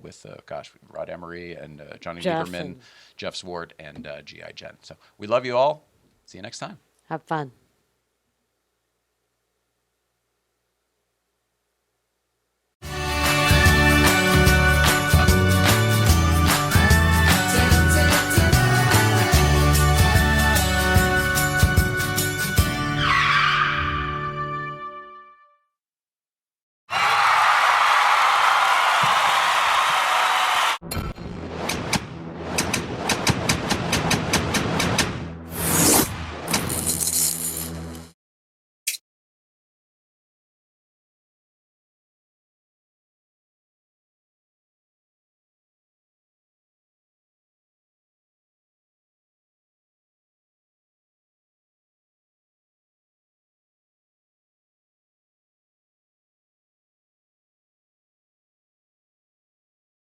with, Rod Emery and Johnny Lieberman, Jeff Swart, and G.I. Jen. So we love you all. See you next time. Have fun.